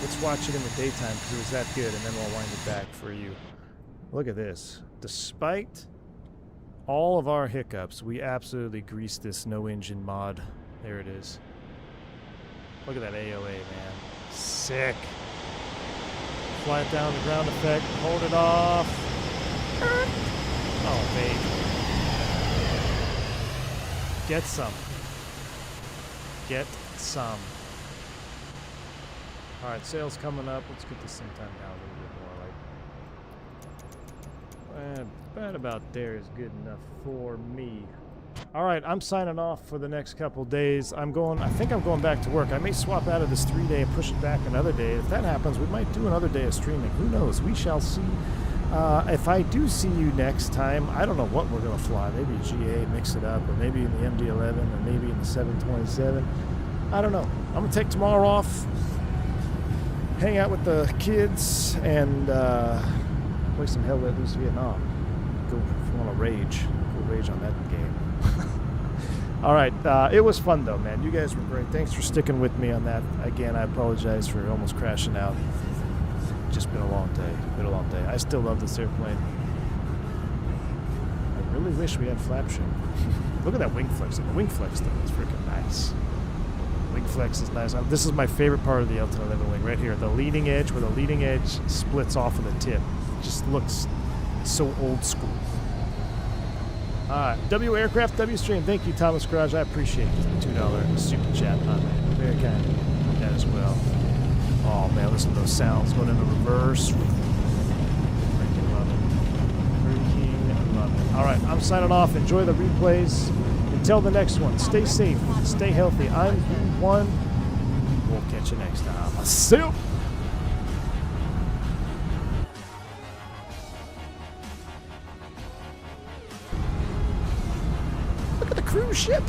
let's watch it in the daytime because it was that good, and then we'll wind it back for you. Look at this. Despite all of our hiccups, we absolutely greased this no-engine mod. There it is. Look at that AOA, man. Sick. Fly it down to ground effect, hold it off. Oh, baby. Get some. Get some. Alright, sails coming up. Let's get this sometime down a little bit more. Like, right about there is good enough for me. Alright, I'm signing off for the next couple days. I think I'm going back to work. I may swap out of this 3-day and push it back another day. If that happens, we might do another day of streaming. Who knows? We shall see. If I do see you next time, I don't know what we're going to fly. Maybe a GA, mix it up, or maybe in the MD-11, or maybe in the 727. I don't know. I'm going to take tomorrow off, hang out with the kids, and play some Hell Let Loose Vietnam. Go want to rage. Go rage on that game. All right. It was fun, though, man. You guys were great. Thanks for sticking with me on that. Again, I apologize for almost crashing out. Just been a long day. I still love this airplane. I really wish we had flap shake. Look at that wing flex. The wing flex though is freaking nice. Wing flex is nice. This is my favorite part of the L1011 wing right here. The leading edge, where the leading edge splits off of the tip. It just looks so old school. W Aircraft, W Stream. Thank you, Thomas Garage. I appreciate the $2 super chat on that. Very kind of that as well. Oh man, listen to those sounds going into reverse. Freaking love it. All right, I'm I'm signing off. Enjoy the replays. Until the next one, stay safe, stay healthy. I'm V1. We'll catch you next time. See you. Look at the cruise ship.